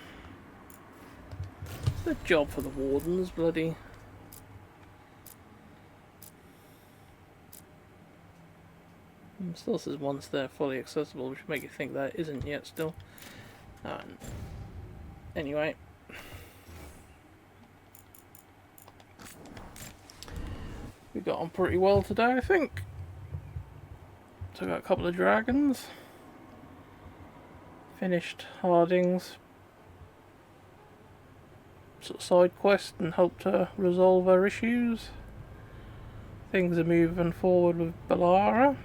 It's the job for the wardens, bloody. Still says once they're fully accessible, which would make you think that isn't yet still. Anyway. We got on pretty well today, I think. Took out a couple of dragons. Finished Harding's sort of side quest and helped her resolve her issues. Things are moving forward with Bellara.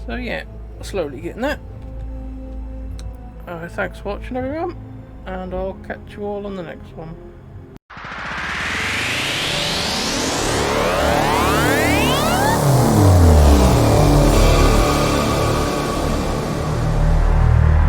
So yeah, slowly getting there. Thanks for watching everyone, and I'll catch you all on the next one.